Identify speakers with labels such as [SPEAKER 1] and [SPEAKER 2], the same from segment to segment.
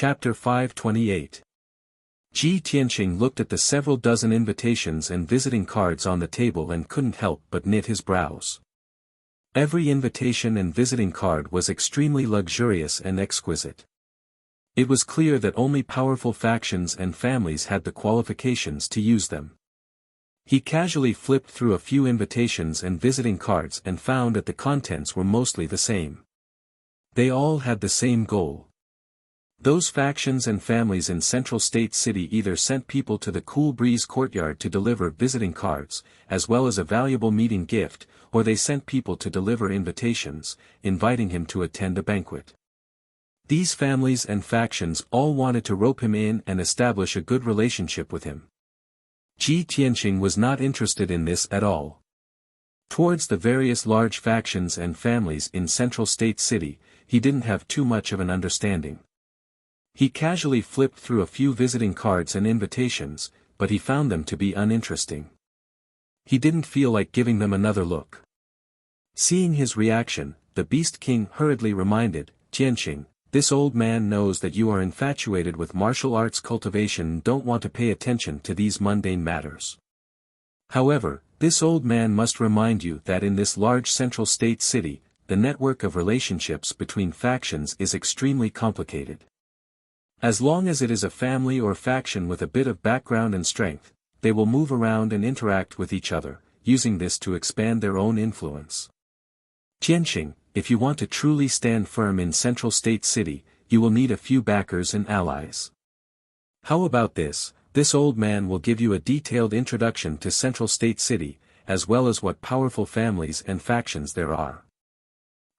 [SPEAKER 1] Chapter 528. Ji Tianqing looked at the several dozen invitations and visiting cards on the table and couldn't help but knit his brows. Every invitation and visiting card was extremely luxurious and exquisite. It was clear that only powerful factions and families had the qualifications to use them. He casually flipped through a few invitations and visiting cards and found that the contents were mostly the same. They all had the same goal. Those factions and families in Central State City either sent people to the Cool Breeze courtyard to deliver visiting cards, as well as a valuable meeting gift, or they sent people to deliver invitations, inviting him to attend a banquet. These families and factions all wanted to rope him in and establish a good relationship with him. Ji Tianqing was not interested in this at all. Towards the various large factions and families in Central State City, he didn't have too much of an understanding. He casually flipped through a few visiting cards and invitations, but he found them to be uninteresting. He didn't feel like giving them another look. Seeing his reaction, the Beast King hurriedly reminded, "Tianqing, this old man knows that you are infatuated with martial arts cultivation and don't want to pay attention to these mundane matters. However, this old man must remind you that in this large Central State City, the network of relationships between factions is extremely complicated. As long as it is a family or faction with a bit of background and strength, they will move around and interact with each other, using this to expand their own influence. Tianqing, if you want to truly stand firm in Central State City, you will need a few backers and allies. How about this? This old man will give you a detailed introduction to Central State City, as well as what powerful families and factions there are.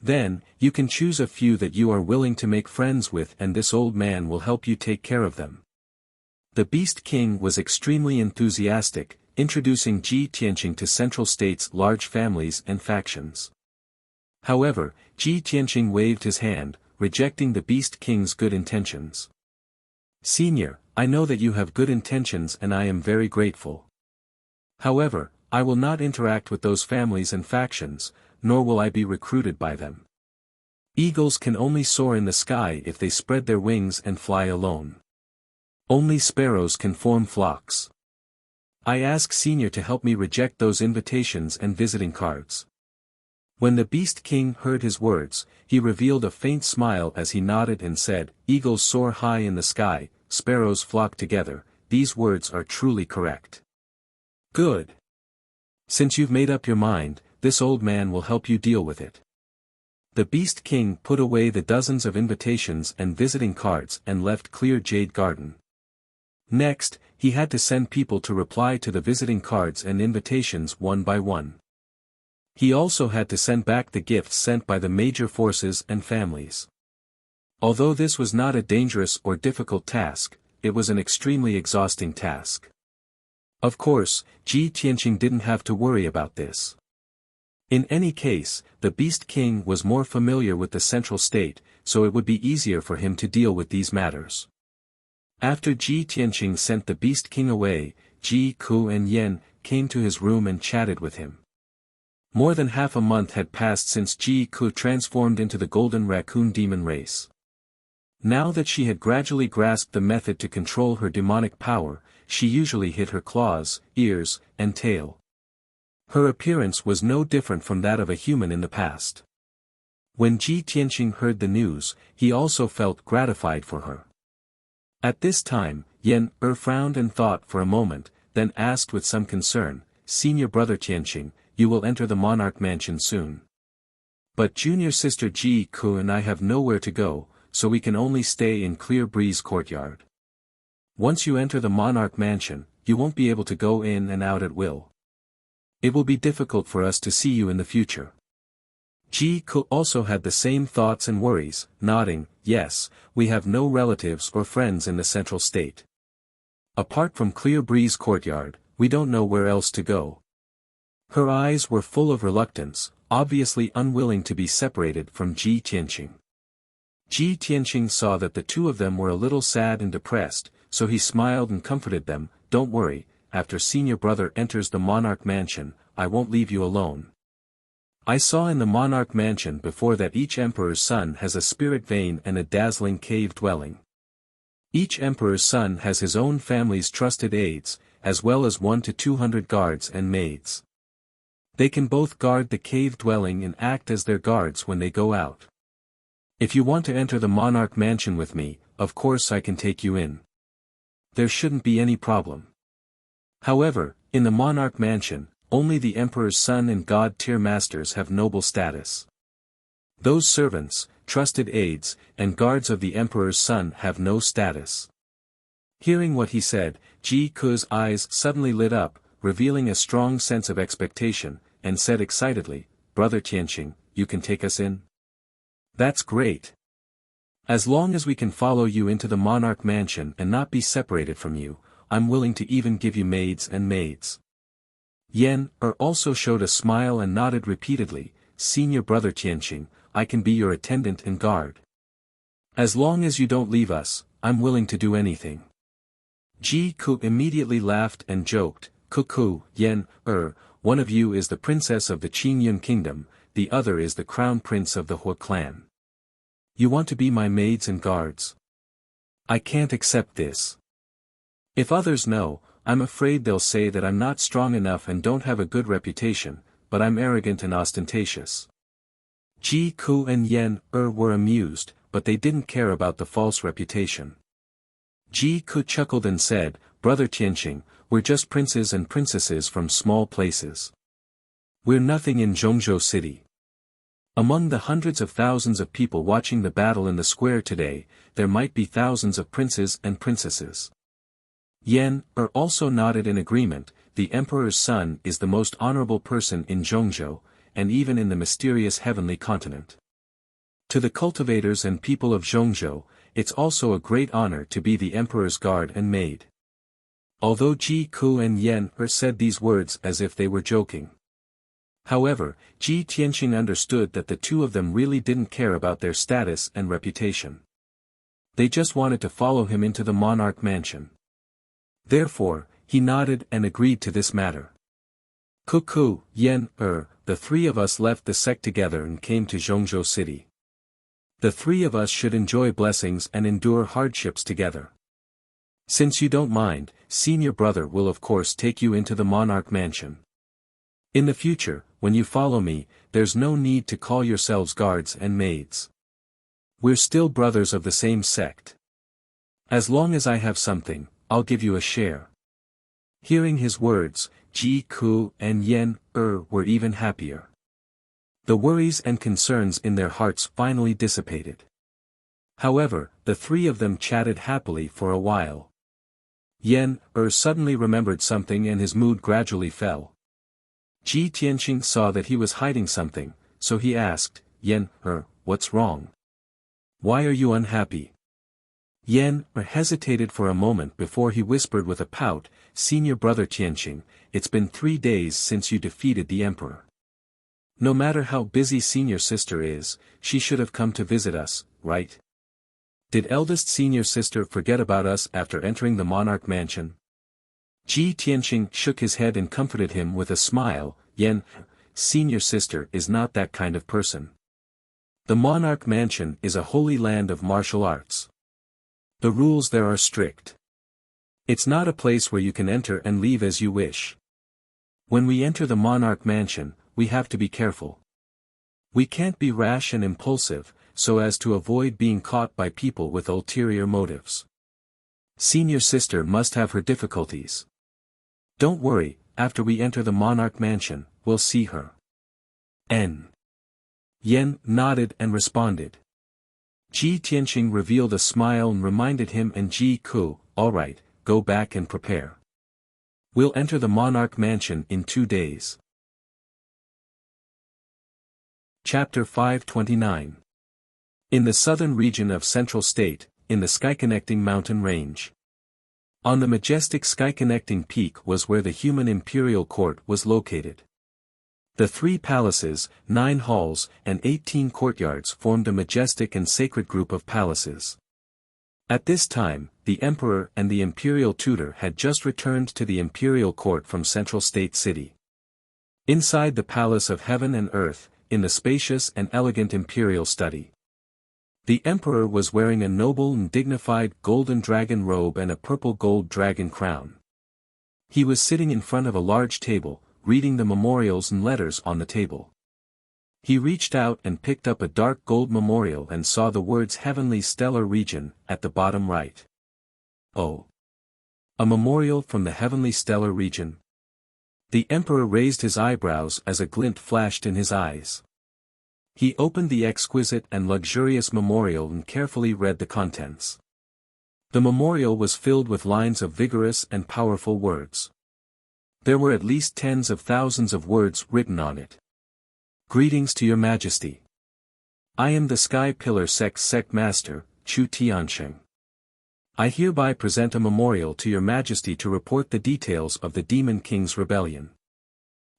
[SPEAKER 1] Then, you can choose a few that you are willing to make friends with and this old man will help you take care of them." The Beast King was extremely enthusiastic, introducing Ji Tianqing to Central State's large families and factions. However, Ji Tianqing waved his hand, rejecting the Beast King's good intentions. "Senior, I know that you have good intentions and I am very grateful. However, I will not interact with those families and factions, nor will I be recruited by them. Eagles can only soar in the sky if they spread their wings and fly alone. Only sparrows can form flocks. I ask Senior to help me reject those invitations and visiting cards." When the Beast King heard his words, he revealed a faint smile as he nodded and said, "Eagles soar high in the sky, sparrows flock together, these words are truly correct. Good. Since you've made up your mind, this old man will help you deal with it." The Beast King put away the dozens of invitations and visiting cards and left Clear Jade Garden. Next, he had to send people to reply to the visiting cards and invitations one by one. He also had to send back the gifts sent by the major forces and families. Although this was not a dangerous or difficult task, it was an extremely exhausting task. Of course, Ji Tianqing didn't have to worry about this. In any case, the Beast King was more familiar with the Central State, so it would be easier for him to deal with these matters. After Ji Tianqing sent the Beast King away, Ji Ku and Yan came to his room and chatted with him. More than half a month had passed since Ji Ku transformed into the Golden Raccoon demon race. Now that she had gradually grasped the method to control her demonic power, she usually hid her claws, ears, and tail. Her appearance was no different from that of a human in the past. When Ji Tianqing heard the news, he also felt gratified for her. At this time, Yan frowned and thought for a moment, then asked with some concern, "Senior brother Tianqing, you will enter the Monarch Mansion soon. But junior sister Ji Ku and I have nowhere to go, so we can only stay in Clear Breeze Courtyard. Once you enter the Monarch Mansion, you won't be able to go in and out at will. It will be difficult for us to see you in the future." Ji Ku also had the same thoughts and worries, nodding, "Yes, we have no relatives or friends in the Central State. Apart from Clear Breeze Courtyard, we don't know where else to go." Her eyes were full of reluctance, obviously unwilling to be separated from Ji Tianqing. Ji Tianqing saw that the two of them were a little sad and depressed, so he smiled and comforted them, "Don't worry, after senior brother enters the Monarch Mansion, I won't leave you alone. I saw in the Monarch Mansion before that each emperor's son has a spirit vein and a dazzling cave dwelling. Each emperor's son has his own family's trusted aides, as well as 1 to 200 guards and maids. They can both guard the cave dwelling and act as their guards when they go out. If you want to enter the monarch mansion with me, of course I can take you in. There shouldn't be any problem. However, in the monarch mansion, only the emperor's son and god-tier masters have noble status. Those servants, trusted aides, and guards of the emperor's son have no status. Hearing what he said, Ji Ku's eyes suddenly lit up, revealing a strong sense of expectation, and said excitedly, "Brother Tianqing, you can take us in?" "That's great. As long as we can follow you into the monarch mansion and not be separated from you, I'm willing to even give you maids and maids." Yan also showed a smile and nodded repeatedly, "Senior brother Tianqing, I can be your attendant and guard. As long as you don't leave us, I'm willing to do anything." Ji Ku immediately laughed and joked, "Kuku, Yan, one of you is the princess of the Qingyun kingdom, the other is the crown prince of the Hua clan. You want to be my maids and guards? I can't accept this. If others know, I'm afraid they'll say that I'm not strong enough and don't have a good reputation, but I'm arrogant and ostentatious." Ji Ku and Yan were amused, but they didn't care about the false reputation. Ji Ku chuckled and said, "Brother Tianqing, we're just princes and princesses from small places. We're nothing in Zhongzhou city. Among the hundreds of thousands of people watching the battle in the square today, there might be thousands of princes and princesses." Yan also nodded in agreement. The emperor's son is the most honorable person in Zhongzhou, and even in the mysterious heavenly continent. To the cultivators and people of Zhongzhou, it's also a great honor to be the emperor's guard and maid. Although Ji Ku and Yan said these words as if they were joking. However, Ji Tianqing understood that the two of them really didn't care about their status and reputation. They just wanted to follow him into the monarch mansion. Therefore, he nodded and agreed to this matter. "Kuku, Yan, the three of us left the sect together and came to Zhongzhou city. The three of us should enjoy blessings and endure hardships together. Since you don't mind, senior brother will of course take you into the monarch mansion. In the future, when you follow me, there's no need to call yourselves guards and maids. We're still brothers of the same sect. As long as I have something, I'll give you a share." Hearing his words, Ji Ku and Yan were even happier. The worries and concerns in their hearts finally dissipated. However, the three of them chatted happily for a while. Yan suddenly remembered something and his mood gradually fell. Ji Tianqing saw that he was hiding something, so he asked, "Yan, what's wrong? Why are you unhappy?" Yan hesitated for a moment before he whispered with a pout, "Senior brother Tianqing, it's been 3 days since you defeated the emperor. No matter how busy senior sister is, she should have come to visit us, right? Did eldest senior sister forget about us after entering the monarch mansion?" Ji Tianqing shook his head and comforted him with a smile, "Yan, senior sister is not that kind of person. The monarch mansion is a holy land of martial arts. The rules there are strict. It's not a place where you can enter and leave as you wish. When we enter the monarch mansion, we have to be careful. We can't be rash and impulsive, so as to avoid being caught by people with ulterior motives. Senior sister must have her difficulties. Don't worry, after we enter the monarch mansion, we'll see her." Yan nodded and responded. Ji Tianqing revealed a smile and reminded him and Ji Ku, "All right, go back and prepare. We'll enter the monarch mansion in 2 days." Chapter 529. In the southern region of Central State, in the sky-connecting mountain range. On the majestic sky-connecting peak was where the human imperial court was located. The 3 palaces, 9 halls, and 18 courtyards formed a majestic and sacred group of palaces. At this time, the emperor and the imperial tutor had just returned to the imperial court from Central State City. Inside the palace of heaven and earth, in the spacious and elegant imperial study. The emperor was wearing a noble and dignified golden dragon robe and a purple gold dragon crown. He was sitting in front of a large table, reading the memorials and letters on the table. He reached out and picked up a dark gold memorial and saw the words Heavenly Stellar Region at the bottom right. Oh! A memorial from the Heavenly Stellar Region? The emperor raised his eyebrows as a glint flashed in his eyes. He opened the exquisite and luxurious memorial and carefully read the contents. The memorial was filled with lines of vigorous and powerful words. There were at least tens of thousands of words written on it. Greetings to your majesty. I am the Sky Pillar sect master, Chu Tiansheng. I hereby present a memorial to your majesty to report the details of the Demon King's rebellion.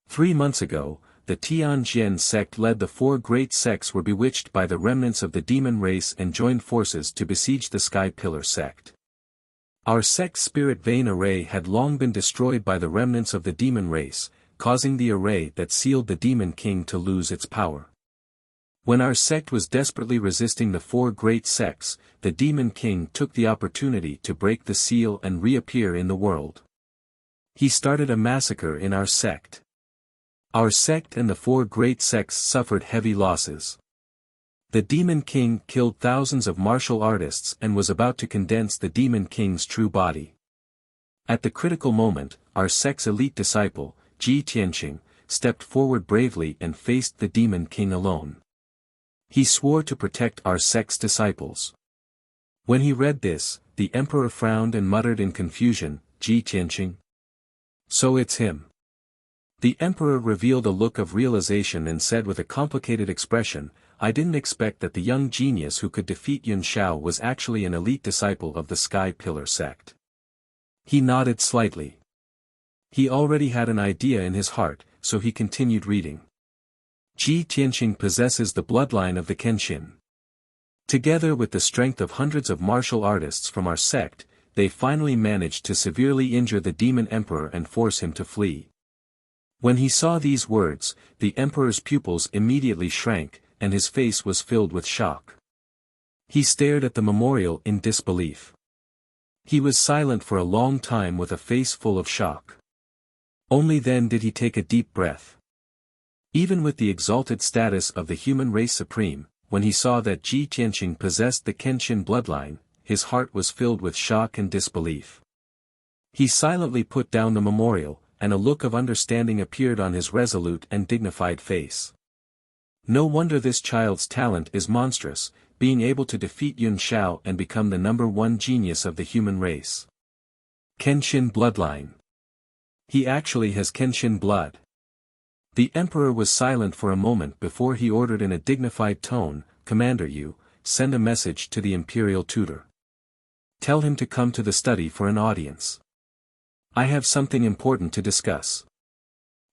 [SPEAKER 1] 3 months ago, the Tianjin sect led the 4 great sects were bewitched by the remnants of the demon race and joined forces to besiege the Sky Pillar sect. Our sect's spirit vein array had long been destroyed by the remnants of the demon race, causing the array that sealed the Demon King to lose its power. When our sect was desperately resisting the 4 great sects, the Demon King took the opportunity to break the seal and reappear in the world. He started a massacre in our sect. Our sect and the 4 great sects suffered heavy losses. The Demon King killed thousands of martial artists and was about to condense the Demon King's true body. At the critical moment, our sect's elite disciple, Ji Tianqing, stepped forward bravely and faced the Demon King alone. He swore to protect our sect's disciples. When he read this, the emperor frowned and muttered in confusion, Ji Tianqing? So it's him. The emperor revealed a look of realization and said with a complicated expression, I didn't expect that the young genius who could defeat Yun Shao was actually an elite disciple of the Sky Pillar sect. He nodded slightly. He already had an idea in his heart, so he continued reading. Ji Tianqing possesses the bloodline of the Kenshin. Together with the strength of hundreds of martial artists from our sect, they finally managed to severely injure the demon emperor and force him to flee. When he saw these words, the emperor's pupils immediately shrank, and his face was filled with shock. He stared at the memorial in disbelief. He was silent for a long time with a face full of shock. Only then did he take a deep breath. Even with the exalted status of the human race supreme, when he saw that Ji Tianqing possessed the Kenshin bloodline, his heart was filled with shock and disbelief. He silently put down the memorial, and a look of understanding appeared on his resolute and dignified face. No wonder this child's talent is monstrous, being able to defeat Yun Shao and become the #1 genius of the human race. Kenshin bloodline. He actually has Kenshin blood. The emperor was silent for a moment before he ordered in a dignified tone, Commander Yu, send a message to the imperial tutor. Tell him to come to the study for an audience. I have something important to discuss.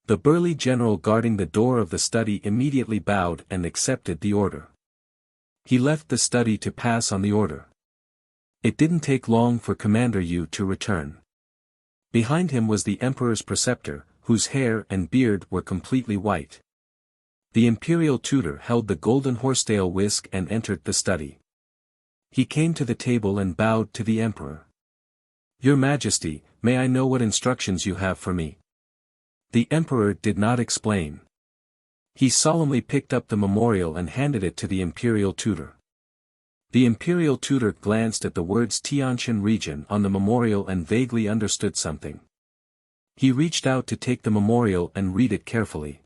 [SPEAKER 1] The burly general guarding the door of the study immediately bowed and accepted the order. He left the study to pass on the order. It didn't take long for Commander Yu to return. Behind him was the emperor's preceptor, whose hair and beard were completely white. The imperial tutor held the golden horsetail whisk and entered the study. He came to the table and bowed to the emperor. Your Majesty, may I know what instructions you have for me? The emperor did not explain. He solemnly picked up the memorial and handed it to the imperial tutor. The imperial tutor glanced at the words Tianshan region on the memorial and vaguely understood something. He reached out to take the memorial and read it carefully.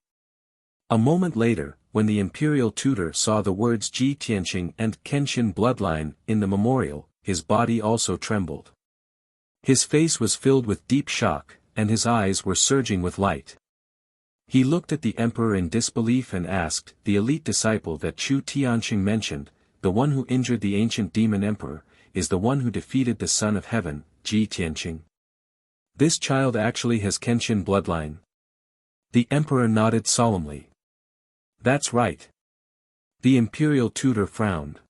[SPEAKER 1] A moment later, when the imperial tutor saw the words Ji Tianqing and Kenshin bloodline in the memorial, his body also trembled. His face was filled with deep shock, and his eyes were surging with light. He looked at the emperor in disbelief and asked, the elite disciple that Chu Tianqing mentioned, the one who injured the ancient demon emperor, is the one who defeated the son of heaven, Ji Tianqing. This child actually has Kenshin bloodline. The emperor nodded solemnly. That's right. The imperial tutor frowned.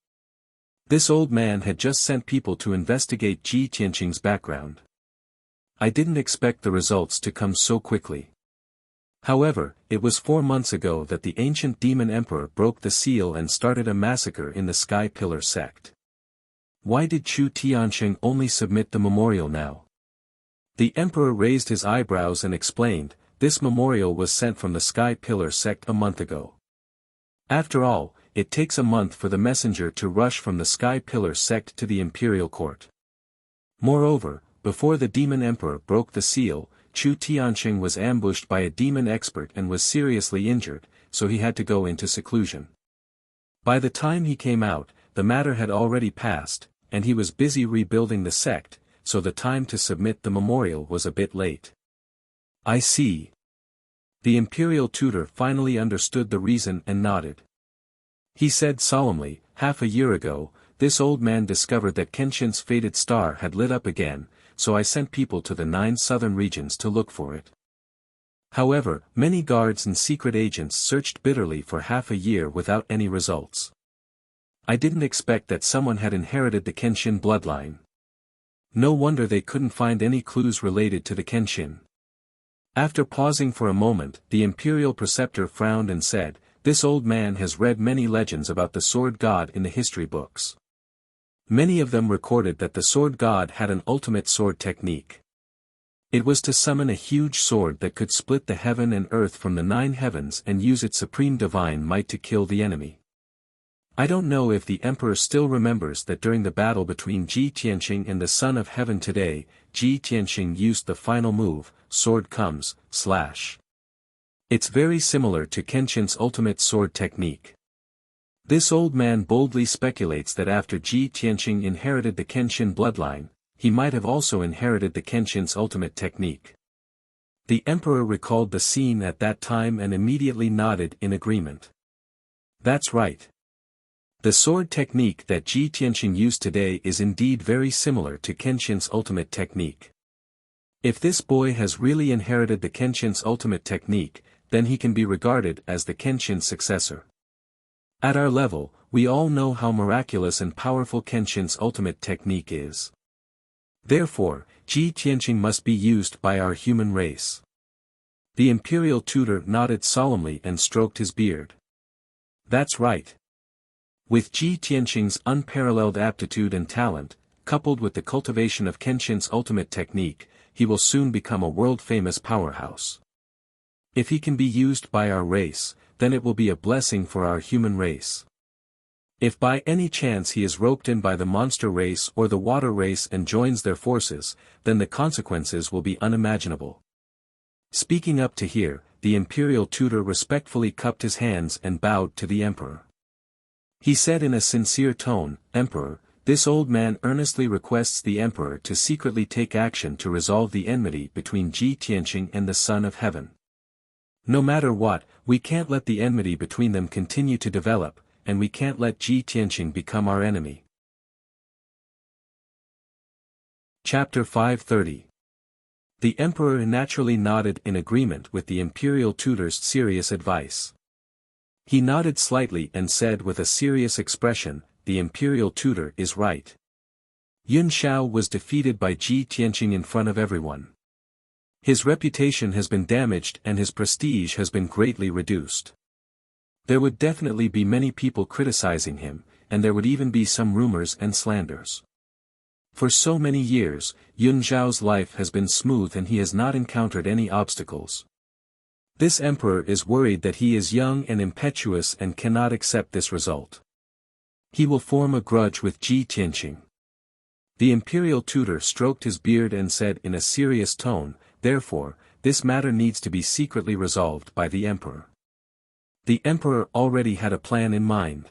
[SPEAKER 1] This old man had just sent people to investigate Ji Tianqing's background. I didn't expect the results to come so quickly. However, it was 4 months ago that the ancient demon emperor broke the seal and started a massacre in the Sky Pillar sect. Why did Chu Tianqing only submit the memorial now? The emperor raised his eyebrows and explained, this memorial was sent from the Sky Pillar sect a month ago. After all, it takes a month for the messenger to rush from the Sky Pillar sect to the imperial court. Moreover, before the demon emperor broke the seal, Chu Tianqing was ambushed by a demon expert and was seriously injured, so he had to go into seclusion. By the time he came out, the matter had already passed, and he was busy rebuilding the sect, so the time to submit the memorial was a bit late. I see. The imperial tutor finally understood the reason and nodded. He said solemnly, half a year ago, this old man discovered that Kenshin's faded star had lit up again, so I sent people to the 9 southern regions to look for it. However, many guards and secret agents searched bitterly for half a year without any results. I didn't expect that someone had inherited the Kenshin bloodline. No wonder they couldn't find any clues related to the Kenshin. After pausing for a moment, the imperial preceptor frowned and said, this old man has read many legends about the sword god in the history books. Many of them recorded that the sword god had an ultimate sword technique. It was to summon a huge sword that could split the heaven and earth from the 9 heavens and use its supreme divine might to kill the enemy. I don't know if the emperor still remembers that during the battle between Ji Tianqing and the Son of Heaven today, Ji Tianqing used the final move, sword comes, slash. It's very similar to Kenshin's ultimate sword technique. This old man boldly speculates that after Ji Tianqing inherited the Kenshin bloodline, he might have also inherited the Kenshin's ultimate technique. The emperor recalled the scene at that time and immediately nodded in agreement. That's right. The sword technique that Ji Tianqing used today is indeed very similar to Kenshin's ultimate technique. If this boy has really inherited the Kenshin's ultimate technique, then he can be regarded as the Kenshin's successor. At our level, we all know how miraculous and powerful Kenshin's ultimate technique is. Therefore, Ji Tianqing must be used by our human race. The imperial tutor nodded solemnly and stroked his beard. That's right. With Ji Tianqing's unparalleled aptitude and talent, coupled with the cultivation of Kenshin's ultimate technique, he will soon become a world-famous powerhouse. If he can be used by our race, then it will be a blessing for our human race. If by any chance he is roped in by the monster race or the water race and joins their forces, then the consequences will be unimaginable. Speaking up to here, the imperial tutor respectfully cupped his hands and bowed to the emperor. He said in a sincere tone, Emperor, this old man earnestly requests the emperor to secretly take action to resolve the enmity between Ji Tianqing and the Son of Heaven. No matter what, we can't let the enmity between them continue to develop, and we can't let Ji Tianqing become our enemy. Chapter 530. The emperor naturally nodded in agreement with the imperial tutor's serious advice. He nodded slightly and said with a serious expression, the imperial tutor is right. Yun Xiao was defeated by Ji Tianqing in front of everyone. His reputation has been damaged and his prestige has been greatly reduced. There would definitely be many people criticizing him, and there would even be some rumors and slanders. For so many years, Yun Xiao's life has been smooth and he has not encountered any obstacles. This emperor is worried that he is young and impetuous and cannot accept this result. He will form a grudge with Ji Tianqing. The imperial tutor stroked his beard and said in a serious tone, therefore, this matter needs to be secretly resolved by the emperor. The emperor already had a plan in mind.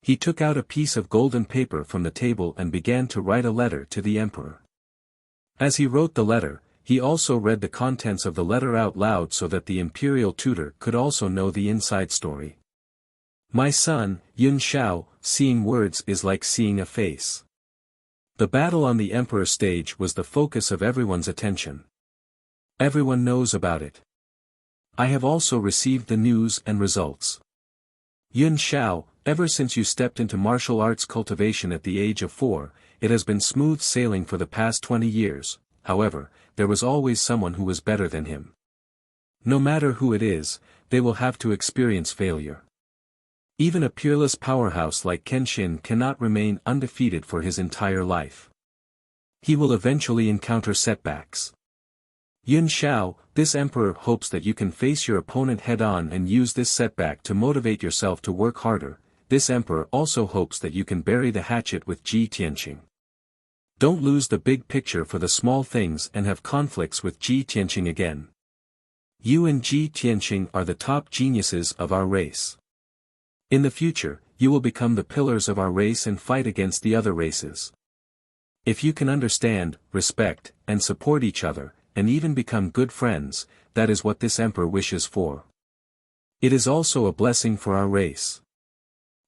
[SPEAKER 1] He took out a piece of golden paper from the table and began to write a letter to the emperor. As he wrote the letter, he also read the contents of the letter out loud so that the imperial tutor could also know the inside story. My son, Yun Xiao, seeing words is like seeing a face. The battle on the emperor's stage was the focus of everyone's attention. Everyone knows about it. I have also received the news and results. Yun Xiao, ever since you stepped into martial arts cultivation at the age of 4, it has been smooth sailing for the past 20 years, however, there was always someone who was better than him. No matter who it is, they will have to experience failure. Even a peerless powerhouse like Kenshin cannot remain undefeated for his entire life. He will eventually encounter setbacks. Yun Xiao, this emperor hopes that you can face your opponent head-on and use this setback to motivate yourself to work harder. This emperor also hopes that you can bury the hatchet with Ji Tianqing. Don't lose the big picture for the small things and have conflicts with Ji Tianqing again. You and Ji Tianqing are the top geniuses of our race. In the future, you will become the pillars of our race and fight against the other races. If you can understand, respect, and support each other, and even become good friends, that is what this emperor wishes for. It is also a blessing for our race.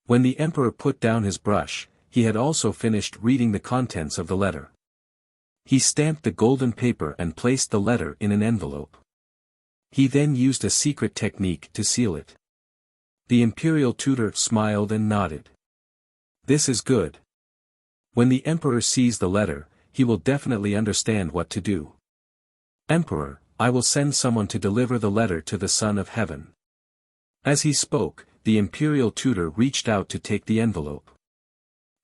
[SPEAKER 1] When the emperor put down his brush, he had also finished reading the contents of the letter. He stamped the golden paper and placed the letter in an envelope. He then used a secret technique to seal it. The imperial tutor smiled and nodded. This is good. When the emperor sees the letter, he will definitely understand what to do. Emperor, I will send someone to deliver the letter to the Son of Heaven. As he spoke, the imperial tutor reached out to take the envelope.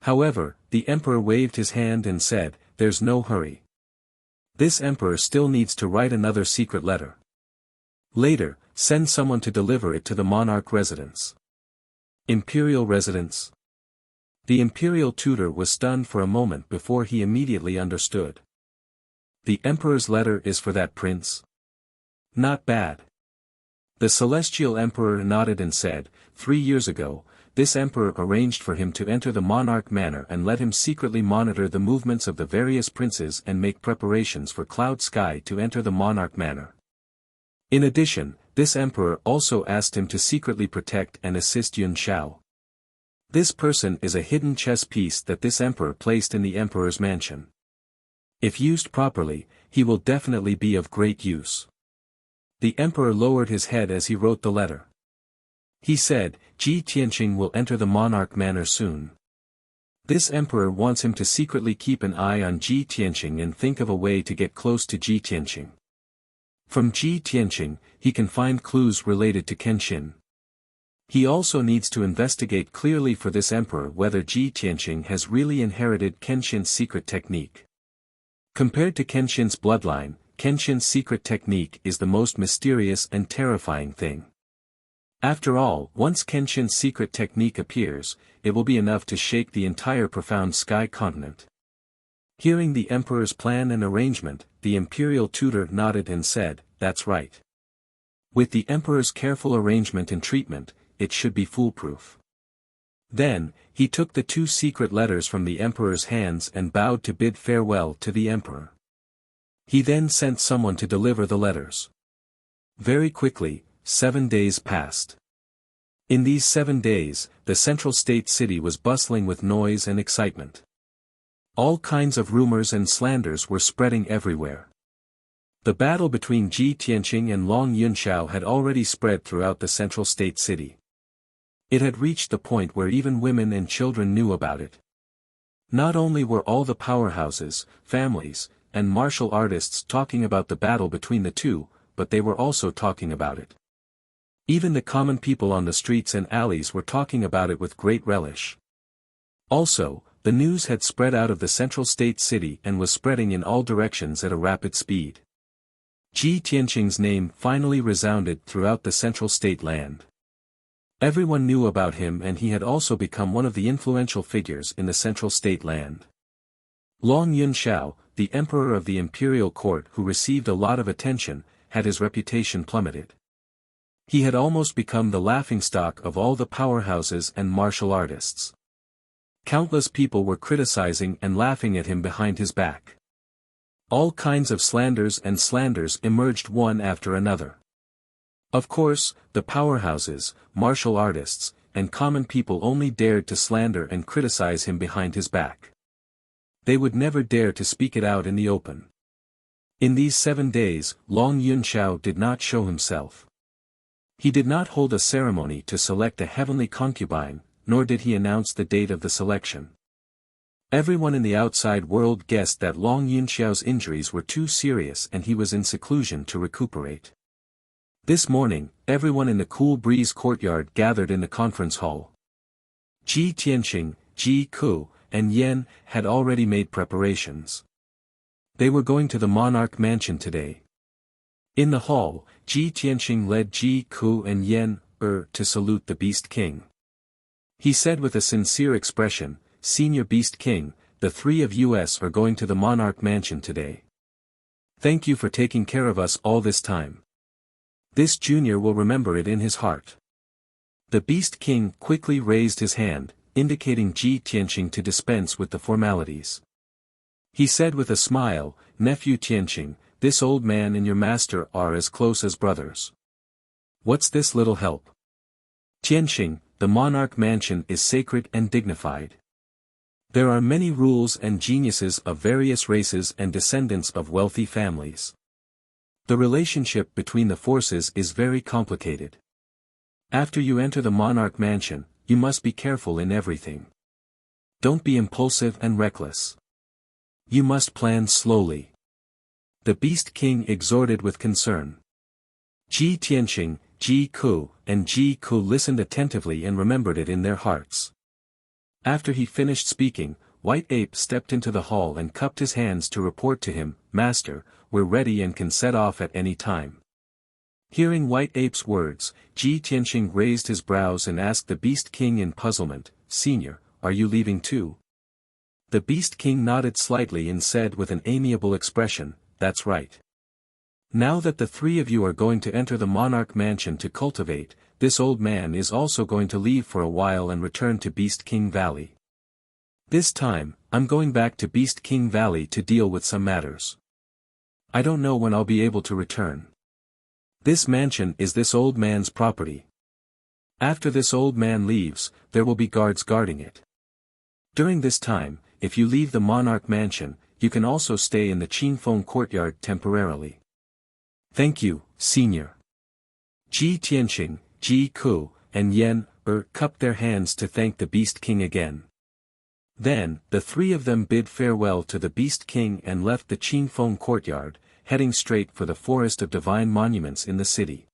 [SPEAKER 1] However, the emperor waved his hand and said, "There's no hurry. This emperor still needs to write another secret letter. Later, send someone to deliver it to the monarch residence." Imperial residence? The imperial tutor was stunned for a moment before he immediately understood. The emperor's letter is for that prince? Not bad. The celestial emperor nodded and said, 3 years ago, this emperor arranged for him to enter the monarch manor and let him secretly monitor the movements of the various princes and make preparations for Cloud Sky to enter the monarch manor. In addition, this emperor also asked him to secretly protect and assist Yun Xiao. This person is a hidden chess piece that this emperor placed in the emperor's mansion. If used properly, he will definitely be of great use. The emperor lowered his head as he wrote the letter. He said, Ji Tianqing will enter the monarch manor soon. This emperor wants him to secretly keep an eye on Ji Tianqing and think of a way to get close to Ji Tianqing. From Ji Tianqing, he can find clues related to Kenshin. He also needs to investigate clearly for this emperor whether Ji Tianqing has really inherited Kenshin's secret technique. Compared to Kenshin's bloodline, Kenshin's secret technique is the most mysterious and terrifying thing. After all, once Kenshin's secret technique appears, it will be enough to shake the entire profound sky continent. Hearing the emperor's plan and arrangement, the imperial tutor nodded and said, "That's right. With the emperor's careful arrangement and treatment, it should be foolproof." Then, he took the 2 secret letters from the emperor's hands and bowed to bid farewell to the emperor. He then sent someone to deliver the letters. Very quickly, 7 days passed. In these 7 days, the central state city was bustling with noise and excitement. All kinds of rumors and slanders were spreading everywhere. The battle between Ji Tianqing and Long Yunxiao had already spread throughout the central state city. It had reached the point where even women and children knew about it. Not only were all the powerhouses, families, and martial artists talking about the battle between the two, but they were also talking about it. Even the common people on the streets and alleys were talking about it with great relish. Also, the news had spread out of the central state city and was spreading in all directions at a rapid speed. Ji Tianqing's name finally resounded throughout the central state land. Everyone knew about him and he had also become one of the influential figures in the central state land. Long Yunxiao, the emperor of the imperial court who received a lot of attention, had his reputation plummeted. He had almost become the laughingstock of all the powerhouses and martial artists. Countless people were criticizing and laughing at him behind his back. All kinds of slanders emerged one after another. Of course, the powerhouses, martial artists, and common people only dared to slander and criticize him behind his back. They would never dare to speak it out in the open. In these 7 days, Long Yunxiao did not show himself. He did not hold a ceremony to select a heavenly concubine, nor did he announce the date of the selection. Everyone in the outside world guessed that Long Yunxiao's injuries were too serious and he was in seclusion to recuperate. This morning, everyone in the cool breeze courtyard gathered in the conference hall. Ji Tianqing, Ji Ku, and Yan had already made preparations. They were going to the monarch mansion today. In the hall, Ji Tianqing led Ji Ku and Yan to salute the Beast King. He said with a sincere expression, "Senior Beast King, the three of us are going to the monarch mansion today. Thank you for taking care of us all this time. This junior will remember it in his heart." The Beast King quickly raised his hand, indicating Ji Tianqing to dispense with the formalities. He said with a smile, "Nephew Tianqing, this old man and your master are as close as brothers. What's this little help? Tianqing, the monarch mansion is sacred and dignified. There are many rules and geniuses of various races and descendants of wealthy families. The relationship between the forces is very complicated. After you enter the monarch mansion, you must be careful in everything. Don't be impulsive and reckless. You must plan slowly." The Beast King exhorted with concern. Ji Tianqing, Ji Ku, and Ji Ku listened attentively and remembered it in their hearts. After he finished speaking, White Ape stepped into the hall and cupped his hands to report to him, "Master, we're ready and can set off at any time." Hearing White Ape's words, Ji Tianqing raised his brows and asked the Beast King in puzzlement, "Senior, are you leaving too?" The Beast King nodded slightly and said with an amiable expression, "That's right. Now that the three of you are going to enter the monarch mansion to cultivate, this old man is also going to leave for a while and return to Beast King Valley. This time, I'm going back to Beast King Valley to deal with some matters. I don't know when I'll be able to return. This mansion is this old man's property. After this old man leaves, there will be guards guarding it. During this time, if you leave the monarch mansion, you can also stay in the Qingfeng courtyard temporarily." "Thank you, Senior." Ji Tianqing, Ji Ku, and Yan cupped their hands to thank the Beast King again. Then, the three of them bid farewell to the Beast King and left the Qingfeng courtyard, heading straight for the Forest of Divine Monuments in the city.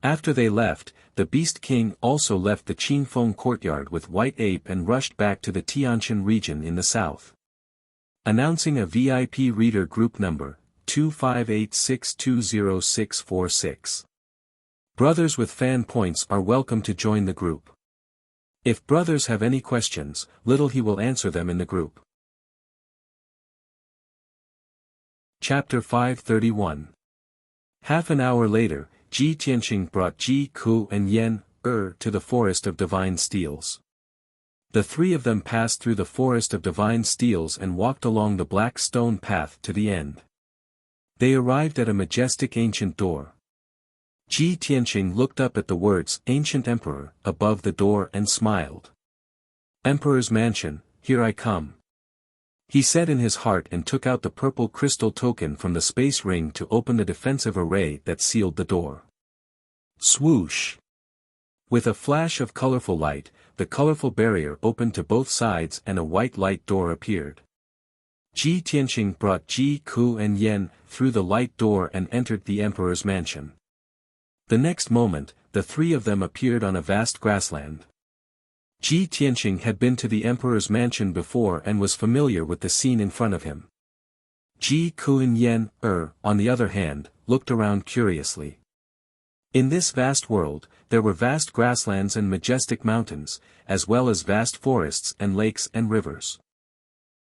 [SPEAKER 1] After they left, the Beast King also left the Qingfeng courtyard with White Ape and rushed back to the Tianshan region in the south. Announcing a VIP reader group number, 258620646. Brothers with fan points are welcome to join the group. If brothers have any questions, little he will answer them in the group. Chapter 531. Half an hour later, Ji Tianqing brought Ji Ku and Yan to the Forest of Divine Steels. The three of them passed through the Forest of Divine Steels and walked along the black stone path to the end. They arrived at a majestic ancient door. Ji Tianqing looked up at the words "Ancient Emperor" above the door and smiled. "Emperor's mansion, here I come," he said in his heart and took out the purple crystal token from the space ring to open the defensive array that sealed the door. Swoosh! With a flash of colorful light, the colorful barrier opened to both sides and a white light door appeared. Ji Tianqing brought Ji Ku and Yan through the light door and entered the Emperor's mansion. The next moment, the three of them appeared on a vast grassland. Ji Tianqing had been to the Emperor's mansion before and was familiar with the scene in front of him. Ji Ku and Yan, on the other hand, looked around curiously. In this vast world, there were vast grasslands and majestic mountains, as well as vast forests and lakes and rivers.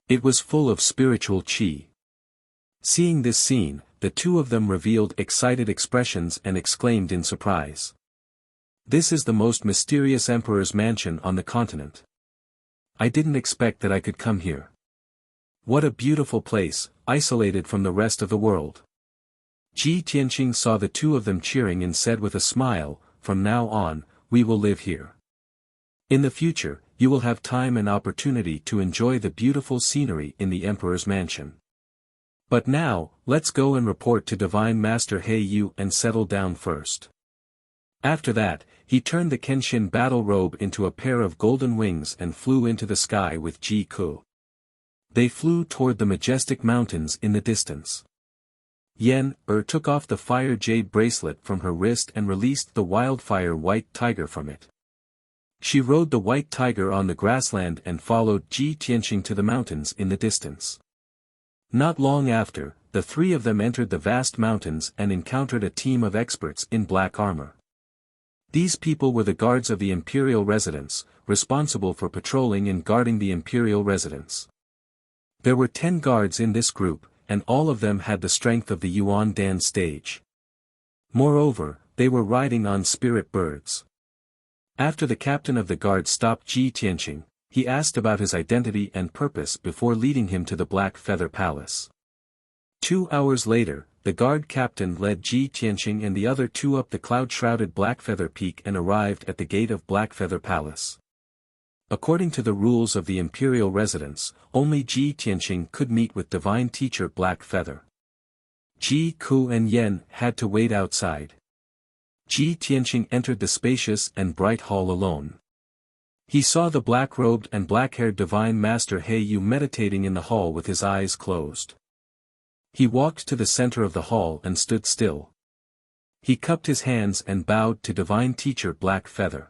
[SPEAKER 1] It was full of spiritual qi. Seeing this scene, the two of them revealed excited expressions and exclaimed in surprise. "This is the most mysterious Emperor's mansion on the continent. I didn't expect that I could come here. What a beautiful place, isolated from the rest of the world." Ji Tianqing saw the two of them cheering and said with a smile, "From now on, we will live here. In the future, you will have time and opportunity to enjoy the beautiful scenery in the Emperor's mansion. But now, let's go and report to Divine Master He Yu and settle down first." After that, he turned the Kenshin battle robe into a pair of golden wings and flew into the sky with Ji Ku. They flew toward the majestic mountains in the distance. Yen took off the fire jade bracelet from her wrist and released the wildfire white tiger from it. She rode the white tiger on the grassland and followed Ji Tianqing to the mountains in the distance. Not long after, the three of them entered the vast mountains and encountered a team of experts in black armor. These people were the guards of the imperial residence, responsible for patrolling and guarding the imperial residence. There were 10 guards in this group, and all of them had the strength of the Yuan Dan stage. Moreover, they were riding on spirit birds. After the captain of the guard stopped Ji Tianqing, he asked about his identity and purpose before leading him to the Black Feather Palace. 2 hours later, the guard captain led Ji Tianqing and the other two up the cloud-shrouded Blackfeather Peak and arrived at the gate of Blackfeather Palace. According to the rules of the imperial residence, only Ji Tianqing could meet with divine teacher Blackfeather. Ji Ku and Yen had to wait outside. Ji Tianqing entered the spacious and bright hall alone. He saw the black-robed and black-haired divine master He Yu meditating in the hall with his eyes closed. He walked to the center of the hall and stood still. He cupped his hands and bowed to divine teacher Blackfeather.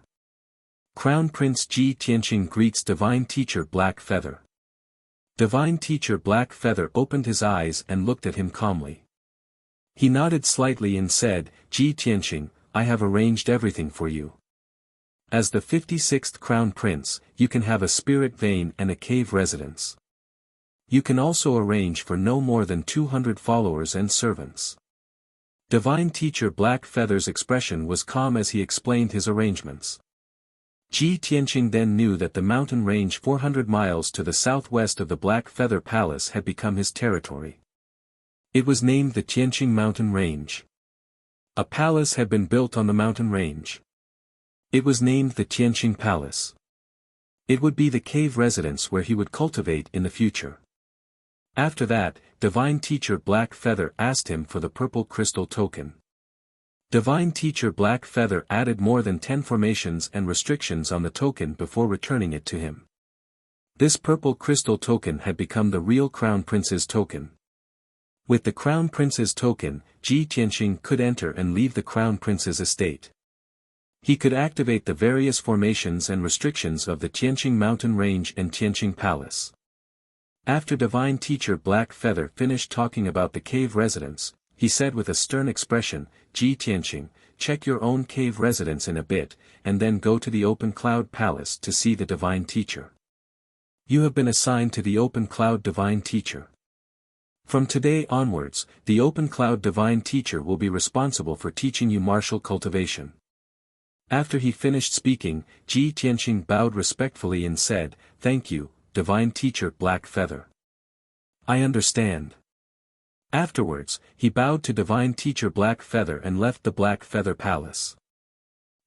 [SPEAKER 1] Crown Prince Ji Tianqing greets divine teacher Blackfeather. Divine teacher Blackfeather opened his eyes and looked at him calmly. He nodded slightly and said, Ji Tianqing, I have arranged everything for you. As the 56th Crown Prince, you can have a spirit vein and a cave residence. You can also arrange for no more than 200 followers and servants. Divine teacher Blackfeather's expression was calm as he explained his arrangements. Ji Tianqing then knew that the mountain range 400 miles to the southwest of the Black Feather Palace had become his territory. It was named the Tianqing Mountain Range. A palace had been built on the mountain range. It was named the Tianqing Palace. It would be the cave residence where he would cultivate in the future. After that, divine teacher Blackfeather asked him for the purple crystal token. Divine teacher Blackfeather added more than 10 formations and restrictions on the token before returning it to him. This purple crystal token had become the real Crown Prince's token. With the Crown Prince's token, Ji Tianqing could enter and leave the Crown Prince's estate. He could activate the various formations and restrictions of the Tianqing Mountain Range and Tianqing Palace. After divine teacher Blackfeather finished talking about the cave residence, he said with a stern expression, Ji Tianqing, check your own cave residence in a bit, and then go to the Open Cloud Palace to see the divine teacher. You have been assigned to the Open Cloud Divine Teacher. From today onwards, the Open Cloud Divine Teacher will be responsible for teaching you martial cultivation. After he finished speaking, Ji Tianqing bowed respectfully and said, Thank you, divine teacher Blackfeather. I understand. Afterwards, he bowed to divine teacher Blackfeather and left the Black Feather Palace.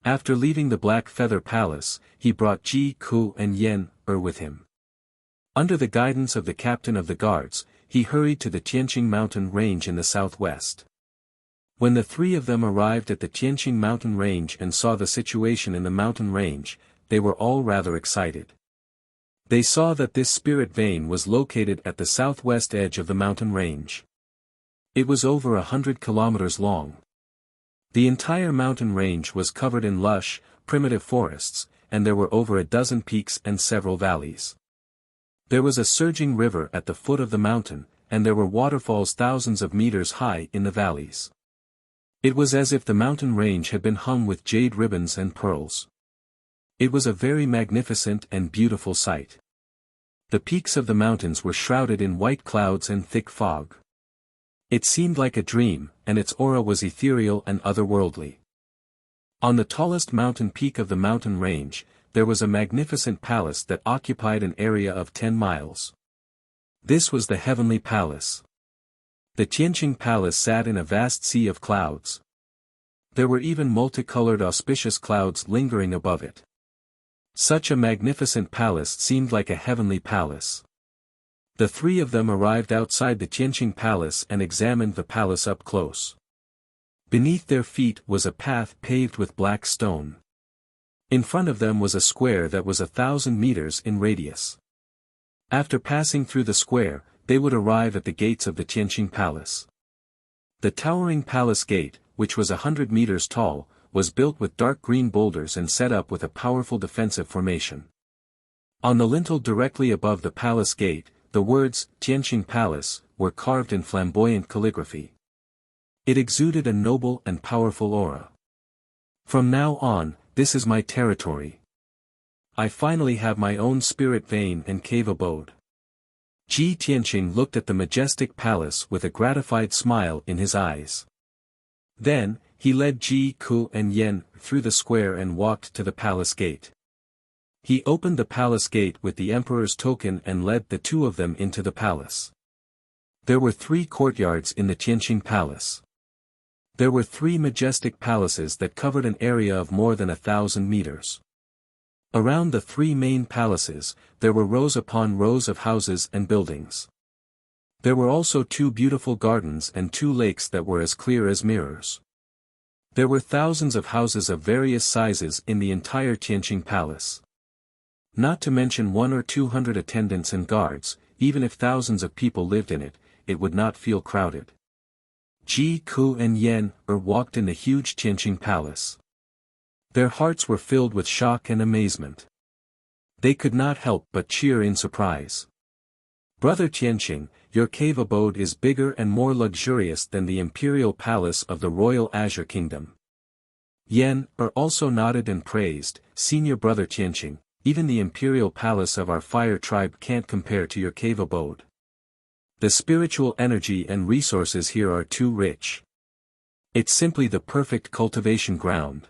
[SPEAKER 1] After leaving the Black Feather Palace, he brought Ji Ku and Yen with him. Under the guidance of the captain of the guards, he hurried to the Tianqing Mountain Range in the southwest. When the three of them arrived at the Tianqing Mountain Range and saw the situation in the mountain range, they were all rather excited. They saw that this spirit vein was located at the southwest edge of the mountain range. It was over 100 kilometers long. The entire mountain range was covered in lush, primitive forests, and there were over a dozen peaks and several valleys. There was a surging river at the foot of the mountain, and there were waterfalls thousands of meters high in the valleys. It was as if the mountain range had been hung with jade ribbons and pearls. It was a very magnificent and beautiful sight. The peaks of the mountains were shrouded in white clouds and thick fog. It seemed like a dream, and its aura was ethereal and otherworldly. On the tallest mountain peak of the mountain range, there was a magnificent palace that occupied an area of 10 miles. This was the Heavenly Palace. The Tianqing Palace sat in a vast sea of clouds. There were even multicolored auspicious clouds lingering above it. Such a magnificent palace seemed like a heavenly palace. The three of them arrived outside the Tianqing Palace and examined the palace up close. Beneath their feet was a path paved with black stone. In front of them was a square that was 1,000 meters in radius. After passing through the square, they would arrive at the gates of the Tianqing Palace. The towering palace gate, which was 100 meters tall, was built with dark green boulders and set up with a powerful defensive formation. On the lintel directly above the palace gate, the words, Tianqing Palace, were carved in flamboyant calligraphy. It exuded a noble and powerful aura. From now on, this is my territory. I finally have my own spirit vein and cave abode. Ji Tianqing looked at the majestic palace with a gratified smile in his eyes. Then, he led Ji Ku and Yen through the square and walked to the palace gate. He opened the palace gate with the emperor's token and led the two of them into the palace. There were 3 courtyards in the Tianqing Palace. There were 3 majestic palaces that covered an area of more than 1,000 meters. Around the 3 main palaces, there were rows upon rows of houses and buildings. There were also 2 beautiful gardens and 2 lakes that were as clear as mirrors. There were thousands of houses of various sizes in the entire Tianqing Palace. Not to mention 100 or 200 attendants and guards. Even if thousands of people lived in it, it would not feel crowded. Ji Ku and Yen walked in the huge Tianqing Palace. Their hearts were filled with shock and amazement. They could not help but cheer in surprise. Brother Tianqing, your cave abode is bigger and more luxurious than the imperial palace of the royal Azure Kingdom. Yen also nodded and praised, Senior Brother Tianqing, even the imperial palace of our fire tribe can't compare to your cave abode. The spiritual energy and resources here are too rich. It's simply the perfect cultivation ground.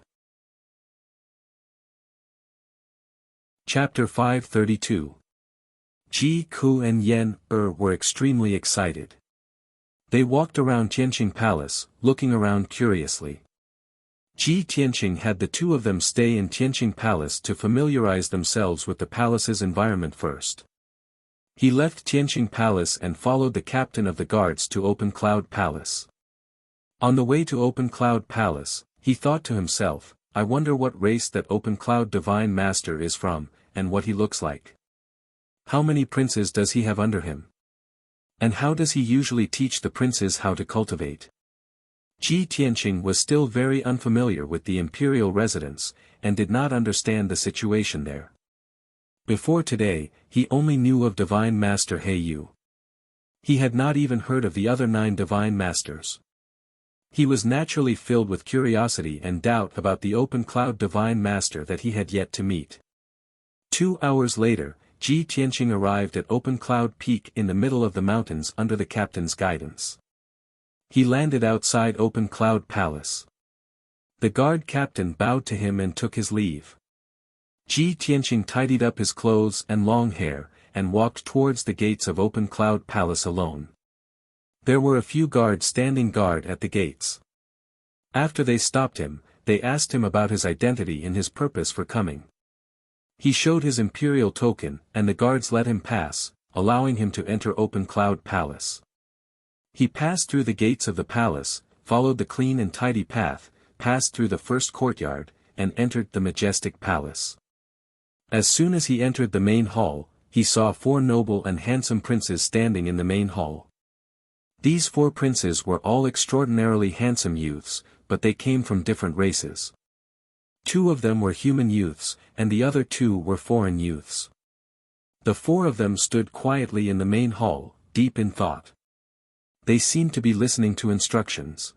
[SPEAKER 1] Chapter 532. Ji Ku and Yen were extremely excited. They walked around Tianqing Palace, looking around curiously. Ji Tianqing had the two of them stay in Tianqing Palace to familiarize themselves with the palace's environment first. He left Tianqing Palace and followed the captain of the guards to Open Cloud Palace. On the way to Open Cloud Palace, he thought to himself, I wonder what race that Open Cloud Divine Master is from, and what he looks like. How many princes does he have under him? And how does he usually teach the princes how to cultivate? Ji Tianqing was still very unfamiliar with the imperial residence, and did not understand the situation there. Before today, he only knew of Divine Master He Yu. He had not even heard of the other 9 Divine Masters. He was naturally filled with curiosity and doubt about the Open Cloud Divine Master that he had yet to meet. 2 hours later, Ji Tianqing arrived at Open Cloud Peak in the middle of the mountains under the captain's guidance. He landed outside Open Cloud Palace. The guard captain bowed to him and took his leave. Ji Tianqing tidied up his clothes and long hair, and walked towards the gates of Open Cloud Palace alone. There were a few guards standing guard at the gates. After they stopped him, they asked him about his identity and his purpose for coming. He showed his imperial token, and the guards let him pass, allowing him to enter Open Cloud Palace. He passed through the gates of the palace, followed the clean and tidy path, passed through the first courtyard, and entered the majestic palace. As soon as he entered the main hall, he saw 4 noble and handsome princes standing in the main hall. These 4 princes were all extraordinarily handsome youths, but they came from different races. 2 of them were human youths, and the other 2 were foreign youths. The 4 of them stood quietly in the main hall, deep in thought. They seemed to be listening to instructions.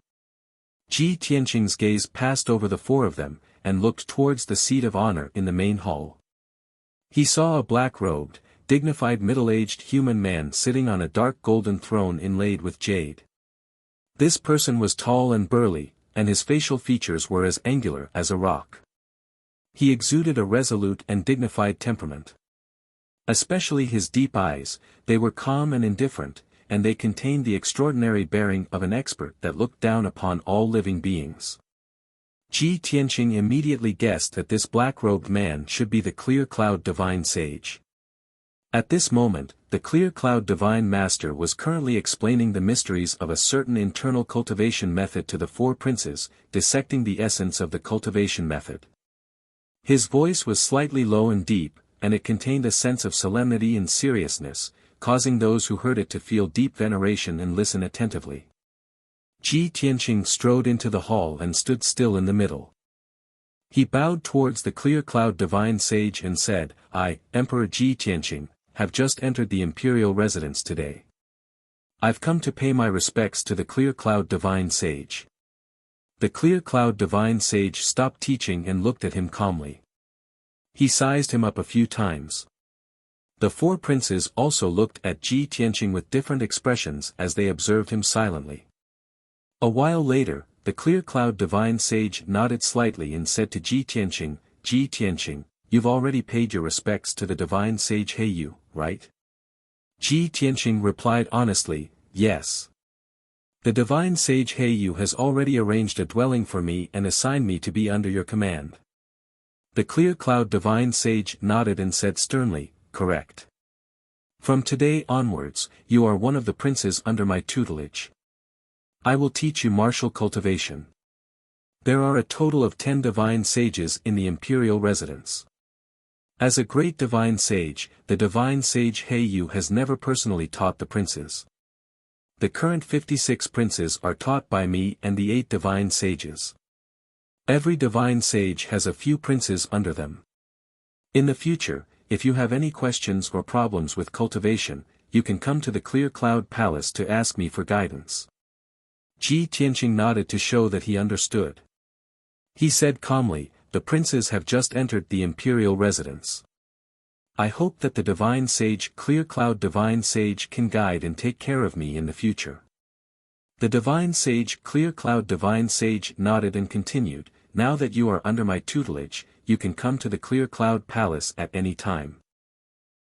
[SPEAKER 1] Ji Tianqing's gaze passed over the 4 of them, and looked towards the seat of honor in the main hall. He saw a black-robed, dignified middle-aged human man sitting on a dark golden throne inlaid with jade. This person was tall and burly, and his facial features were as angular as a rock. He exuded a resolute and dignified temperament. Especially his deep eyes, they were calm and indifferent, and they contained the extraordinary bearing of an expert that looked down upon all living beings. Ji Tianqing immediately guessed that this black-robed man should be the Clear Cloud Divine Sage. At this moment, the Clear Cloud Divine Master was currently explaining the mysteries of a certain internal cultivation method to the 4 princes, dissecting the essence of the cultivation method. His voice was slightly low and deep, and it contained a sense of solemnity and seriousness, causing those who heard it to feel deep veneration and listen attentively. Ji Tianqing strode into the hall and stood still in the middle. He bowed towards the clear cloud divine sage and said, I, Emperor Ji Tianqing, have just entered the imperial residence today. I've come to pay my respects to the clear cloud divine sage. The clear cloud divine sage stopped teaching and looked at him calmly. He sized him up a few times. The four princes also looked at Ji Tianqing with different expressions as they observed him silently. A while later, the clear cloud divine sage nodded slightly and said to Ji Tianqing, you've already paid your respects to the divine sage Heiyu, right? Ji Tianqing replied honestly, yes. The divine sage Heiyu has already arranged a dwelling for me and assigned me to be under your command. The clear cloud divine sage nodded and said sternly, correct. From today onwards, you are one of the princes under my tutelage. I will teach you martial cultivation. There are a total of 10 divine sages in the imperial residence. As a great divine sage, the divine sage Heiyu has never personally taught the princes. The current 56 princes are taught by me and the 8 divine sages. Every divine sage has a few princes under them. In the future, if you have any questions or problems with cultivation, you can come to the Clear Cloud Palace to ask me for guidance. Ji Tianqing nodded to show that he understood. He said calmly, the princes have just entered the imperial residence. I hope that the divine sage Clear Cloud divine sage can guide and take care of me in the future. The divine sage Clear Cloud divine sage nodded and continued, now that you are under my tutelage, you can come to the Clear Cloud Palace at any time.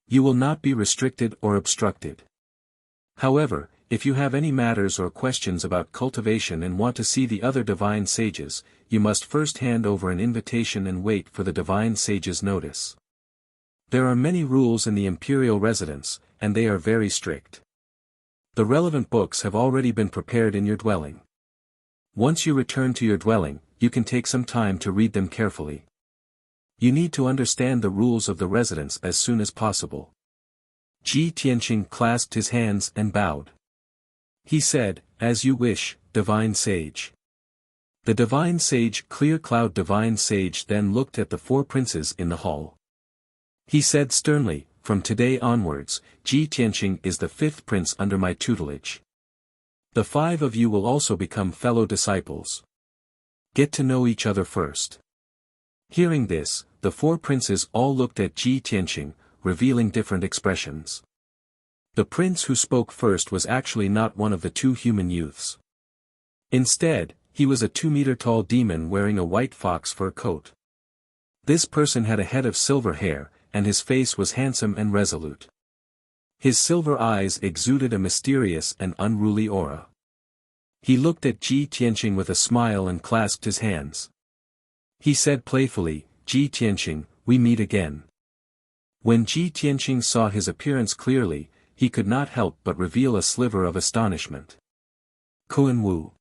[SPEAKER 1] You will not be restricted or obstructed. However, if you have any matters or questions about cultivation and want to see the other divine sages, you must first hand over an invitation and wait for the divine sage's notice. There are many rules in the imperial residence, and they are very strict. The relevant books have already been prepared in your dwelling. Once you return to your dwelling, you can take some time to read them carefully. You need to understand the rules of the residence as soon as possible. Ji Tianqing clasped his hands and bowed. He said, as you wish, divine sage. The divine sage Clear Cloud divine sage then looked at the four princes in the hall. He said sternly, from today onwards, Ji Tianqing is the 5th prince under my tutelage. The 5 of you will also become fellow disciples. Get to know each other first. Hearing this, the 4 princes all looked at Ji Tianqing, revealing different expressions. The prince who spoke first was actually not one of the 2 human youths. Instead, he was a 2-meter-tall demon wearing a white fox fur coat. This person had a head of silver hair, and his face was handsome and resolute. His silver eyes exuded a mysterious and unruly aura. He looked at Ji Tianqing with a smile and clasped his hands. He said playfully, Ji Tianqing, we meet again. When Ji Tianqing saw his appearance clearly, he could not help but reveal a sliver of astonishment. Kuan Wu.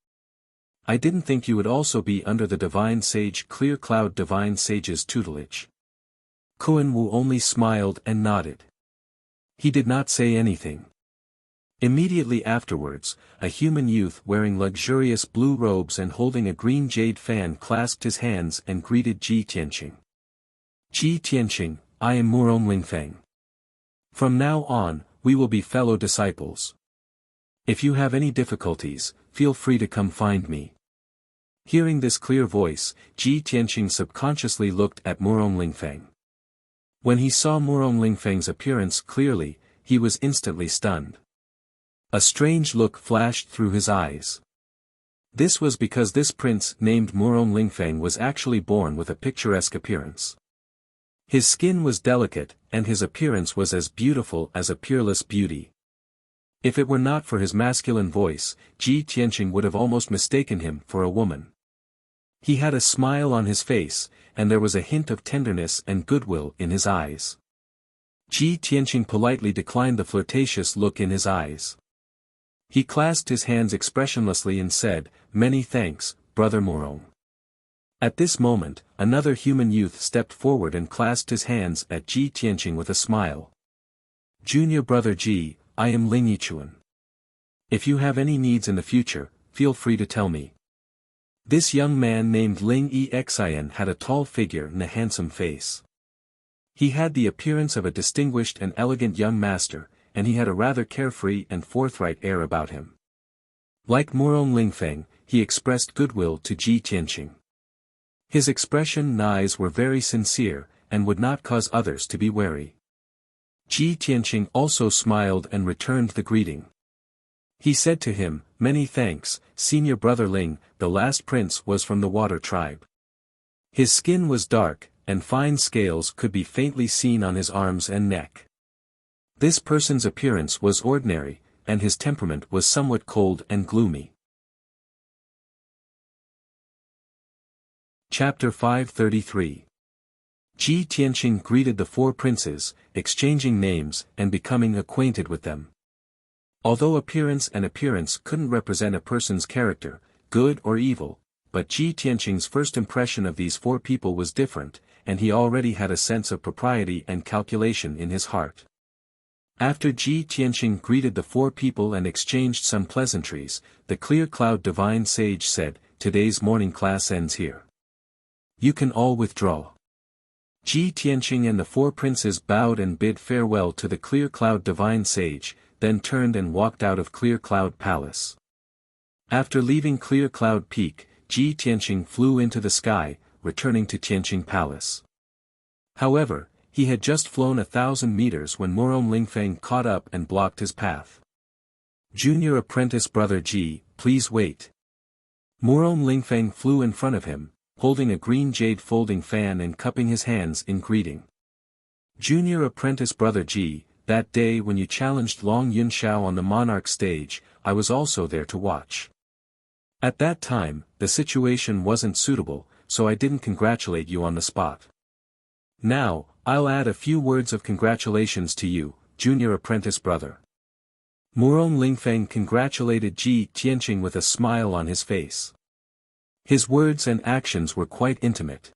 [SPEAKER 1] I didn't think you would also be under the divine sage Clear Cloud divine sage's tutelage. Kuan Wu only smiled and nodded. He did not say anything. Immediately afterwards, a human youth wearing luxurious blue robes and holding a green jade fan clasped his hands and greeted Ji Tianqing. Ji Tianqing, I am Murong Lingfeng. From now on, we will be fellow disciples. If you have any difficulties, feel free to come find me. Hearing this clear voice, Ji Tianqing subconsciously looked at Murong Lingfeng. When he saw Murong Lingfeng's appearance clearly, he was instantly stunned. A strange look flashed through his eyes. This was because this prince named Murong Lingfeng was actually born with a picturesque appearance. His skin was delicate, and his appearance was as beautiful as a peerless beauty. If it were not for his masculine voice, Ji Tianqing would have almost mistaken him for a woman. He had a smile on his face, and there was a hint of tenderness and goodwill in his eyes. Ji Tianqing politely declined the flirtatious look in his eyes. He clasped his hands expressionlessly and said, many thanks, Brother Murong. At this moment, another human youth stepped forward and clasped his hands at Ji Tianqing with a smile. Junior Brother Ji, I am Ling Yichuan. If you have any needs in the future, feel free to tell me. This young man named Ling Exin had a tall figure and a handsome face. He had the appearance of a distinguished and elegant young master, and he had a rather carefree and forthright air about him. Like Murong Lingfeng, he expressed goodwill to Ji Tianqing. His expression and eyes were very sincere, and would not cause others to be wary. Ji Tianqing also smiled and returned the greeting. He said to him, "Many thanks, senior brother Ling." The last prince was from the water tribe. His skin was dark, and fine scales could be faintly seen on his arms and neck. This person's appearance was ordinary, and his temperament was somewhat cold and gloomy. Chapter 533. Ji Tianqing greeted the four princes, exchanging names and becoming acquainted with them. Although appearance couldn't represent a person's character, good or evil, but Ji Tianqing's first impression of these four people was different, and he already had a sense of propriety and calculation in his heart. After Ji Tianqing greeted the four people and exchanged some pleasantries, the clear-cloud divine sage said, "Today's morning class ends here. You can all withdraw." Ji Tianqing and the four princes bowed and bid farewell to the clear cloud divine sage, then turned and walked out of Clear Cloud Palace. After leaving Clear Cloud Peak, Ji Tianqing flew into the sky, returning to Tianqing Palace. However, he had just flown 1,000 meters when Murong Lingfeng caught up and blocked his path. "Junior apprentice brother Ji, please wait." Murong Lingfeng flew in front of him, holding a green jade folding fan and cupping his hands in greeting. "Junior apprentice brother Ji, that day when you challenged Long Yunxiao on the monarch stage, I was also there to watch. At that time, the situation wasn't suitable, so I didn't congratulate you on the spot. Now, I'll add a few words of congratulations to you, junior apprentice brother." Murong Lingfeng congratulated Ji Tianqing with a smile on his face. His words and actions were quite intimate.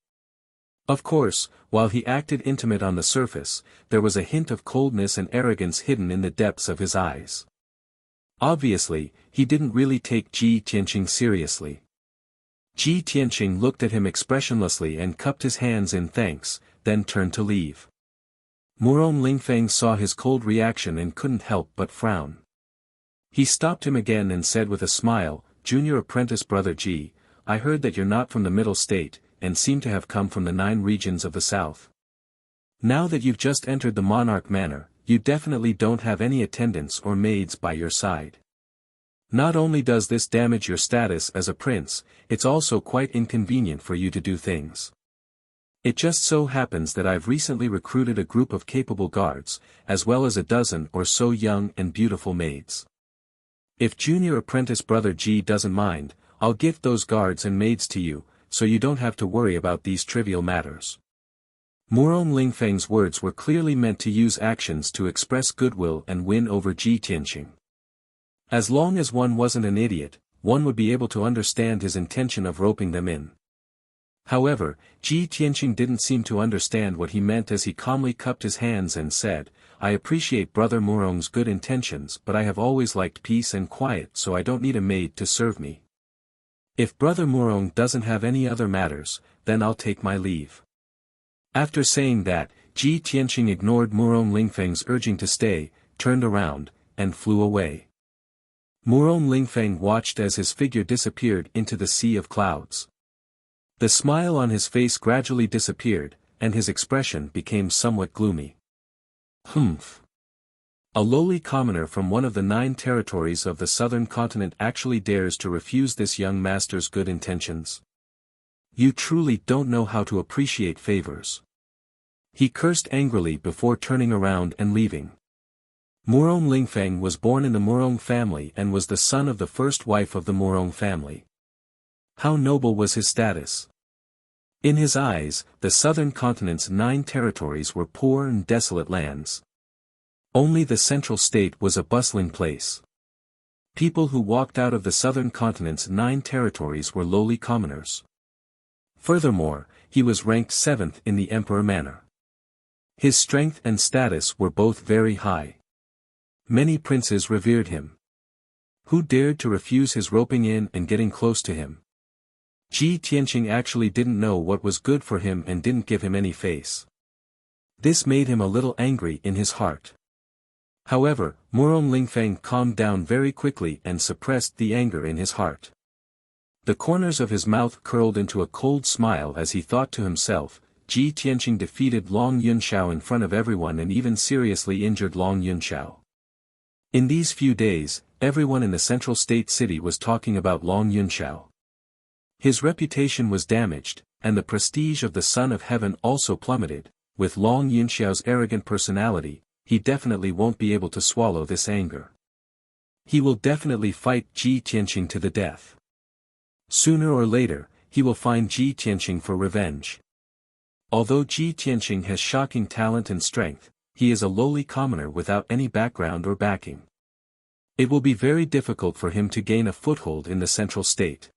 [SPEAKER 1] Of course, while he acted intimate on the surface, there was a hint of coldness and arrogance hidden in the depths of his eyes. Obviously, he didn't really take Ji Tianqing seriously. Ji Tianqing looked at him expressionlessly and cupped his hands in thanks, then turned to leave. Murong Lingfeng saw his cold reaction and couldn't help but frown. He stopped him again and said with a smile, "Junior apprentice brother Ji, I heard that you're not from the middle state, and seem to have come from the 9 regions of the south. Now that you've just entered the monarch manor, you definitely don't have any attendants or maids by your side. Not only does this damage your status as a prince, it's also quite inconvenient for you to do things. It just so happens that I've recently recruited a group of capable guards, as well as a dozen or so young and beautiful maids. If junior apprentice brother Ji doesn't mind, I'll gift those guards and maids to you, so you don't have to worry about these trivial matters." Murong Lingfeng's words were clearly meant to use actions to express goodwill and win over Ji Tianqing. As long as one wasn't an idiot, one would be able to understand his intention of roping them in. However, Ji Tianqing didn't seem to understand what he meant as he calmly cupped his hands and said, "I appreciate brother Murong's good intentions, but I have always liked peace and quiet, so I don't need a maid to serve me. If brother Murong doesn't have any other matters, then I'll take my leave." After saying that, Ji Tianqing ignored Murong Lingfeng's urging to stay, turned around, and flew away. Murong Lingfeng watched as his figure disappeared into the sea of clouds. The smile on his face gradually disappeared, and his expression became somewhat gloomy. "Humph. A lowly commoner from one of the 9 territories of the southern continent actually dares to refuse this young master's good intentions. You truly don't know how to appreciate favors." He cursed angrily before turning around and leaving. Murong Lingfeng was born in the Murong family and was the son of the first wife of the Murong family. How noble was his status! In his eyes, the southern continent's 9 territories were poor and desolate lands. Only the central state was a bustling place. People who walked out of the southern continent's 9 territories were lowly commoners. Furthermore, he was ranked 7th in the emperor manor. His strength and status were both very high. Many princes revered him. Who dared to refuse his roping in and getting close to him? Ji Tianqing actually didn't know what was good for him and didn't give him any face. This made him a little angry in his heart. However, Murong Lingfeng calmed down very quickly and suppressed the anger in his heart. The corners of his mouth curled into a cold smile as he thought to himself, Ji Tianqing defeated Long Yunxiao in front of everyone and even seriously injured Long Yunxiao. In these few days, everyone in the central state city was talking about Long Yunxiao. His reputation was damaged, and the prestige of the Son of Heaven also plummeted. With Long Yunxiao's arrogant personality, he definitely won't be able to swallow this anger. He will definitely fight Ji Tianqing to the death. Sooner or later, he will find Ji Tianqing for revenge. Although Ji Tianqing has shocking talent and strength, he is a lowly commoner without any background or backing. It will be very difficult for him to gain a foothold in the central state.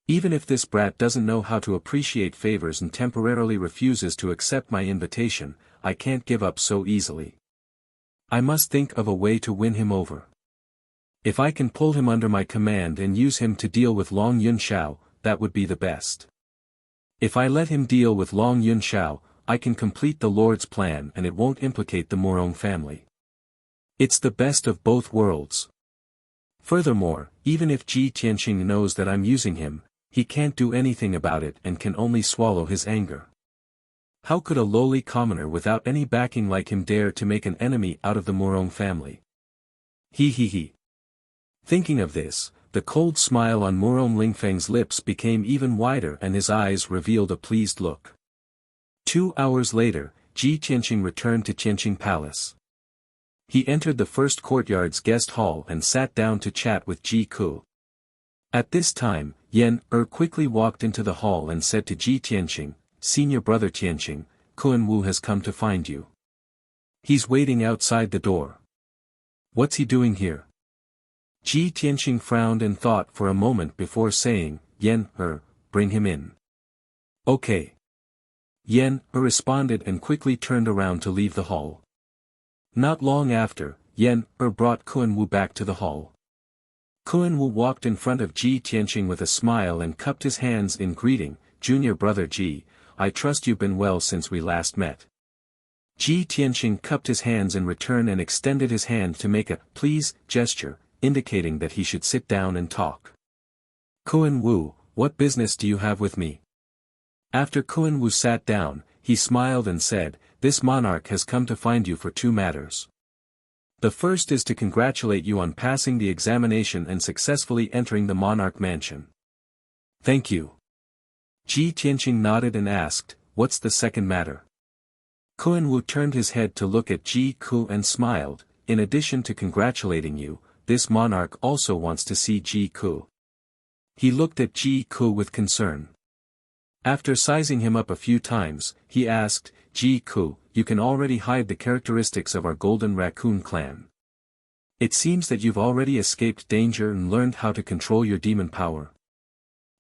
[SPEAKER 1] Even if this brat doesn't know how to appreciate favors and temporarily refuses to accept my invitation, I can't give up so easily. I must think of a way to win him over. If I can pull him under my command and use him to deal with Long Yunxiao, that would be the best. If I let him deal with Long Yunxiao, I can complete the Lord's plan and it won't implicate the Murong family. It's the best of both worlds. Furthermore, even if Ji Tianqing knows that I'm using him, he can't do anything about it and can only swallow his anger. How could a lowly commoner without any backing like him dare to make an enemy out of the Murong family? He. Thinking of this, the cold smile on Murong Lingfeng's lips became even wider and his eyes revealed a pleased look. 2 hours later, Ji Tianqing returned to Tianqing Palace. He entered the first courtyard's guest hall and sat down to chat with Ji Ku. At this time, Yan quickly walked into the hall and said to Ji Tianqing, "Senior brother Tianqing, Kun Wu has come to find you. He's waiting outside the door." "What's he doing here?" Ji Tianqing frowned and thought for a moment before saying, "Yan bring him in." "Okay." Yan responded and quickly turned around to leave the hall. Not long after, Yan brought Kun Wu back to the hall. Kun Wu walked in front of Ji Tianqing with a smile and cupped his hands in greeting, "Junior brother Ji, I trust you've been well since we last met." Ji Tianqing cupped his hands in return and extended his hand to make a "please" gesture, indicating that he should sit down and talk. "Kun Wu, what business do you have with me?" After Kun Wu sat down, he smiled and said, "This monarch has come to find you for 2 matters. The first is to congratulate you on passing the examination and successfully entering the monarch mansion." "Thank you." Ji Tianqing nodded and asked, "What's the second matter?" Kun Wu turned his head to look at Ji Ku and smiled, "In addition to congratulating you, this monarch also wants to see Ji Ku." He looked at Ji Ku with concern. After sizing him up a few times, he asked, "Ji Ku, you can already hide the characteristics of our Golden Raccoon clan. It seems that you've already escaped danger and learned how to control your demon power."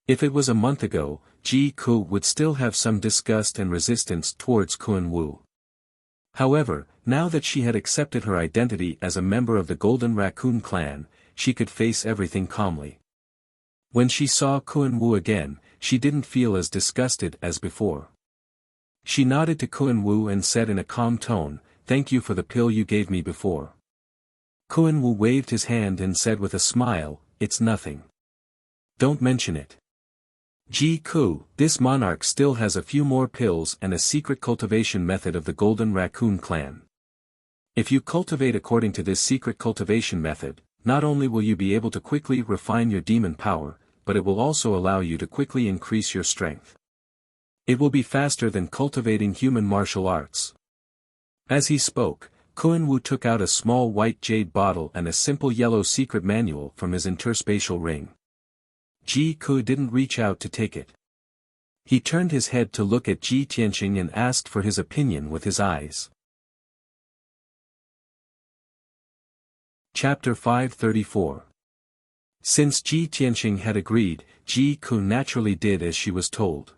[SPEAKER 1] If it was a month ago, Ji Ku would still have some disgust and resistance towards Kun Wu. However, now that she had accepted her identity as a member of the Golden Raccoon clan, she could face everything calmly. When she saw Kun Wu again, she didn't feel as disgusted as before. She nodded to Kun Wu and said in a calm tone, "Thank you for the pill you gave me before." Kun Wu waved his hand and said with a smile, "It's nothing. Don't mention it." Ji Ku, this monarch still has a few more pills and a secret cultivation method of the Golden Raccoon clan. If you cultivate according to this secret cultivation method, not only will you be able to quickly refine your demon power, but it will also allow you to quickly increase your strength. It will be faster than cultivating human martial arts. As he spoke, Kun Wu took out a small white jade bottle and a simple yellow secret manual from his interspatial ring. Ji Ku didn't reach out to take it. He turned his head to look at Ji Tianqing and asked for his opinion with his eyes. Chapter 534. Since Ji Tianqing had agreed, Ji Ku naturally did as she was told.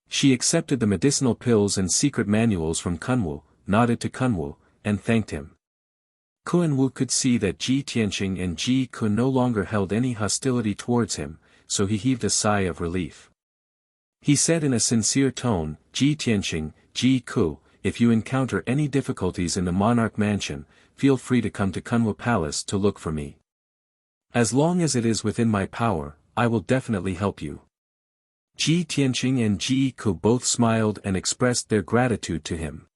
[SPEAKER 1] She accepted the medicinal pills and secret manuals from Kun Wu, nodded to Kun Wu, and thanked him. Ku and Wu could see that Ji Tianqing and Ji Ku no longer held any hostility towards him, so he heaved a sigh of relief. He said in a sincere tone, Ji Tianqing, Ji Ku, if you encounter any difficulties in the monarch mansion, feel free to come to Kunwu Palace to look for me. As long as it is within my power, I will definitely help you. Ji Tianqing and Ji Ku both smiled and expressed their gratitude to him.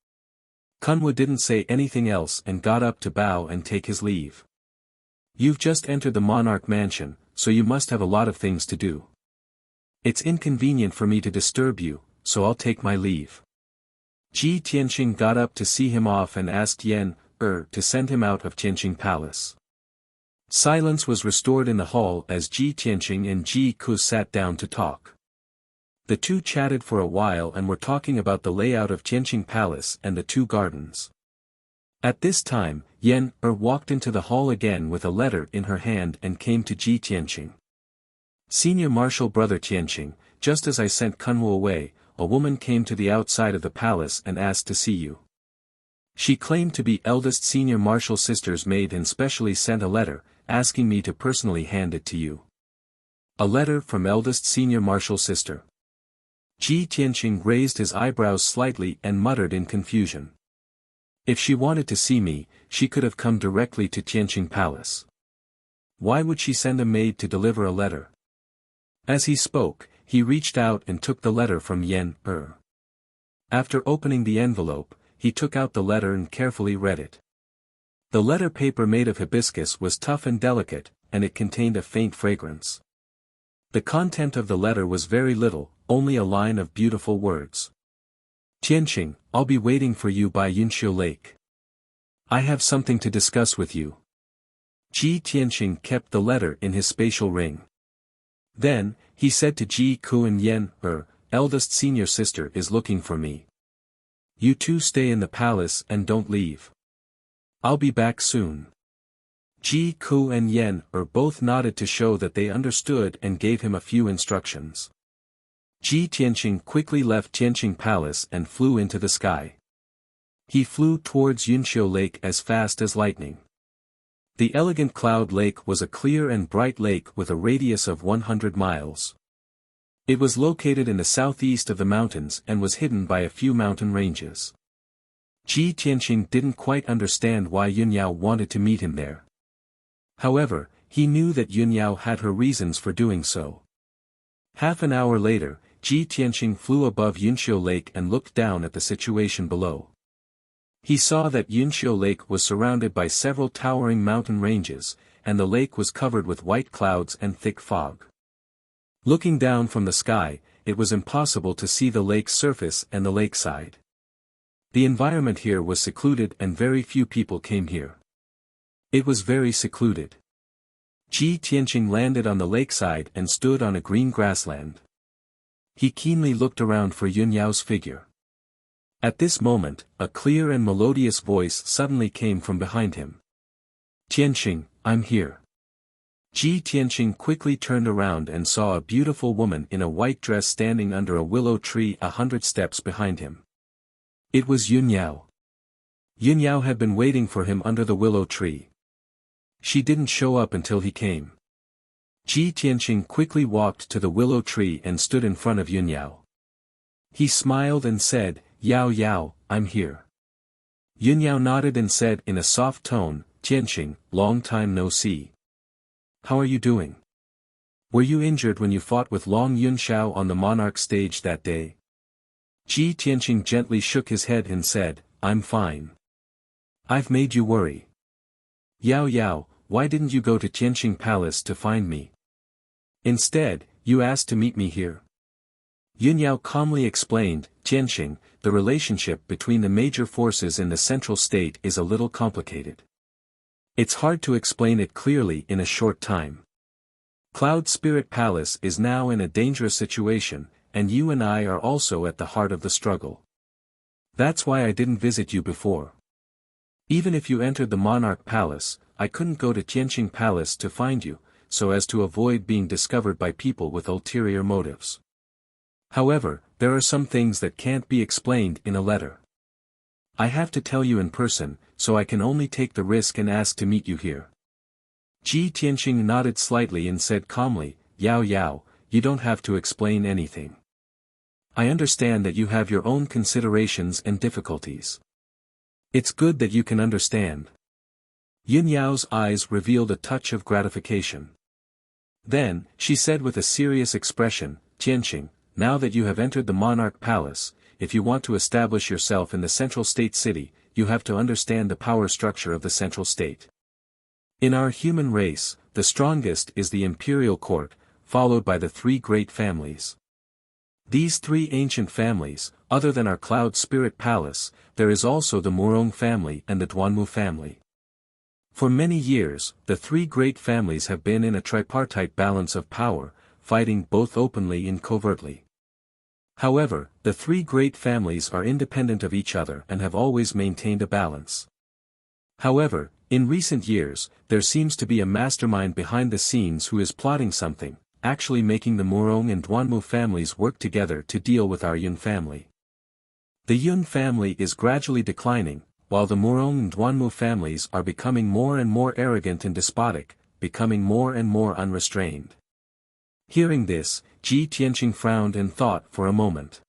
[SPEAKER 1] Kunwu didn't say anything else and got up to bow and take his leave. You've just entered the monarch mansion, so you must have a lot of things to do. It's inconvenient for me to disturb you, so I'll take my leave. Ji Tianqing got up to see him off and asked Yan to send him out of Tianqing Palace. Silence was restored in the hall as Ji Tianqing and Ji Ku sat down to talk. The two chatted for a while and were talking about the layout of Tianqing Palace and the two gardens. At this time, Yan walked into the hall again with a letter in her hand and came to Ji Tianqing. Senior Marshal Brother Tianqing, just as I sent Kunwu away, a woman came to the outside of the palace and asked to see you. She claimed to be eldest Senior Marshal Sister's maid and specially sent a letter, asking me to personally hand it to you. A letter from eldest Senior Marshal Sister. Ji Tianqing raised his eyebrows slightly and muttered in confusion. If she wanted to see me, she could have come directly to Tianqing Palace. Why would she send a maid to deliver a letter? As he spoke, he reached out and took the letter from Yan. After opening the envelope, he took out the letter and carefully read it. The letter paper made of hibiscus was tough and delicate, and it contained a faint fragrance. The content of the letter was very little, only a line of beautiful words. Tianqing, I'll be waiting for you by Yunxiu Lake. I have something to discuss with you. Ji Tianqing kept the letter in his spatial ring. Then, he said to Ji Ku and Yan, eldest senior sister is looking for me. You two stay in the palace and don't leave. I'll be back soon. Ji Ku and Yan both nodded to show that they understood and gave him a few instructions. Ji Tianqing quickly left Tianqing Palace and flew into the sky. He flew towards Yunxiu Lake as fast as lightning. The elegant cloud lake was a clear and bright lake with a radius of 100 miles. It was located in the southeast of the mountains and was hidden by a few mountain ranges. Ji Tianqing didn't quite understand why Yunyao wanted to meet him there. However, he knew that Yunyao had her reasons for doing so. Half an hour later, Ji Tianqing flew above Yunxiu Lake and looked down at the situation below. He saw that Yunxiu Lake was surrounded by several towering mountain ranges, and the lake was covered with white clouds and thick fog. Looking down from the sky, it was impossible to see the lake's surface and the lakeside. The environment here was secluded and very few people came here. It was very secluded. Ji Tianqing landed on the lakeside and stood on a green grassland. He keenly looked around for Yunyao's figure. At this moment, a clear and melodious voice suddenly came from behind him. Tianqing, I'm here. Ji Tianqing quickly turned around and saw a beautiful woman in a white dress standing under a willow tree 100 steps behind him. It was Yunyao. Yunyao had been waiting for him under the willow tree. She didn't show up until he came. Ji Tianqing quickly walked to the willow tree and stood in front of Yunyao. He smiled and said, Yao Yao, I'm here. Yunyao nodded and said in a soft tone, Tianqing, long time no see. How are you doing? Were you injured when you fought with Long Yunxiao on the monarch stage that day? Ji Tianqing gently shook his head and said, I'm fine. I've made you worry. Yao Yao, why didn't you go to Tianqing Palace to find me? Instead, you asked to meet me here. Yunyao calmly explained, Tianqing, the relationship between the major forces in the central state is a little complicated. It's hard to explain it clearly in a short time. Cloud Spirit Palace is now in a dangerous situation, and you and I are also at the heart of the struggle. That's why I didn't visit you before. Even if you entered the Monarch Palace, I couldn't go to Tianqing Palace to find you, so as to avoid being discovered by people with ulterior motives. However, there are some things that can't be explained in a letter. I have to tell you in person, so I can only take the risk and ask to meet you here. Ji Tianqing nodded slightly and said calmly, Yao Yao, you don't have to explain anything. I understand that you have your own considerations and difficulties. It's good that you can understand. Yin Yao's eyes revealed a touch of gratification. Then, she said with a serious expression, Tianqing, now that you have entered the monarch palace, if you want to establish yourself in the central state city, you have to understand the power structure of the central state. In our human race, the strongest is the imperial court, followed by the three great families. These three ancient families, other than our cloud spirit palace, there is also the Murong family and the Duanmu family. For many years, the three great families have been in a tripartite balance of power, fighting both openly and covertly. However, the three great families are independent of each other and have always maintained a balance. However, in recent years, there seems to be a mastermind behind the scenes who is plotting something, actually making the Murong and Duanmu families work together to deal with our Yun family. The Yun family is gradually declining, while the Murong and Duanmu families are becoming more and more arrogant and despotic, becoming more and more unrestrained. Hearing this, Ji Tianqing frowned and thought for a moment.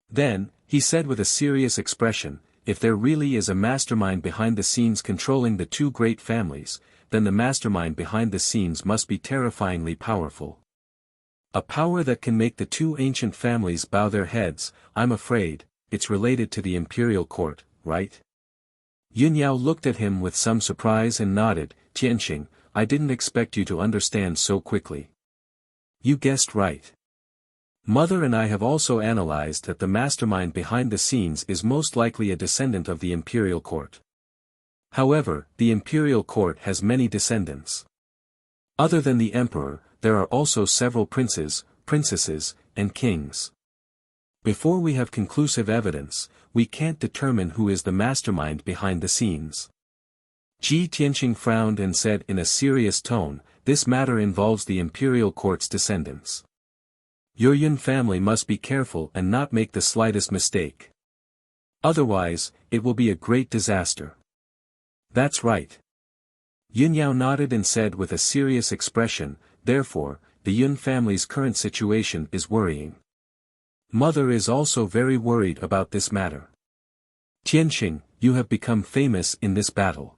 [SPEAKER 1] Then, he said with a serious expression, if there really is a mastermind behind the scenes controlling the two great families, then the mastermind behind the scenes must be terrifyingly powerful. A power that can make the two ancient families bow their heads. I'm afraid, it's related to the imperial court, right? Yun Yao looked at him with some surprise and nodded, Tianqing, I didn't expect you to understand so quickly. You guessed right. Mother and I have also analyzed that the mastermind behind the scenes is most likely a descendant of the imperial court. However, the imperial court has many descendants. Other than the emperor, there are also several princes, princesses, and kings. Before we have conclusive evidence, we can't determine who is the mastermind behind the scenes. Ji Tianqing frowned and said in a serious tone, this matter involves the imperial court's descendants. Your Yun family must be careful and not make the slightest mistake. Otherwise, it will be a great disaster. That's right. Yun Yao nodded and said with a serious expression, therefore, the Yun family's current situation is worrying. Mother is also very worried about this matter. Tianqing, you have become famous in this battle.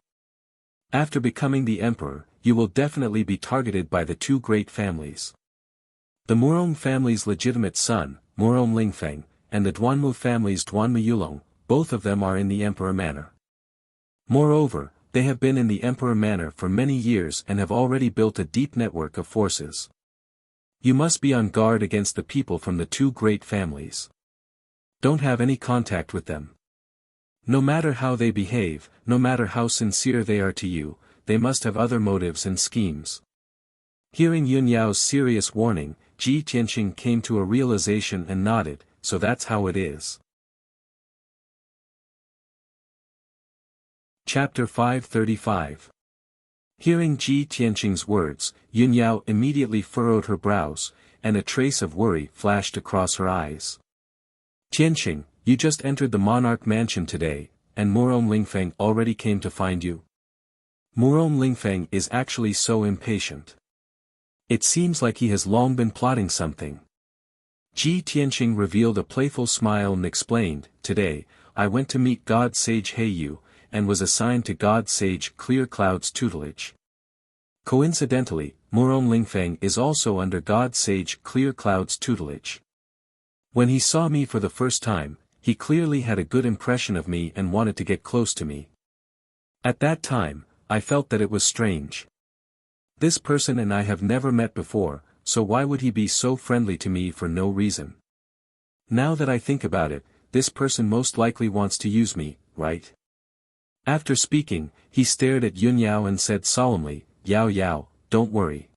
[SPEAKER 1] After becoming the emperor, you will definitely be targeted by the two great families. The Murong family's legitimate son, Murong Lingfeng, and the Duanmu family's Duanmu Yulong, both of them are in the emperor manor. Moreover, they have been in the emperor manor for many years and have already built a deep network of forces. You must be on guard against the people from the two great families. Don't have any contact with them. No matter how they behave, no matter how sincere they are to you, they must have other motives and schemes. Hearing Yun Yao's serious warning, Ji Tianqing came to a realization and nodded, so that's how it is. Chapter 535. Hearing Ji Tianqing's words, Yun Yao immediately furrowed her brows, and a trace of worry flashed across her eyes. Tianqing, you just entered the monarch mansion today, and Murong Lingfeng already came to find you? Murong Lingfeng is actually so impatient. It seems like he has long been plotting something. Ji Tianqing revealed a playful smile and explained, today, I went to meet God Sage Heiyu, and was assigned to God Sage Clear Cloud's tutelage. Coincidentally, Murong Lingfeng is also under God Sage Clear Cloud's tutelage. When he saw me for the first time, he clearly had a good impression of me and wanted to get close to me. At that time, I felt that it was strange. This person and I have never met before, so why would he be so friendly to me for no reason? Now that I think about it, this person most likely wants to use me, right? After speaking, he stared at Yun Yao and said solemnly, Yao Yao, don't worry.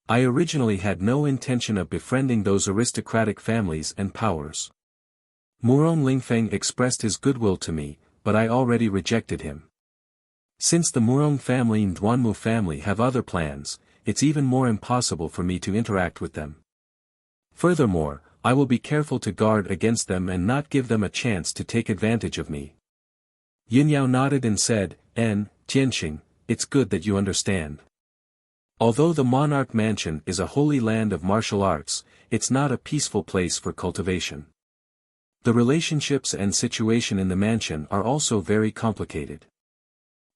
[SPEAKER 1] I originally had no intention of befriending those aristocratic families and powers. Murong Lingfeng expressed his goodwill to me, but I already rejected him. Since the Murong family and Duanmu family have other plans, it's even more impossible for me to interact with them. Furthermore, I will be careful to guard against them and not give them a chance to take advantage of me. Yunyao nodded and said, Tianqing, it's good that you understand. Although the monarch mansion is a holy land of martial arts, it's not a peaceful place for cultivation. The relationships and situation in the mansion are also very complicated.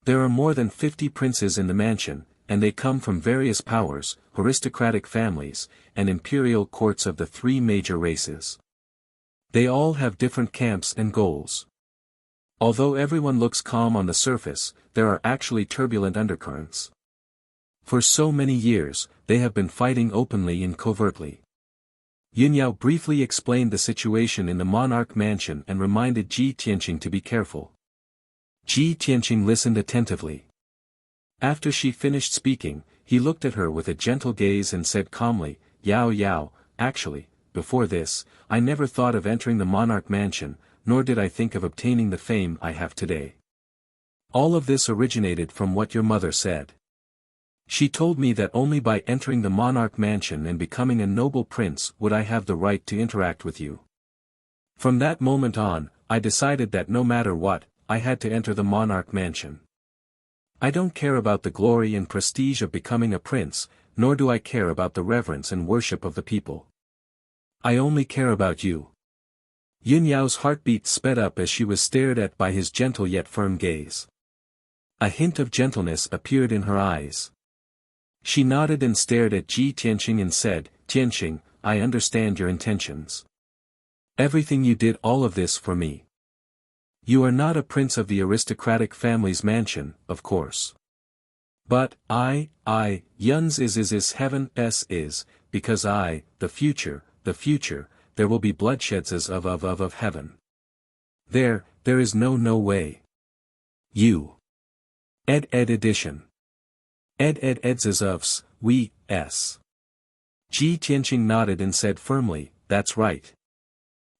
[SPEAKER 1] There are more than 50 princes in the mansion, and they come from various powers, aristocratic families, and imperial courts of the three major races. They all have different camps and goals. Although everyone looks calm on the surface, there are actually turbulent undercurrents. For so many years, they have been fighting openly and covertly. Yunyao briefly explained the situation in the monarch mansion and reminded Ji Tianqing to be careful. Ji Tianqing listened attentively. After she finished speaking, he looked at her with a gentle gaze and said calmly, Yao, actually, before this, I never thought of entering the monarch mansion, nor did I think of obtaining the fame I have today. All of this originated from what your mother said. She told me that only by entering the monarch mansion and becoming a noble prince would I have the right to interact with you. From that moment on, I decided that no matter what, I had to enter the monarch mansion. I don't care about the glory and prestige of becoming a prince, nor do I care about the reverence and worship of the people. I only care about you. Yunyao's heartbeat sped up as she was stared at by his gentle yet firm gaze. A hint of gentleness appeared in her eyes. She nodded and stared at Ji Tianqing and said, Tianqing, I understand your intentions. Everything you did, all of this for me. You are not a prince of the aristocratic family's mansion, of course. But, Yun's is heaven is, because the future, there will be bloodsheds as of heaven. There is no way. You. Ed edition. Eds as ofs, we, s. Ji Tianqing nodded and said firmly, that's right.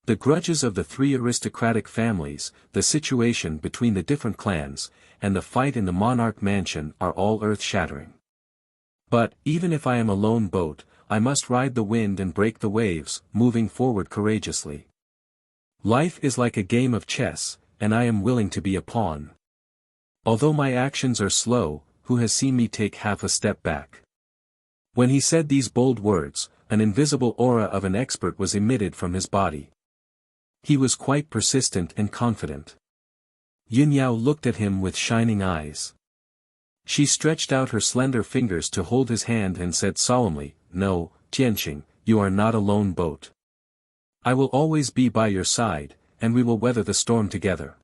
[SPEAKER 1] The grudges of the three aristocratic families, the situation between the different clans, and the fight in the monarch mansion are all earth-shattering. But, even if I am a lone boat, I must ride the wind and break the waves, moving forward courageously. Life is like a game of chess, and I am willing to be a pawn. Although my actions are slow, who has seen me take half a step back? When he said these bold words, an invisible aura of an expert was emitted from his body. He was quite persistent and confident. Yunyao looked at him with shining eyes. She stretched out her slender fingers to hold his hand and said solemnly, No, Tianqing, you are not a lone boat. I will always be by your side, and we will weather the storm together.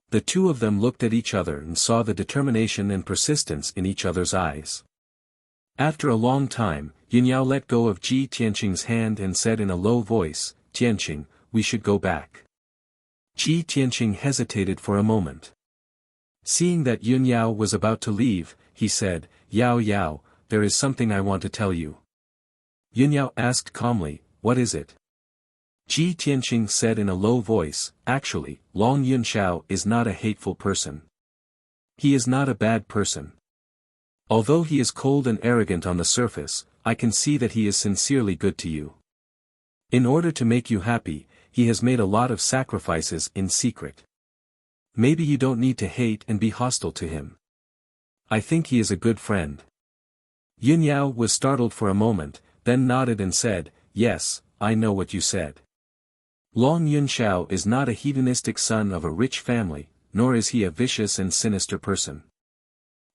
[SPEAKER 1] The two of them looked at each other and saw the determination and persistence in each other's eyes. After a long time, Yunyao let go of Ji Tianqing's hand and said in a low voice, Tianqing, we should go back. Ji Tianqing hesitated for a moment. Seeing that Yunyao was about to leave, he said, Yao, there is something I want to tell you. Yunyao asked calmly, what is it? Ji Tianqing said in a low voice, actually, Long Yunxiao is not a hateful person. He is not a bad person. Although he is cold and arrogant on the surface, I can see that he is sincerely good to you. In order to make you happy, he has made a lot of sacrifices in secret. Maybe you don't need to hate and be hostile to him. I think he is a good friend. Yunyao was startled for a moment, then nodded and said, yes, I know what you said. Long Yunxiao is not a hedonistic son of a rich family, nor is he a vicious and sinister person.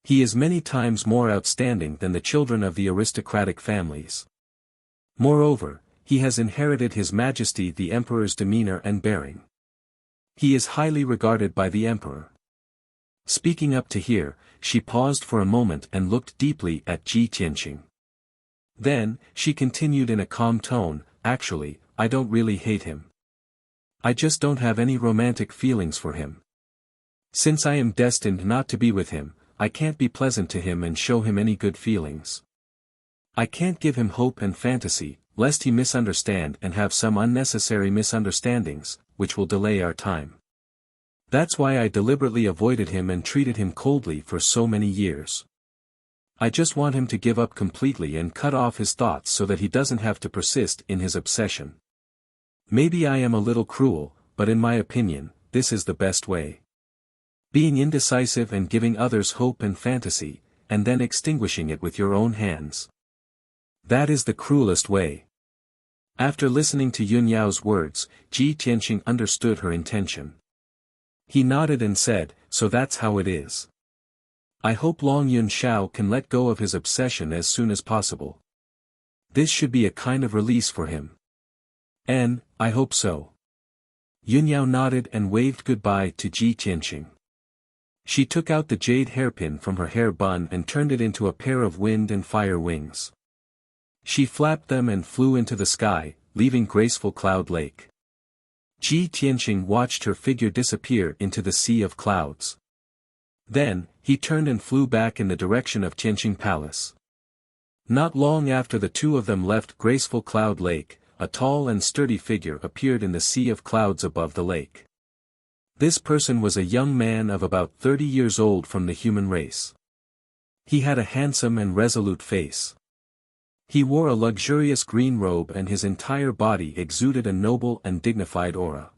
[SPEAKER 1] He is many times more outstanding than the children of the aristocratic families. Moreover, he has inherited His Majesty the Emperor's demeanor and bearing. He is highly regarded by the Emperor. Speaking up to here, she paused for a moment and looked deeply at Ji Tianqing. Then, she continued in a calm tone, actually, I don't really hate him. I just don't have any romantic feelings for him. Since I am destined not to be with him, I can't be pleasant to him and show him any good feelings. I can't give him hope and fantasy, lest he misunderstand and have some unnecessary misunderstandings, which will delay our time. That's why I deliberately avoided him and treated him coldly for so many years. I just want him to give up completely and cut off his thoughts so that he doesn't have to persist in his obsession. Maybe I am a little cruel, but in my opinion, this is the best way. Being indecisive and giving others hope and fantasy, and then extinguishing it with your own hands. That is the cruelest way. After listening to Yun Yao's words, Ji Tianqing understood her intention. He nodded and said, "So that's how it is. I hope Long Yun Shao can let go of his obsession as soon as possible. This should be a kind of release for him." "And, I hope so." Yun Yao nodded and waved goodbye to Ji Tianqing. She took out the jade hairpin from her hair bun and turned it into a pair of wind and fire wings. She flapped them and flew into the sky, leaving graceful Cloud Lake. Ji Tianqing watched her figure disappear into the sea of clouds. Then, he turned and flew back in the direction of Tianqing Palace. Not long after the two of them left graceful Cloud Lake, a tall and sturdy figure appeared in the sea of clouds above the lake. This person was a young man of about 30 years old from the human race. He had a handsome and resolute face. He wore a luxurious green robe and his entire body exuded a noble and dignified aura.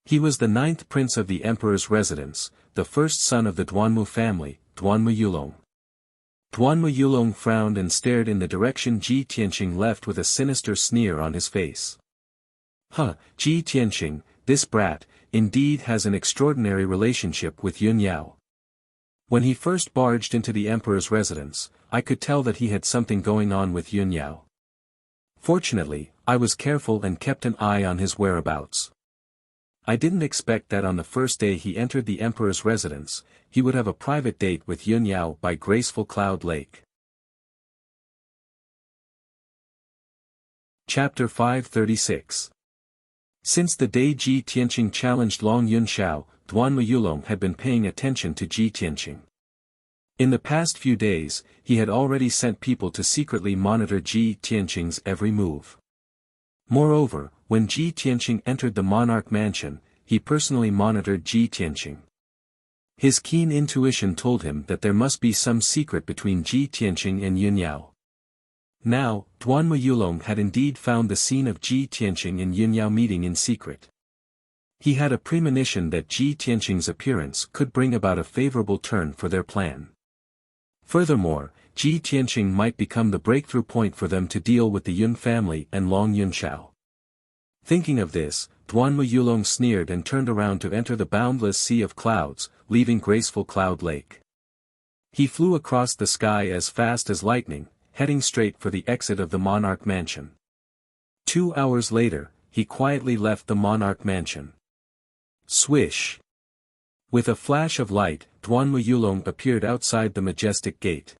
[SPEAKER 1] He was the 9th prince of the emperor's residence, the first son of the Duanmu family, Duanmu Yulong. Duanmu Yulong frowned and stared in the direction Ji Tianqing left with a sinister sneer on his face. Ji Tianqing, this brat, indeed has an extraordinary relationship with Yun Yao. When he first barged into the emperor's residence, I could tell that he had something going on with Yun Yao. Fortunately, I was careful and kept an eye on his whereabouts. I didn't expect that on the first day he entered the emperor's residence, he would have a private date with Yun Yao by graceful Cloud Lake. Chapter 536. Since the day Ji Tianqing challenged Long Yun Shao, Duanmu Yulong had been paying attention to Ji Tianqing. In the past few days, he had already sent people to secretly monitor Ji Tianqing's every move. Moreover, when Ji Tianqing entered the monarch mansion, he personally monitored Ji Tianqing. His keen intuition told him that there must be some secret between Ji Tianqing and Yun Yao. Now, Duanmu Yulong had indeed found the scene of Ji Tianqing and Yun Yao meeting in secret. He had a premonition that Ji Tianqing's appearance could bring about a favorable turn for their plan. Furthermore, Ji Tianqing might become the breakthrough point for them to deal with the Yun family and Long Yun Shao. Thinking of this, Duanmu Yulong sneered and turned around to enter the boundless sea of clouds, leaving graceful Cloud Lake. He flew across the sky as fast as lightning, heading straight for the exit of the monarch mansion. 2 hours later, he quietly left the monarch mansion. Swish! With a flash of light, Duanmu Yulong appeared outside the majestic gate.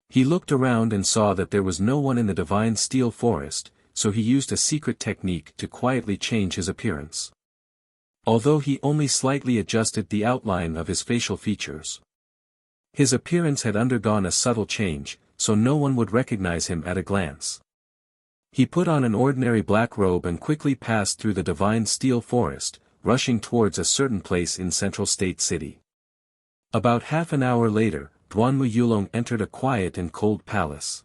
[SPEAKER 1] He looked around and saw that there was no one in the divine steel forest, so he used a secret technique to quietly change his appearance. Although he only slightly adjusted the outline of his facial features, his appearance had undergone a subtle change, so no one would recognize him at a glance. He put on an ordinary black robe and quickly passed through the divine steel forest, rushing towards a certain place in Central State City. About half an hour later, Duanmu Yulong entered a quiet and cold palace.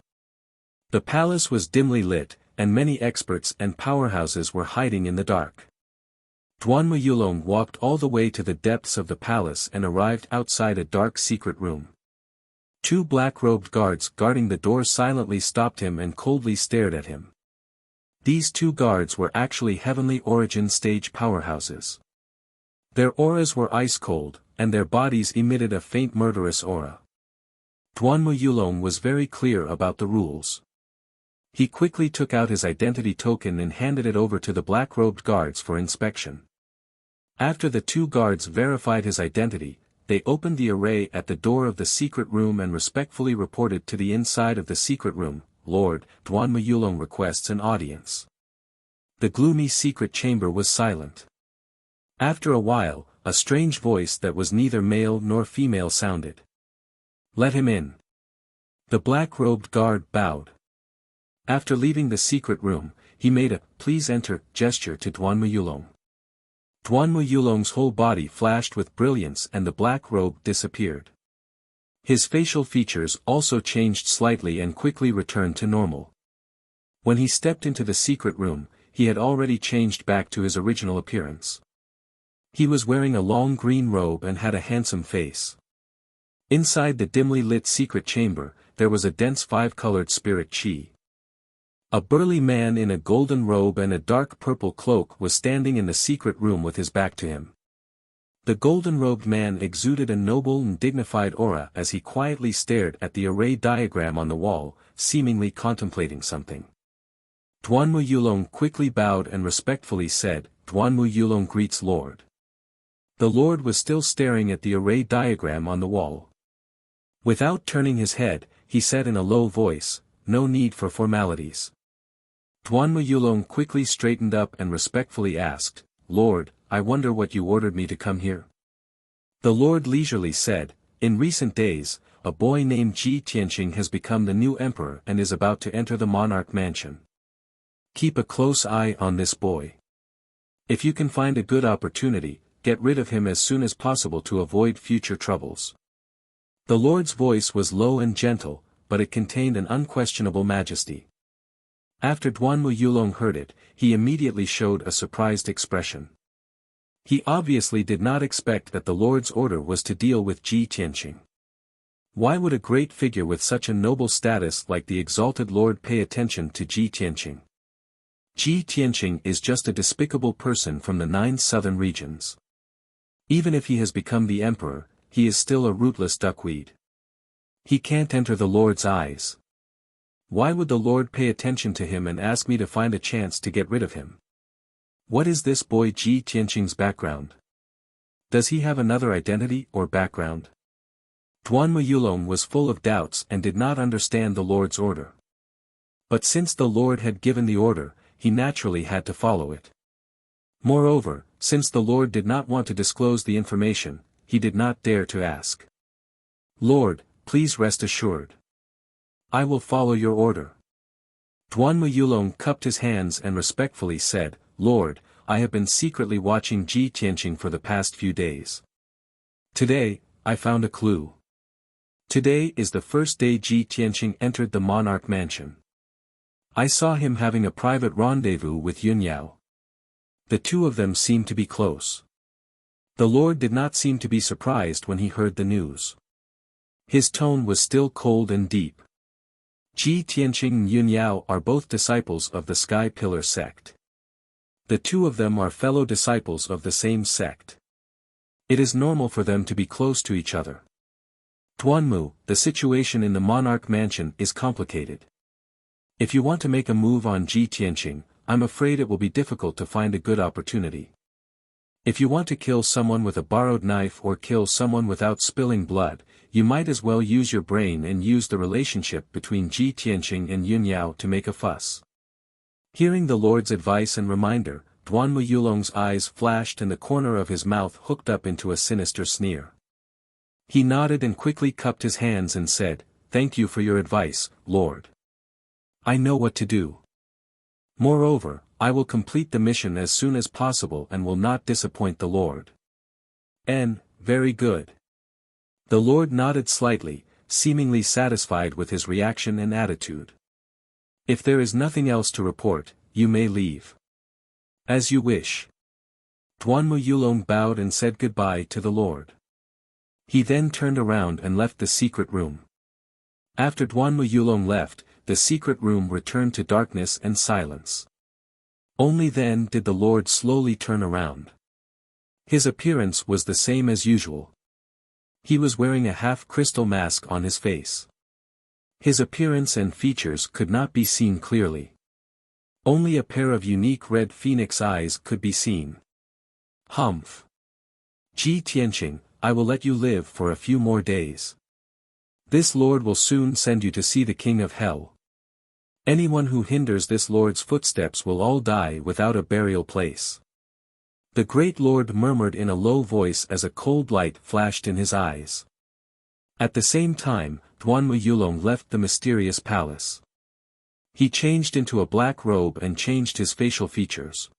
[SPEAKER 1] The palace was dimly lit, and many experts and powerhouses were hiding in the dark. Duanmu Yulong walked all the way to the depths of the palace and arrived outside a dark secret room. 2 black-robed guards guarding the door silently stopped him and coldly stared at him. These 2 guards were actually heavenly origin stage powerhouses. Their auras were ice-cold, and their bodies emitted a faint murderous aura. Duanmu Yulong was very clear about the rules. He quickly took out his identity token and handed it over to the black-robed guards for inspection. After the 2 guards verified his identity, they opened the array at the door of the secret room and respectfully reported to the inside of the secret room, "Lord, Duanmu Yulong requests an audience." The gloomy secret chamber was silent. After a while, a strange voice that was neither male nor female sounded. "Let him in." The black-robed guard bowed. After leaving the secret room, he made a "please enter" gesture to Duanmu Yulong. Duanmu Yulong's whole body flashed with brilliance and the black robe disappeared. His facial features also changed slightly and quickly returned to normal. When he stepped into the secret room, he had already changed back to his original appearance. He was wearing a long green robe and had a handsome face. Inside the dimly lit secret chamber, there was a dense five-colored spirit chi. A burly man in a golden robe and a dark purple cloak was standing in the secret room with his back to him. The golden-robed man exuded a noble and dignified aura as he quietly stared at the array diagram on the wall, seemingly contemplating something. Duanmu Yulong quickly bowed and respectfully said, "Duanmu Yulong greets Lord." The Lord was still staring at the array diagram on the wall. Without turning his head, he said in a low voice, "No need for formalities." Duanmu Yulong quickly straightened up and respectfully asked, "Lord, I wonder what you ordered me to come here?" The Lord leisurely said, "In recent days, a boy named Ji Tianqing has become the new emperor and is about to enter the monarch mansion. Keep a close eye on this boy. If you can find a good opportunity, get rid of him as soon as possible to avoid future troubles." The Lord's voice was low and gentle, but it contained an unquestionable majesty. After Duanmu Yulong heard it, he immediately showed a surprised expression. He obviously did not expect that the Lord's order was to deal with Ji Tianqing. Why would a great figure with such a noble status like the exalted Lord pay attention to Ji Tianqing? Ji Tianqing is just a despicable person from the 9 southern regions. Even if he has become the emperor, he is still a rootless duckweed. He can't enter the Lord's eyes. Why would the Lord pay attention to him and ask me to find a chance to get rid of him? What is this boy Ji Tianqing's background? Does he have another identity or background? Duanmu Yulong was full of doubts and did not understand the Lord's order. But since the Lord had given the order, he naturally had to follow it. Moreover, since the Lord did not want to disclose the information, he did not dare to ask. "Lord, please rest assured. I will follow your order." Duanmu Yulong cupped his hands and respectfully said, "Lord, I have been secretly watching Ji Tianqing for the past few days. Today, I found a clue. Today is the first day Ji Tianqing entered the monarch mansion. I saw him having a private rendezvous with Yun Yao. The two of them seemed to be close." The Lord did not seem to be surprised when he heard the news. His tone was still cold and deep. Ji Tianqing and Yun Yao are both disciples of the Sky Pillar sect. The two of them are fellow disciples of the same sect. It is normal for them to be close to each other. Duanmu, the situation in the monarch mansion is complicated. If you want to make a move on Ji Tianqing, I'm afraid it will be difficult to find a good opportunity. If you want to kill someone with a borrowed knife or kill someone without spilling blood, you might as well use your brain and use the relationship between Ji Tianqing and Yun Yao to make a fuss. Hearing the Lord's advice and reminder, Duanmu Yulong's eyes flashed and the corner of his mouth hooked up into a sinister sneer. He nodded and quickly cupped his hands and said, "Thank you for your advice, Lord. I know what to do. Moreover, I will complete the mission as soon as possible and will not disappoint the Lord." Very good. The Lord nodded slightly, seemingly satisfied with his reaction and attitude. "If there is nothing else to report, you may leave." "As you wish." Duanmu Yulong bowed and said goodbye to the Lord. He then turned around and left the secret room. After Duanmu Yulong left, the secret room returned to darkness and silence. Only then did the Lord slowly turn around. His appearance was the same as usual. He was wearing a half-crystal mask on his face. His appearance and features could not be seen clearly. Only a pair of unique red phoenix eyes could be seen. "Humph. Ji Tianqing, I will let you live for a few more days. This Lord will soon send you to see the King of Hell. Anyone who hinders this Lord's footsteps will all die without a burial place." The great Lord murmured in a low voice as a cold light flashed in his eyes. At the same time, Duanmu Yulong left the mysterious palace. He changed into a black robe and changed his facial features.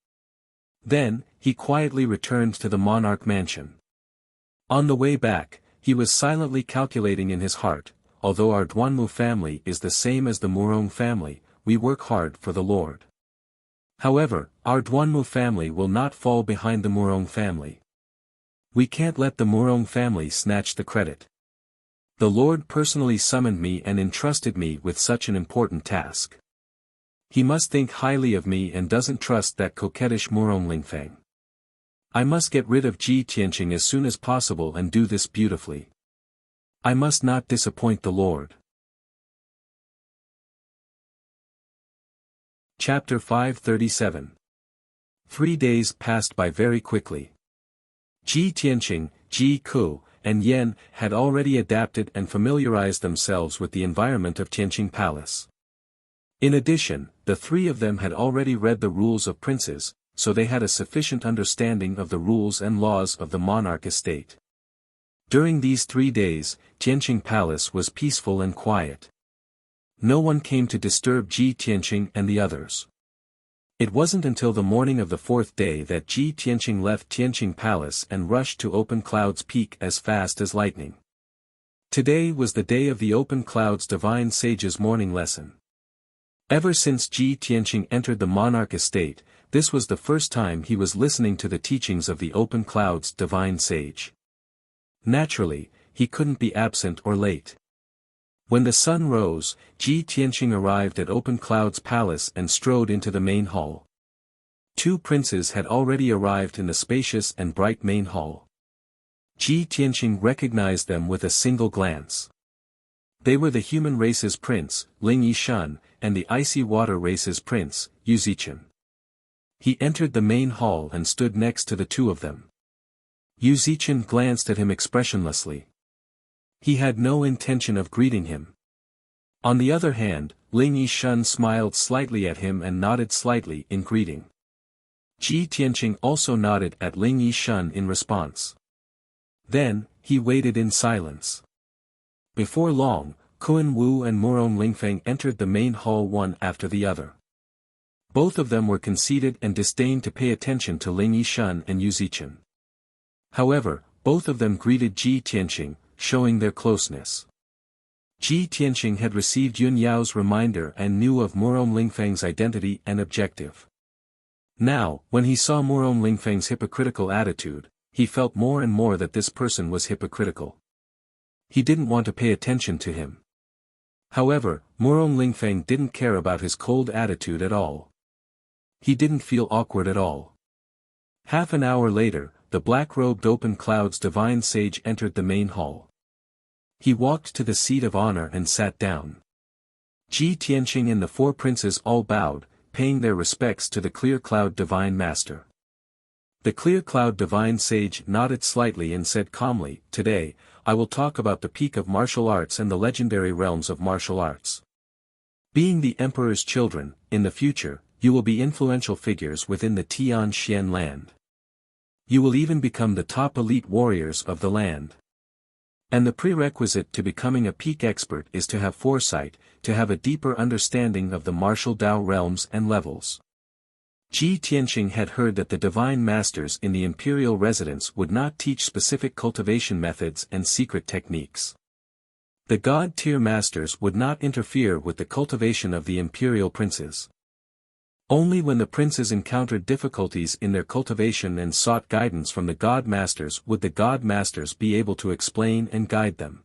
[SPEAKER 1] Then, he quietly returned to the monarch mansion. On the way back, he was silently calculating in his heart, although our Duanmu family is the same as the Murong family, we work hard for the Lord. However, our Duanmu family will not fall behind the Murong family. We can't let the Murong family snatch the credit. The Lord personally summoned me and entrusted me with such an important task. He must think highly of me and doesn't trust that coquettish Murong Lingfeng. I must get rid of Ji Tianqing as soon as possible and do this beautifully. I must not disappoint the Lord. Chapter 537. 3 days passed by very quickly. Ji Tianqing, Ji Ku, and Yan had already adapted and familiarized themselves with the environment of Tianqing Palace. In addition, the three of them had already read the rules of princes, so they had a sufficient understanding of the rules and laws of the monarch estate. During these 3 days, Tianqing Palace was peaceful and quiet. No one came to disturb Ji Tianqing and the others. It wasn't until the morning of the 4th day that Ji Tianqing left Tianqing Palace and rushed to Open Cloud's peak as fast as lightning. Today was the day of the Open Cloud's divine sage's morning lesson. Ever since Ji Tianqing entered the monarch estate, this was the first time he was listening to the teachings of the Open Cloud's divine sage. Naturally, he couldn't be absent or late. When the sun rose, Ji Tianqing arrived at Open Cloud's palace and strode into the main hall. 2 princes had already arrived in the spacious and bright main hall. Ji Tianqing recognized them with a single glance. They were the human race's prince, Ling Yishan, and the icy water race's prince, Yu Zichen. He entered the main hall and stood next to the 2 of them. Yu Zichen glanced at him expressionlessly. He had no intention of greeting him. On the other hand, Ling Yishan smiled slightly at him and nodded slightly in greeting. Ji Tianqing also nodded at Ling Yishan in response. Then, he waited in silence. Before long, Kun Wu and Murong Lingfeng entered the main hall one after the other. Both of them were conceited and disdained to pay attention to Ling Yishan and Yu Zichen. However, both of them greeted Ji Tianqing, showing their closeness. Ji Tianqing had received Yun Yao's reminder and knew of Murong Lingfeng's identity and objective. Now, when he saw Murong Lingfeng's hypocritical attitude, he felt more and more that this person was hypocritical. He didn't want to pay attention to him. However, Murong Lingfeng didn't care about his cold attitude at all. He didn't feel awkward at all. Half an hour later, the black-robed Open Cloud's divine sage entered the main hall. He walked to the seat of honor and sat down. Ji Tianqing and the 4 princes all bowed, paying their respects to the Clear Cloud Divine Master. The Clear Cloud Divine Sage nodded slightly and said calmly, "Today, I will talk about the peak of martial arts and the legendary realms of martial arts. Being the Emperor's children, in the future, you will be influential figures within the Tianxian land. You will even become the top elite warriors of the land. And the prerequisite to becoming a peak expert is to have foresight, to have a deeper understanding of the martial Dao realms and levels." Ji Tianqing had heard that the divine masters in the imperial residence would not teach specific cultivation methods and secret techniques. The god-tier masters would not interfere with the cultivation of the imperial princes. Only when the princes encountered difficulties in their cultivation and sought guidance from the god masters would the god masters be able to explain and guide them.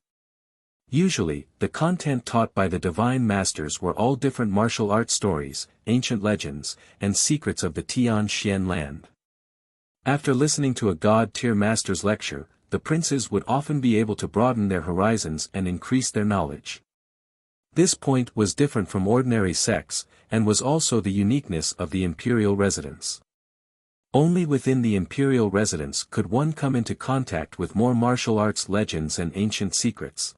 [SPEAKER 1] Usually, the content taught by the divine masters were all different martial arts stories, ancient legends, and secrets of the Tianxian land. After listening to a god-tier master's lecture, the princes would often be able to broaden their horizons and increase their knowledge. This point was different from ordinary sects, and was also the uniqueness of the imperial residence. Only within the imperial residence could one come into contact with more martial arts legends and ancient secrets.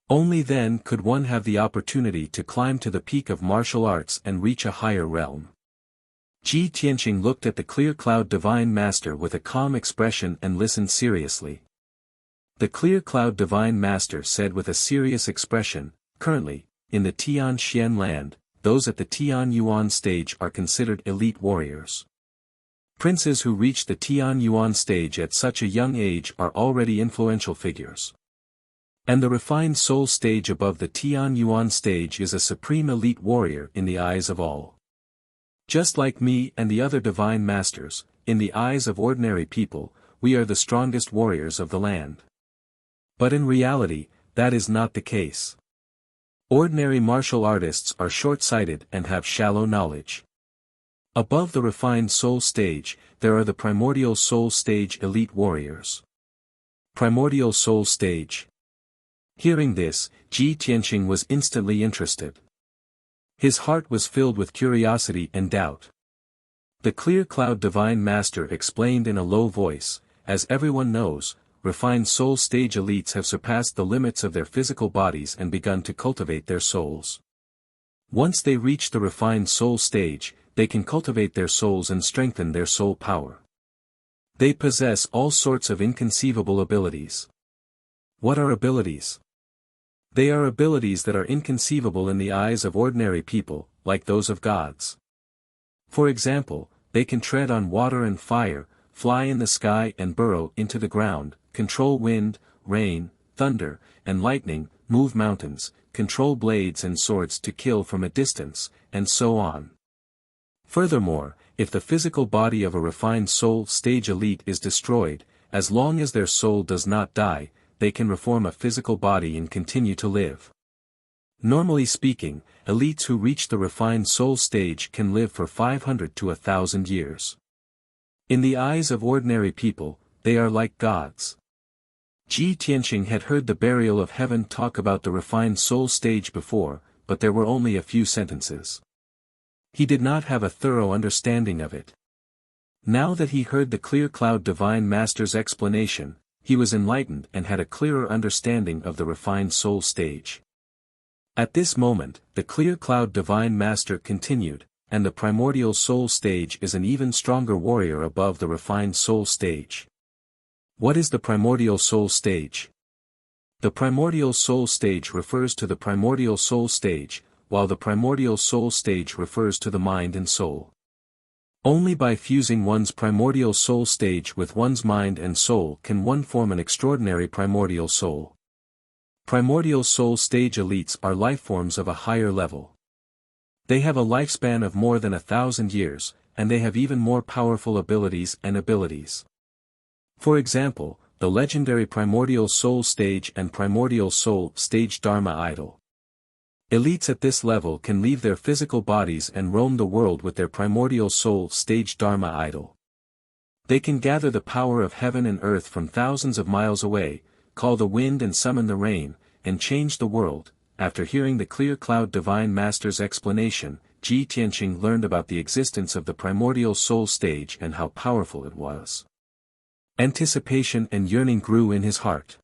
[SPEAKER 1] Only then could one have the opportunity to climb to the peak of martial arts and reach a higher realm. Ji Tianqing looked at the Clear Cloud Divine Master with a calm expression and listened seriously. The Clear Cloud Divine Master said with a serious expression, "Currently, in the Tianxian land, those at the Tian Yuan stage are considered elite warriors. Princes who reach the Tian Yuan stage at such a young age are already influential figures. And the refined soul stage above the Tian Yuan stage is a supreme elite warrior in the eyes of all. Just like me and the other divine masters, in the eyes of ordinary people, we are the strongest warriors of the land. But in reality, that is not the case. Ordinary martial artists are short-sighted and have shallow knowledge. Above the refined soul stage, there are the primordial soul stage elite warriors. Primordial soul stage. Hearing this, Ji Tianqing was instantly interested. His heart was filled with curiosity and doubt. The Clear Cloud Divine Master explained in a low voice, as everyone knows, refined soul stage elites have surpassed the limits of their physical bodies and begun to cultivate their souls. Once they reach the refined soul stage, they can cultivate their souls and strengthen their soul power. They possess all sorts of inconceivable abilities. What are abilities? They are abilities that are inconceivable in the eyes of ordinary people, like those of gods. For example, they can tread on water and fire, fly in the sky and burrow into the ground, control wind, rain, thunder, and lightning, move mountains, control blades and swords to kill from a distance, and so on. Furthermore, if the physical body of a refined soul stage elite is destroyed, as long as their soul does not die, they can reform a physical body and continue to live. Normally speaking, elites who reach the refined soul stage can live for 500 to 1,000 years. In the eyes of ordinary people, they are like gods. Ji Tianqing had heard the burial of heaven talk about the refined soul stage before, but there were only a few sentences. He did not have a thorough understanding of it. Now that he heard the Clear Cloud Divine Master's explanation, he was enlightened and had a clearer understanding of the refined soul stage. At this moment, the Clear Cloud Divine Master continued, and the primordial soul stage is an even stronger warrior above the refined soul stage. What is the primordial soul stage? The primordial soul stage refers to the primordial soul stage, while the primordial soul stage refers to the mind and soul. Only by fusing one's primordial soul stage with one's mind and soul can one form an extraordinary primordial soul. Primordial soul stage elites are lifeforms of a higher level. They have a lifespan of more than 1,000 years, and they have even more powerful abilities. For example, the legendary primordial soul stage and primordial soul stage Dharma idol. Elites at this level can leave their physical bodies and roam the world with their primordial soul stage Dharma idol. They can gather the power of heaven and earth from thousands of miles away, call the wind and summon the rain, and change the world. After hearing the Clear Cloud Divine Master's explanation, Ji Tianqing learned about the existence of the primordial soul stage and how powerful it was. Anticipation and yearning grew in his heart.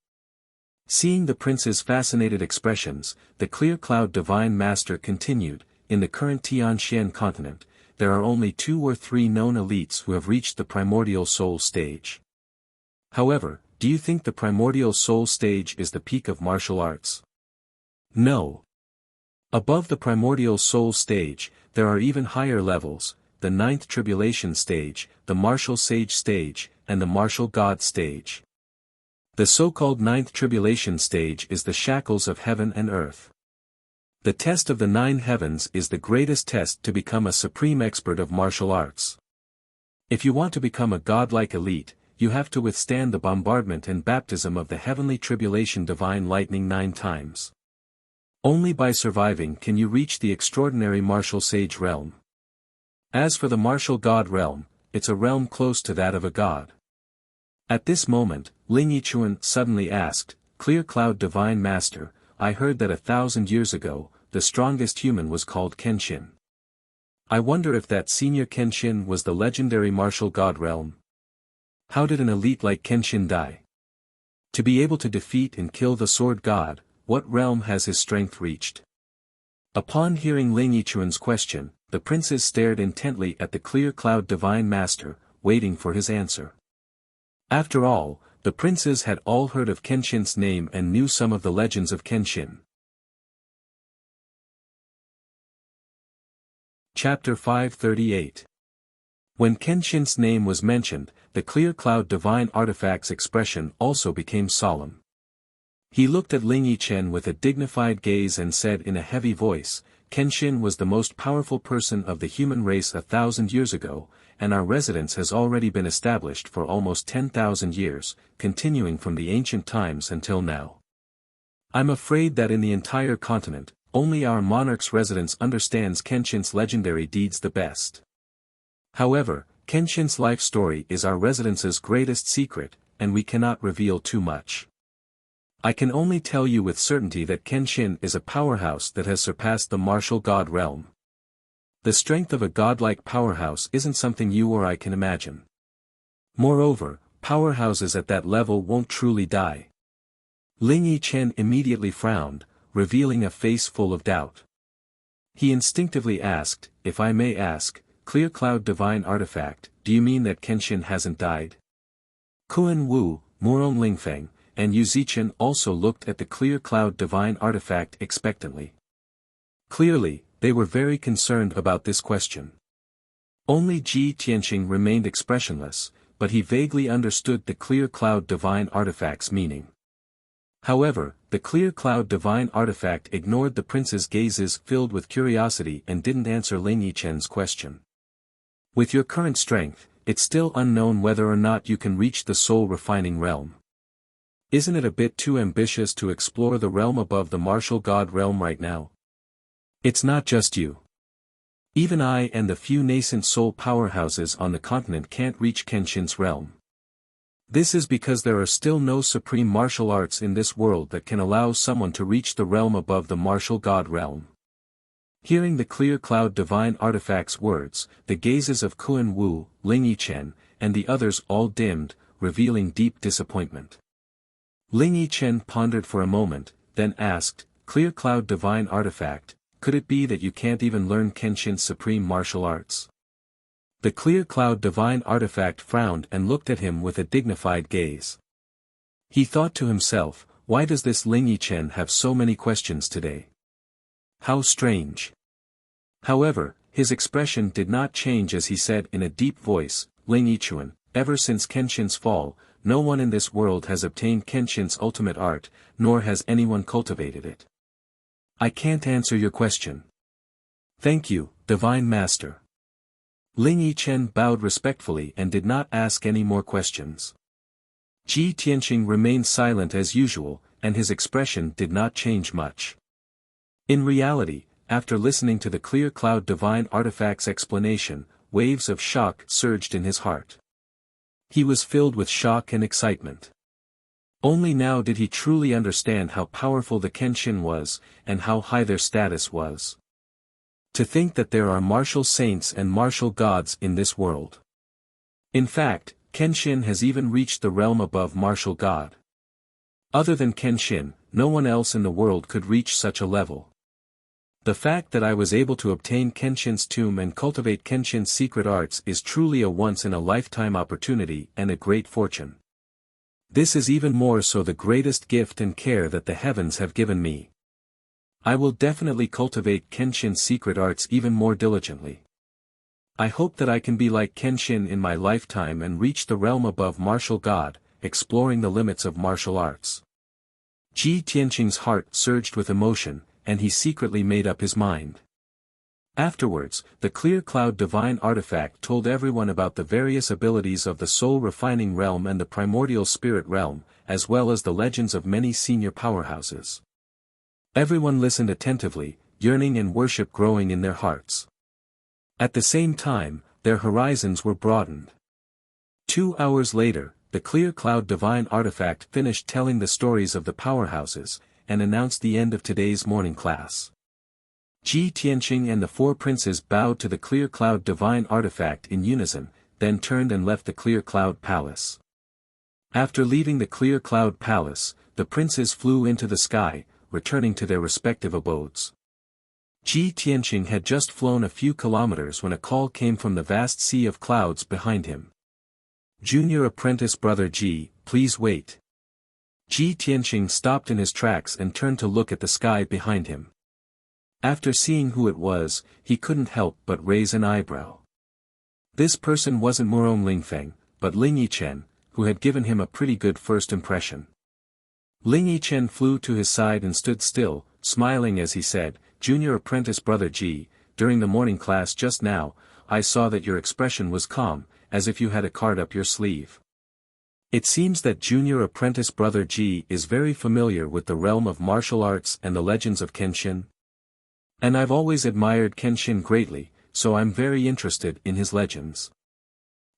[SPEAKER 1] Seeing the prince's fascinated expressions, the Clear Cloud Divine Master continued, in the current Tianxian continent, there are only 2 or 3 known elites who have reached the primordial soul stage. However, do you think the primordial soul stage is the peak of martial arts? No. Above the primordial soul stage, there are even higher levels, the 9th tribulation stage, the martial sage stage, and the martial god stage. The so-called 9th tribulation stage is the shackles of heaven and earth. The test of the 9 heavens is the greatest test to become a supreme expert of martial arts. If you want to become a godlike elite, you have to withstand the bombardment and baptism of the heavenly tribulation divine lightning 9 times. Only by surviving can you reach the extraordinary martial sage realm. As for the martial god realm, it's a realm close to that of a god. At this moment, Ling Yichuan suddenly asked, Clear Cloud Divine Master, I heard that 1,000 years ago, the strongest human was called Kenshin. I wonder if that senior Kenshin was the legendary martial god realm. How did an elite like Kenshin die? To be able to defeat and kill the sword god, what realm has his strength reached? Upon hearing Ling Yichuan's question, the princes stared intently at the Clear Cloud Divine Master, waiting for his answer. After all, the princes had all heard of Kenshin's name and knew some of the legends of Kenshin. Chapter 538. When Kenshin's name was mentioned, the Clear Cloud Divine Artifact's expression also became solemn. He looked at Ling Yichen with a dignified gaze and said in a heavy voice, Kenshin was the most powerful person of the human race 1,000 years ago, and our residence has already been established for almost 10,000 years, continuing from the ancient times until now. I'm afraid that in the entire continent, only our monarch's residence understands Kenshin's legendary deeds the best. However, Kenshin's life story is our residence's greatest secret, and we cannot reveal too much. I can only tell you with certainty that Kenshin is a powerhouse that has surpassed the martial god realm. The strength of a godlike powerhouse isn't something you or I can imagine. Moreover, powerhouses at that level won't truly die. Ling Yichen immediately frowned, revealing a face full of doubt. He instinctively asked, "If I may ask, Clear Cloud Divine Artifact, do you mean that Kenshin hasn't died?" Kuan Wu, Murong Lingfeng, and Yu Zichen also looked at the Clear Cloud Divine Artifact expectantly. Clearly, they were very concerned about this question. Only Ji Tianqing remained expressionless, but he vaguely understood the Clear Cloud Divine Artifact's meaning. However, the Clear Cloud Divine Artifact ignored the prince's gazes filled with curiosity and didn't answer Ling Yichen's question. With your current strength, it's still unknown whether or not you can reach the soul-refining realm. Isn't it a bit too ambitious to explore the realm above the martial god realm right now? It's not just you. Even I and the few nascent soul powerhouses on the continent can't reach Kenshin's realm. This is because there are still no supreme martial arts in this world that can allow someone to reach the realm above the martial god realm. Hearing the Clear Cloud Divine Artifact's words, the gazes of Kuan Wu, Ling Yichen, and the others all dimmed, revealing deep disappointment. Ling Yichen pondered for a moment, then asked, "Clear Cloud Divine Artifact, could it be that you can't even learn Kenshin's supreme martial arts?" The Clear Cloud Divine Artifact frowned and looked at him with a dignified gaze. He thought to himself, why does this Ling Yichen have so many questions today? How strange. However, his expression did not change as he said in a deep voice, "Ling Yichuan, ever since Kenshin's fall, no one in this world has obtained Kenshin's ultimate art, nor has anyone cultivated it. I can't answer your question." "Thank you, Divine Master." Ling Yichen bowed respectfully and did not ask any more questions. Ji Tianqing remained silent as usual, and his expression did not change much. In reality, after listening to the Clear Cloud Divine Artifact's explanation, waves of shock surged in his heart. He was filled with shock and excitement. Only now did he truly understand how powerful the Kenshin was, and how high their status was. To think that there are martial saints and martial gods in this world. In fact, Kenshin has even reached the realm above martial god. Other than Kenshin, no one else in the world could reach such a level. The fact that I was able to obtain Kenshin's tomb and cultivate Kenshin's secret arts is truly a once-in-a-lifetime opportunity and a great fortune. This is even more so the greatest gift and care that the heavens have given me. I will definitely cultivate Kenshin's secret arts even more diligently. I hope that I can be like Kenshin in my lifetime and reach the realm above martial god, exploring the limits of martial arts. Ji Tianqing's heart surged with emotion, and he secretly made up his mind. Afterwards, the Clear Cloud Divine Artifact told everyone about the various abilities of the soul-refining realm and the primordial spirit realm, as well as the legends of many senior powerhouses. Everyone listened attentively, yearning and worship growing in their hearts. At the same time, their horizons were broadened. 2 hours later, the Clear Cloud Divine Artifact finished telling the stories of the powerhouses, and announced the end of today's morning class. Ji Tianqing and the 4 princes bowed to the Clear Cloud Divine Artifact in unison, then turned and left the Clear Cloud Palace. After leaving the Clear Cloud Palace, the princes flew into the sky, returning to their respective abodes. Ji Tianqing had just flown a few kilometers when a call came from the vast sea of clouds behind him. "Junior apprentice brother Ji, please wait." Ji Tianqing stopped in his tracks and turned to look at the sky behind him. After seeing who it was, he couldn't help but raise an eyebrow. This person wasn't Murong Lingfeng, but Ling Yichen, who had given him a pretty good first impression. Ling Yichen flew to his side and stood still, smiling as he said, Junior Apprentice Brother G, during the morning class just now, I saw that your expression was calm, as if you had a card up your sleeve. It seems that Junior Apprentice Brother G is very familiar with the realm of martial arts and the legends of Kenshin. And I've always admired Kenshin greatly, so I'm very interested in his legends.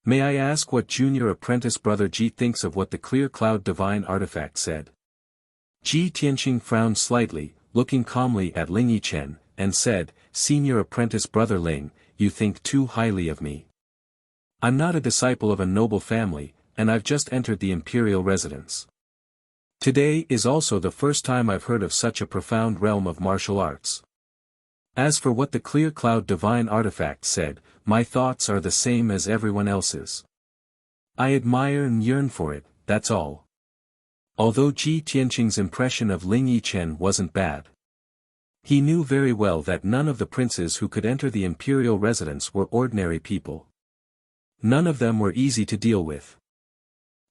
[SPEAKER 1] May I ask what Junior Apprentice Brother G thinks of what the Clear Cloud Divine Artifact said? Ji Tianqing frowned slightly, looking calmly at Ling Yichen, and said, Senior Apprentice Brother Ling, you think too highly of me. I'm not a disciple of a noble family, and I've just entered the imperial residence. Today is also the first time I've heard of such a profound realm of martial arts. As for what the Clear Cloud Divine Artifact said, my thoughts are the same as everyone else's. I admire and yearn for it, that's all. Although Ji Tianqing's impression of Ling Yichen wasn't bad. He knew very well that none of the princes who could enter the imperial residence were ordinary people. None of them were easy to deal with.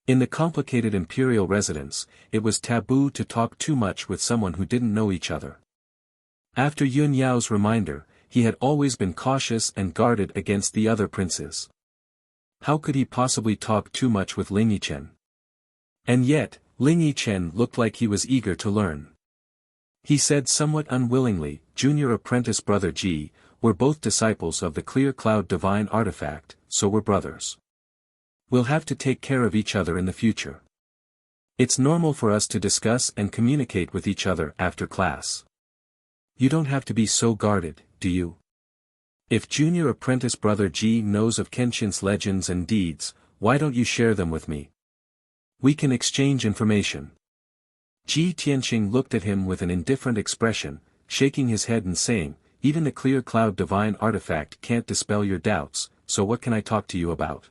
[SPEAKER 1] In the complicated imperial residence, it was taboo to talk too much with someone who didn't know each other. After Yun Yao's reminder, he had always been cautious and guarded against the other princes. How could he possibly talk too much with Ling Yichen? And yet, Ling Yichen looked like he was eager to learn. He said somewhat unwillingly, Junior Apprentice Brother G, we're both disciples of the Clear Cloud Divine Artifact, so we're brothers. We'll have to take care of each other in the future. It's normal for us to discuss and communicate with each other after class. You don't have to be so guarded, do you? If Junior Apprentice Brother G knows of Kenshin's legends and deeds, why don't you share them with me? We can exchange information. Ji Tianqing looked at him with an indifferent expression, shaking his head and saying, even the Clear Cloud Divine Artifact can't dispel your doubts, so what can I talk to you about?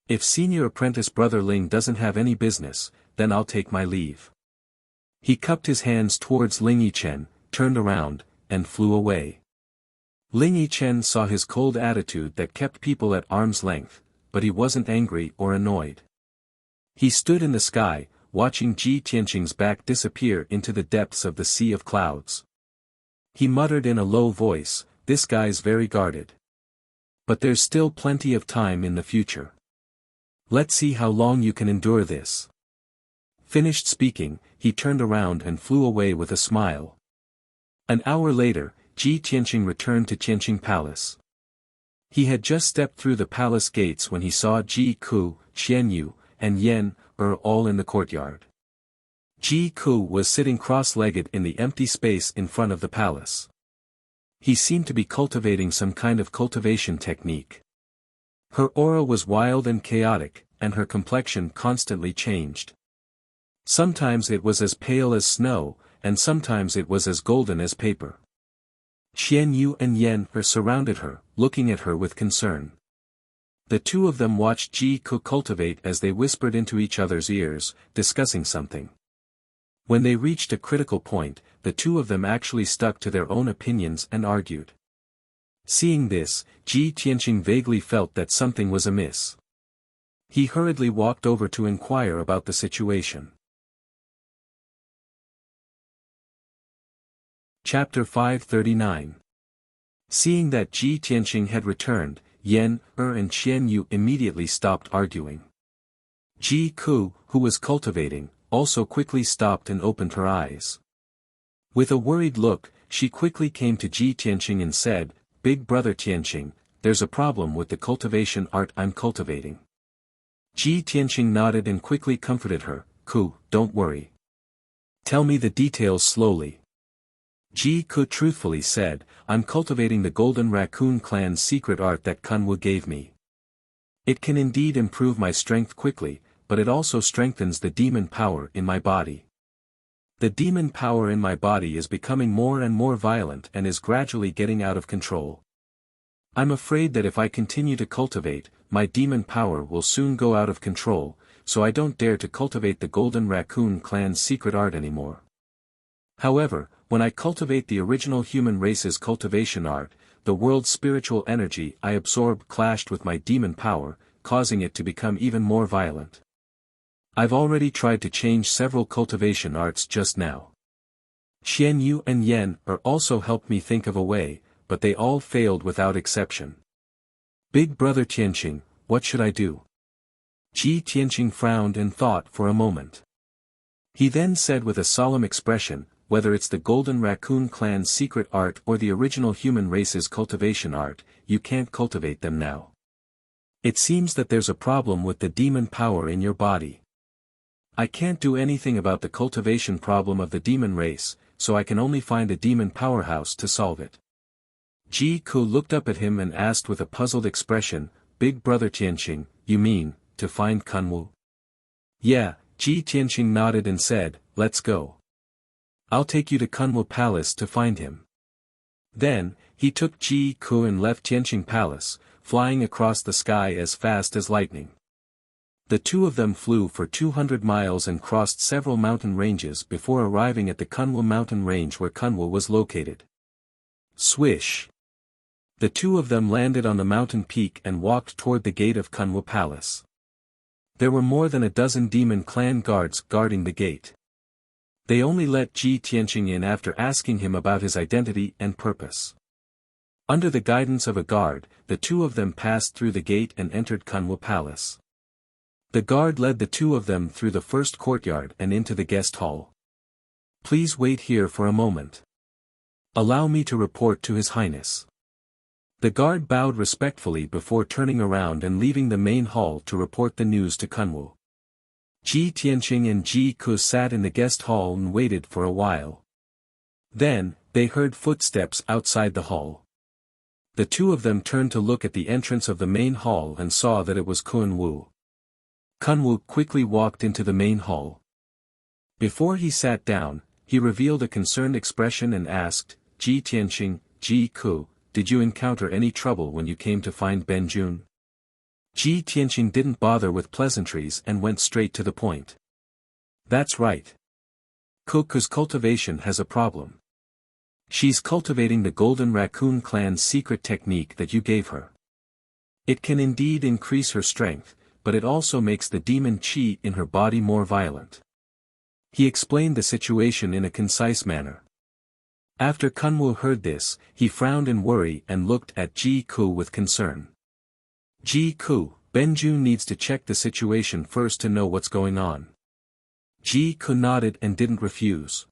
[SPEAKER 1] If Senior Apprentice Brother Ling doesn't have any business, then I'll take my leave. He cupped his hands towards Ling Yichen, turned around, and flew away. Ling Yichen saw his cold attitude that kept people at arm's length, but he wasn't angry or annoyed. He stood in the sky, watching Ji Tianqing's back disappear into the depths of the sea of clouds. He muttered in a low voice, this guy's very guarded. But there's still plenty of time in the future. Let's see how long you can endure this. Finished speaking, he turned around and flew away with a smile. An hour later, Ji Tianqing returned to Tianqing Palace. He had just stepped through the palace gates when he saw Ji Ku, Xian Yu, and Yan all in the courtyard. Ji Ku was sitting cross-legged in the empty space in front of the palace. He seemed to be cultivating some kind of cultivation technique. Her aura was wild and chaotic, and her complexion constantly changed. Sometimes it was as pale as snow, and sometimes it was as golden as paper. Xian Yu and Yan surrounded her, looking at her with concern. The two of them watched Ji Ku cultivate as they whispered into each other's ears, discussing something. When they reached a critical point, the two of them actually stuck to their own opinions and argued. Seeing this, Ji Tianqing vaguely felt that something was amiss. He hurriedly walked over to inquire about the situation. Chapter 539. Seeing that Ji Tianqing had returned, Yan and Xian Yu immediately stopped arguing. Ji Ku, who was cultivating, also quickly stopped and opened her eyes. With a worried look, she quickly came to Ji Tianqing and said, Big Brother Tianqing, there's a problem with the cultivation art I'm cultivating. Ji Tianqing nodded and quickly comforted her, Ku, don't worry. Tell me the details slowly. Ji Ku truthfully said, I'm cultivating the Golden Raccoon Clan's secret art that Kunwu gave me. It can indeed improve my strength quickly, but it also strengthens the demon power in my body. The demon power in my body is becoming more and more violent and is gradually getting out of control. I'm afraid that if I continue to cultivate, my demon power will soon go out of control, so I don't dare to cultivate the Golden Raccoon Clan's secret art anymore. However, when I cultivate the original human race's cultivation art, the world's spiritual energy I absorb clashed with my demon power, causing it to become even more violent. I've already tried to change several cultivation arts just now. Xian Yu and Yen Er also helped me think of a way, but they all failed without exception. Big brother Tianqing, what should I do? Ji Tianqing frowned and thought for a moment. He then said with a solemn expression, whether it's the Golden Raccoon clan's secret art or the original human race's cultivation art, you can't cultivate them now. It seems that there's a problem with the demon power in your body. I can't do anything about the cultivation problem of the demon race, so I can only find a demon powerhouse to solve it. Ji Ku looked up at him and asked with a puzzled expression, Big brother Tianqing, you mean, to find Kunwu? Yeah, Ji Tianqing nodded and said, let's go. I'll take you to Kunwu Palace to find him. Then, he took Ji Ku and left Tianqing Palace, flying across the sky as fast as lightning. The two of them flew for 200 miles and crossed several mountain ranges before arriving at the Kunwu mountain range where Kunwu was located. Swish! The two of them landed on the mountain peak and walked toward the gate of Kunwu Palace. There were more than a dozen demon clan guards guarding the gate. They only let Ji Tianqing in after asking him about his identity and purpose. Under the guidance of a guard, the two of them passed through the gate and entered Kunwu Palace. The guard led the two of them through the first courtyard and into the guest hall. Please wait here for a moment. Allow me to report to His Highness. The guard bowed respectfully before turning around and leaving the main hall to report the news to Kunwu. Ji Tianqing and Ji Ku sat in the guest hall and waited for a while. Then, they heard footsteps outside the hall. The two of them turned to look at the entrance of the main hall and saw that it was Kunwu. Kunwu quickly walked into the main hall. Before he sat down, he revealed a concerned expression and asked, Ji Tianqing, Ji Ku, did you encounter any trouble when you came to find Benjun? Ji Tianqing didn't bother with pleasantries and went straight to the point. That's right. Ku's cultivation has a problem. She's cultivating the Golden Raccoon clan's secret technique that you gave her. It can indeed increase her strength, but it also makes the demon qi in her body more violent. He explained the situation in a concise manner. After Kunwu heard this, he frowned in worry and looked at Ji Ku with concern. Ji Ku, Benjun needs to check the situation first to know what's going on. Ji Ku nodded and didn't refuse.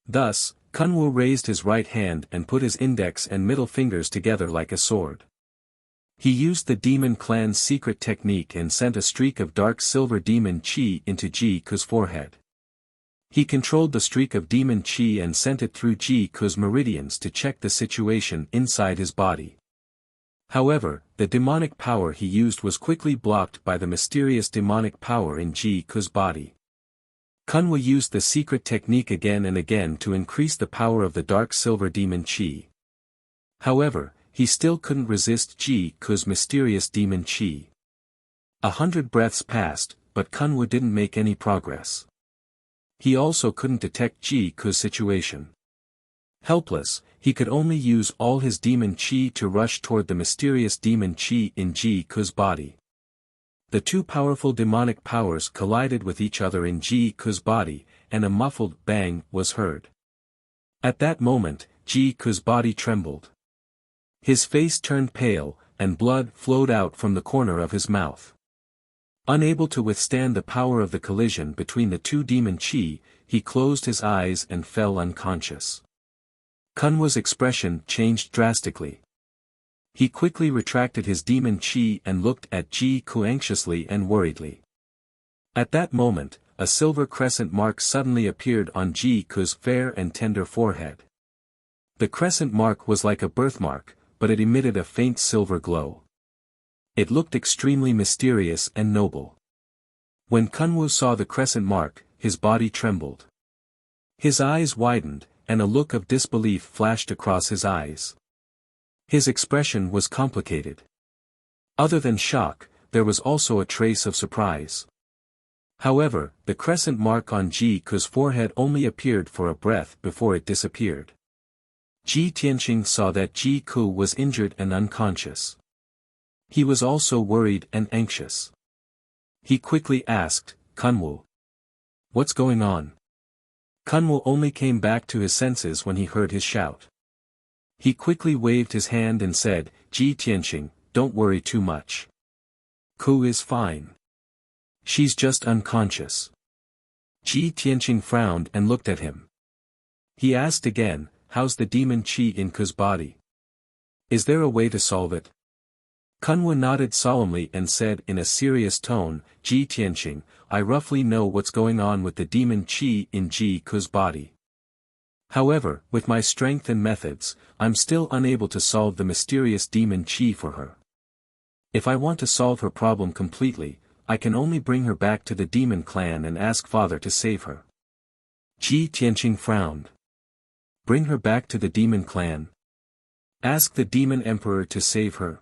[SPEAKER 1] Thus, Kunwu raised his right hand and put his index and middle fingers together like a sword. He used the demon clan's secret technique and sent a streak of dark silver demon qi into Ji Ku's forehead. He controlled the streak of demon qi and sent it through Ji Ku's meridians to check the situation inside his body. However, the demonic power he used was quickly blocked by the mysterious demonic power in Ji Ku's body. Kunwu used the secret technique again and again to increase the power of the dark silver demon qi. However, he still couldn't resist Ji Ku's mysterious demon qi. 100 breaths passed, but Kunwu didn't make any progress. He also couldn't detect Ji Ku's situation. Helpless, he could only use all his demon qi to rush toward the mysterious demon qi in Ji Ku's body. The two powerful demonic powers collided with each other in Ji Ku's body, and a muffled bang was heard. At that moment, Ji Ku's body trembled. His face turned pale, and blood flowed out from the corner of his mouth. Unable to withstand the power of the collision between the two demon qi, he closed his eyes and fell unconscious. Kunwu's expression changed drastically. He quickly retracted his demon qi and looked at Ji Ku anxiously and worriedly. At that moment, a silver crescent mark suddenly appeared on Ji Ku's fair and tender forehead. The crescent mark was like a birthmark, but it emitted a faint silver glow. It looked extremely mysterious and noble. When Kunwu saw the crescent mark, his body trembled. His eyes widened, and a look of disbelief flashed across his eyes. His expression was complicated. Other than shock, there was also a trace of surprise. However, the crescent mark on Ji Ku's forehead only appeared for a breath before it disappeared. Ji Tianqing saw that Ji Ku was injured and unconscious. He was also worried and anxious. He quickly asked, Kunwu, what's going on? Kunwu only came back to his senses when he heard his shout. He quickly waved his hand and said, Ji Tianqing, don't worry too much. Ku is fine. She's just unconscious. Ji Tianqing frowned and looked at him. He asked again, how's the demon qi in Ku's body? Is there a way to solve it? Kunwu nodded solemnly and said in a serious tone, Ji Tianqing, I roughly know what's going on with the demon qi in Ji Ku's body. However, with my strength and methods, I'm still unable to solve the mysterious demon qi for her. If I want to solve her problem completely, I can only bring her back to the demon clan and ask Father to save her. Ji Tianqing frowned. Bring her back to the demon clan? Ask the demon emperor to save her?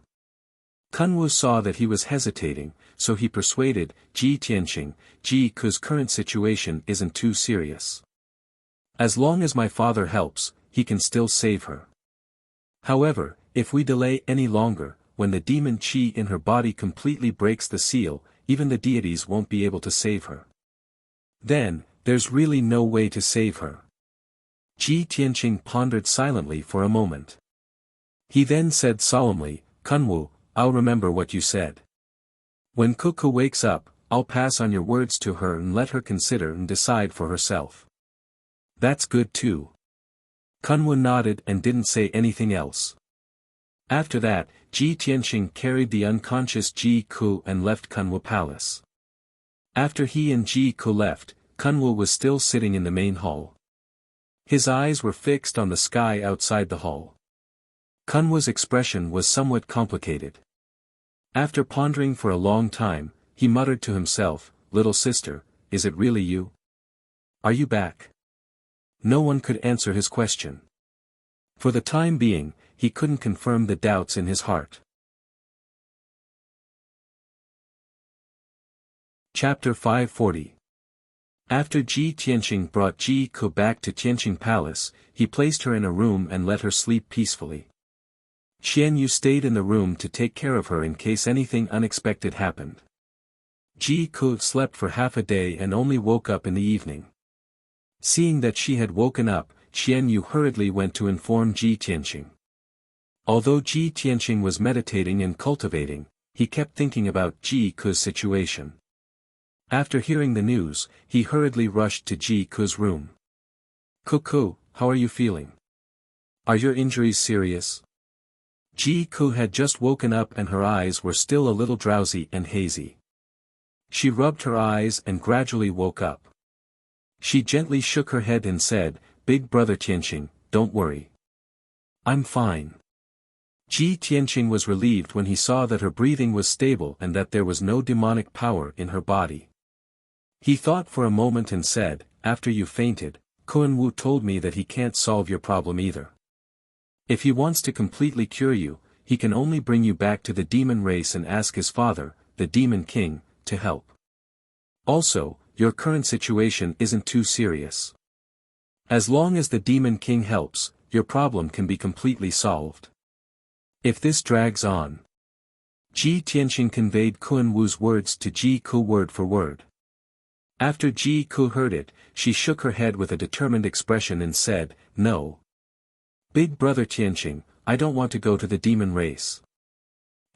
[SPEAKER 1] Kunwu saw that he was hesitating, so he persuaded, Ji Tianqing, Ji Ku's current situation isn't too serious. As long as my father helps, he can still save her. However, if we delay any longer, when the demon qi in her body completely breaks the seal, even the deities won't be able to save her. Then, there's really no way to save her. Ji Tianqing pondered silently for a moment. He then said solemnly, Kunwu, I'll remember what you said. When Ku wakes up, I'll pass on your words to her and let her consider and decide for herself. That's good too. Kunwu nodded and didn't say anything else. After that, Ji Tianqing carried the unconscious Ji Ku and left Kunwu Palace. After he and Ji Ku left, Kunwu was still sitting in the main hall. His eyes were fixed on the sky outside the hall. Kunwu's expression was somewhat complicated. After pondering for a long time, he muttered to himself, Little sister, is it really you? Are you back? No one could answer his question. For the time being, he couldn't confirm the doubts in his heart. Chapter 540. After Ji Tianqing brought Ji Ku back to Tianqing Palace, he placed her in a room and let her sleep peacefully. Xian Yu stayed in the room to take care of her in case anything unexpected happened. Ji Ku slept for half a day and only woke up in the evening. Seeing that she had woken up, Xian Yu hurriedly went to inform Ji Tianqing. Although Ji Tianqing was meditating and cultivating, he kept thinking about Ji Ku's situation. After hearing the news, he hurriedly rushed to Ji Ku's room. Ku, how are you feeling? Are your injuries serious? Ji Ku had just woken up and her eyes were still a little drowsy and hazy. She rubbed her eyes and gradually woke up. She gently shook her head and said, Big brother Tianqing, don't worry. I'm fine. Ji Tianqing was relieved when he saw that her breathing was stable and that there was no demonic power in her body. He thought for a moment and said, After you fainted, Kunwu told me that he can't solve your problem either. If he wants to completely cure you, he can only bring you back to the demon race and ask his father, the demon king, to help. Also, your current situation isn't too serious. As long as the demon king helps, your problem can be completely solved. If this drags on. Ji Tianqing conveyed Kunwu's words to Ji Ku word for word. After Ji Ku heard it, she shook her head with a determined expression and said, No. Big brother Tianqing, I don't want to go to the demon race.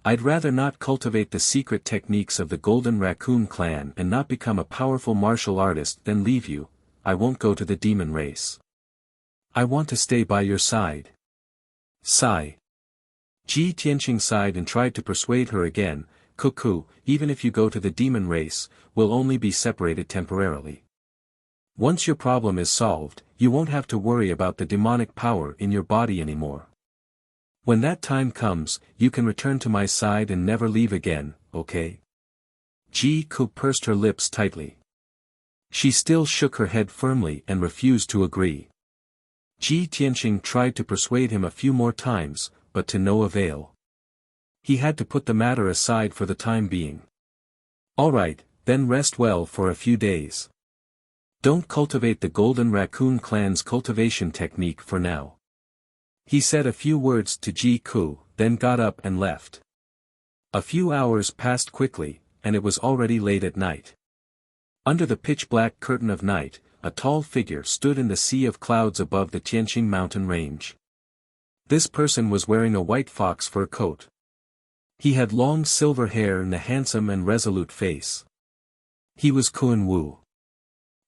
[SPEAKER 1] I'd rather not cultivate the secret techniques of the Golden Raccoon clan and not become a powerful martial artist than leave you. I won't go to the demon race. I want to stay by your side. Sigh. Ji Tianqing sighed and tried to persuade her again, Ku, even if you go to the demon race, we'll only be separated temporarily. Once your problem is solved, you won't have to worry about the demonic power in your body anymore. When that time comes, you can return to my side and never leave again, okay? Ji Ku pursed her lips tightly. She still shook her head firmly and refused to agree. Ji Tianqing tried to persuade him a few more times, but to no avail. He had to put the matter aside for the time being. All right, then rest well for a few days. Don't cultivate the Golden Raccoon clan's cultivation technique for now. He said a few words to Ji Ku, then got up and left. A few hours passed quickly, and it was already late at night. Under the pitch-black curtain of night, a tall figure stood in the sea of clouds above the Tianqing mountain range. This person was wearing a white fox fur coat. He had long silver hair and a handsome and resolute face. He was Kun Wu.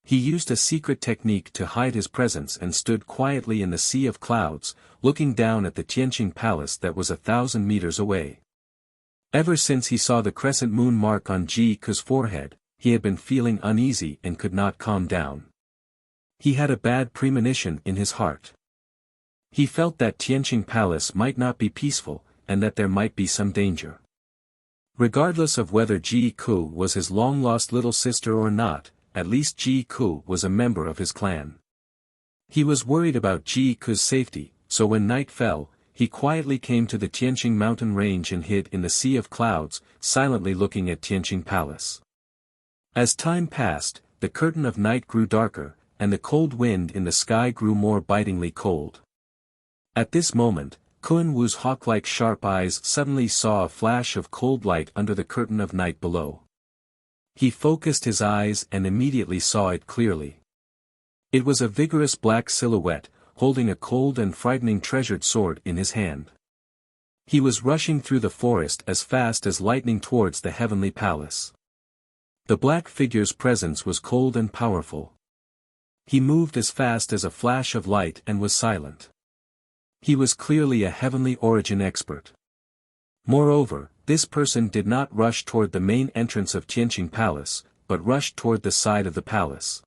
[SPEAKER 1] He used a secret technique to hide his presence and stood quietly in the sea of clouds, looking down at the Tianqing palace that was 1,000 meters away. Ever since he saw the crescent moon mark on Ji Ke's forehead, he had been feeling uneasy and could not calm down. He had a bad premonition in his heart. He felt that Tianqing Palace might not be peaceful, and that there might be some danger. Regardless of whether Ji Ke was his long-lost little sister or not, at least Ji Ke was a member of his clan. He was worried about Ji Ke's safety, so when night fell, he quietly came to the Tianqing mountain range and hid in the sea of clouds, silently looking at Tianqing Palace. As time passed, the curtain of night grew darker, and the cold wind in the sky grew more bitingly cold. At this moment, Kun Wu's hawk-like sharp eyes suddenly saw a flash of cold light under the curtain of night below. He focused his eyes and immediately saw it clearly. It was a vigorous black silhouette, holding a cold and frightening treasured sword in his hand. He was rushing through the forest as fast as lightning towards the heavenly palace. The black figure's presence was cold and powerful. He moved as fast as a flash of light and was silent. He was clearly a heavenly origin expert. Moreover, this person did not rush toward the main entrance of Tianqing Palace, but rushed toward the side of the palace.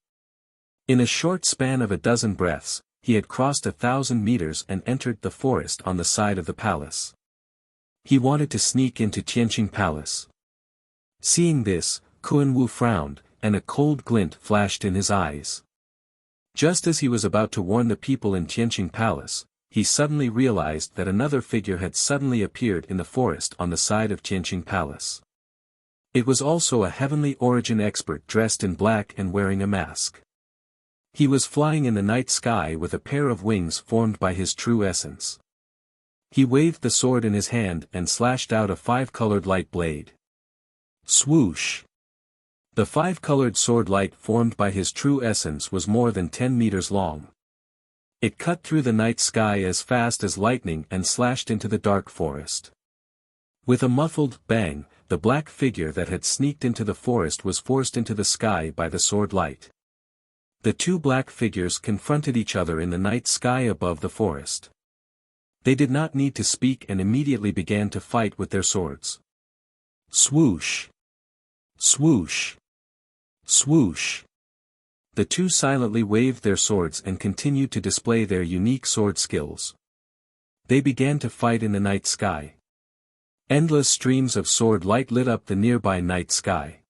[SPEAKER 1] In a short span of a dozen breaths, he had crossed 1,000 meters and entered the forest on the side of the palace. He wanted to sneak into Tianqing Palace. Seeing this, Kun Wu frowned, and a cold glint flashed in his eyes. Just as he was about to warn the people in Tianqing Palace, he suddenly realized that another figure had suddenly appeared in the forest on the side of Tianqing Palace. It was also a heavenly origin expert dressed in black and wearing a mask. He was flying in the night sky with a pair of wings formed by his true essence. He waved the sword in his hand and slashed out a 5-colored light blade. Swoosh! The 5-colored sword light formed by his true essence was more than 10 meters long. It cut through the night sky as fast as lightning and slashed into the dark forest. With a muffled bang, the black figure that had sneaked into the forest was forced into the sky by the sword light. The two black figures confronted each other in the night sky above the forest. They did not need to speak and immediately began to fight with their swords. Swoosh! Swoosh! Swoosh! The two silently waved their swords and continued to display their unique sword skills. They began to fight in the night sky. Endless streams of sword light lit up the nearby night sky.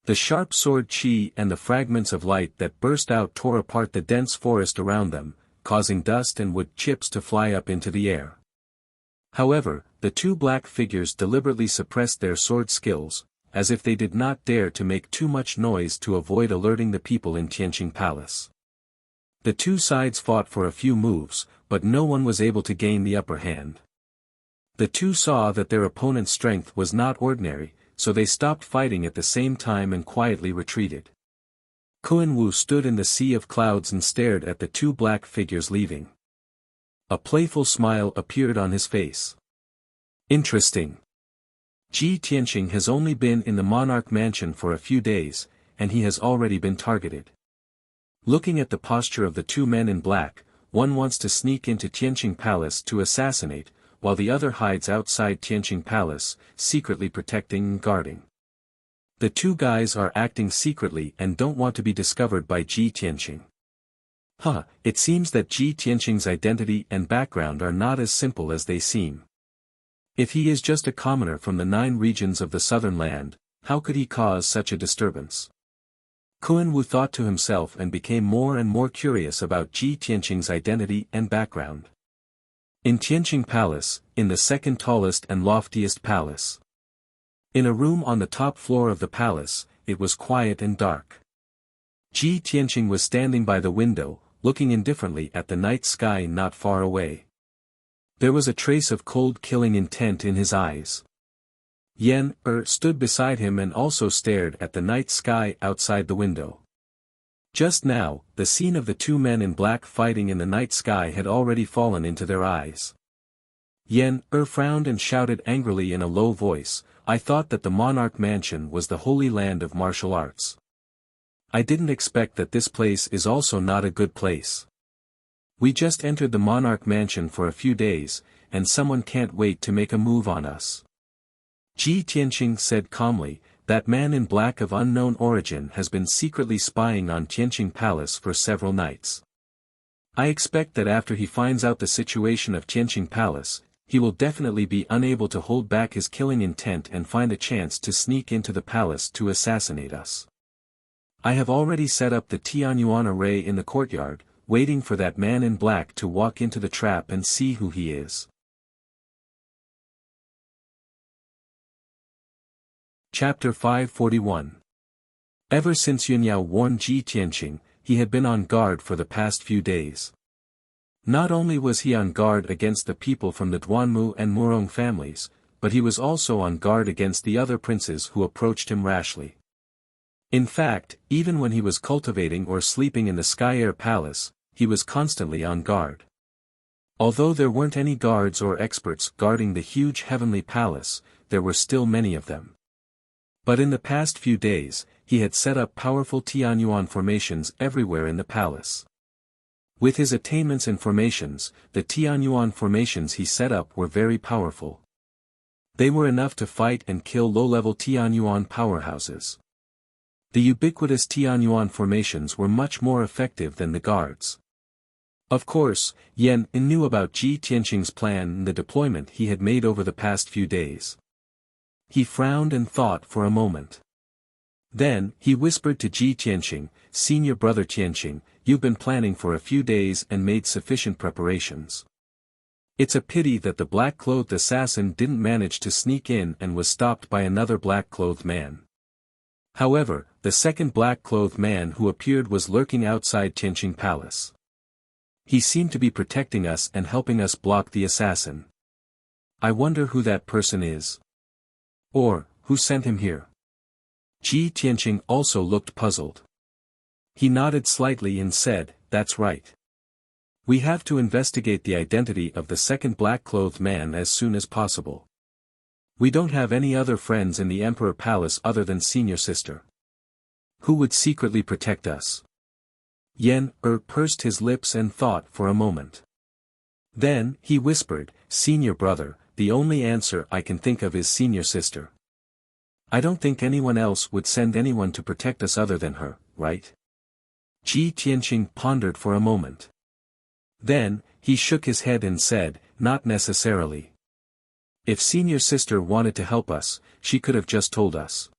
[SPEAKER 1] The sharp sword chi and the fragments of light that burst out tore apart the dense forest around them, causing dust and wood chips to fly up into the air. However, the two black figures deliberately suppressed their sword skills, as if they did not dare to make too much noise to avoid alerting the people in Tianqing Palace. The two sides fought for a few moves, but no one was able to gain the upper hand. The two saw that their opponent's strength was not ordinary, so they stopped fighting at the same time and quietly retreated. Kun Wu stood in the sea of clouds and stared at the two black figures leaving. A playful smile appeared on his face. Interesting. Ji Tianqing has only been in the monarch mansion for a few days, and he has already been targeted. Looking at the posture of the two men in black, one wants to sneak into Tianqing Palace to assassinate, while the other hides outside Tianqing Palace, secretly protecting and guarding. The two guys are acting secretly and don't want to be discovered by Ji Tianqing. It seems that Ji Tianqing's identity and background are not as simple as they seem. If he is just a commoner from the 9 regions of the southern land, how could he cause such a disturbance? Kun Wu thought to himself and became more and more curious about Ji Tianqing's identity and background. In Tianqing Palace, in the second tallest and loftiest palace. In a room on the top floor of the palace, it was quiet and dark. Ji Tianqing was standing by the window, looking indifferently at the night sky not far away. There was a trace of cold killing intent in his eyes. Yan stood beside him and also stared at the night sky outside the window. Just now, the scene of the two men in black fighting in the night sky had already fallen into their eyes. Yen-er frowned and shouted angrily in a low voice, "I thought that the monarch mansion was the holy land of martial arts. I didn't expect that this place is also not a good place. We just entered the monarch mansion for a few days, and someone can't wait to make a move on us." Ji Tianqing said calmly, "That man in black of unknown origin has been secretly spying on Tianqing Palace for several nights. I expect that after he finds out the situation of Tianqing Palace, he will definitely be unable to hold back his killing intent and find a chance to sneak into the palace to assassinate us. I have already set up the Tianyuan array in the courtyard, waiting for that man in black to walk into the trap and see who he is." Chapter 541. Ever since Yunyao warned Ji Tianqing, he had been on guard for the past few days. Not only was he on guard against the people from the Duanmu and Murong families, but he was also on guard against the other princes who approached him rashly. In fact, even when he was cultivating or sleeping in the Sky Air Palace, he was constantly on guard. Although there weren't any guards or experts guarding the huge heavenly palace, there were still many of them. But in the past few days, he had set up powerful Tianyuan formations everywhere in the palace. With his attainments and formations, the Tianyuan formations he set up were very powerful. They were enough to fight and kill low-level Tianyuan powerhouses. The ubiquitous Tianyuan formations were much more effective than the guards. Of course, Yen knew about Ji Tianqing's plan and the deployment he had made over the past few days. He frowned and thought for a moment. Then, he whispered to Ji Tianqing, "Senior brother Tianqing, you've been planning for a few days and made sufficient preparations. It's a pity that the black-clothed assassin didn't manage to sneak in and was stopped by another black-clothed man. However, the second black-clothed man who appeared was lurking outside Tianqing Palace. He seemed to be protecting us and helping us block the assassin. I wonder who that person is. Or, who sent him here?" Ji Tianqing also looked puzzled. He nodded slightly and said, "That's right. We have to investigate the identity of the second black-clothed man as soon as possible. We don't have any other friends in the Emperor Palace other than Senior Sister. Who would secretly protect us?" Yen-er pursed his lips and thought for a moment. Then, he whispered, "Senior brother, the only answer I can think of is Senior Sister. I don't think anyone else would send anyone to protect us other than her, right?" Ji Tianqing pondered for a moment. Then, he shook his head and said, "Not necessarily. If Senior Sister wanted to help us, she could have just told us.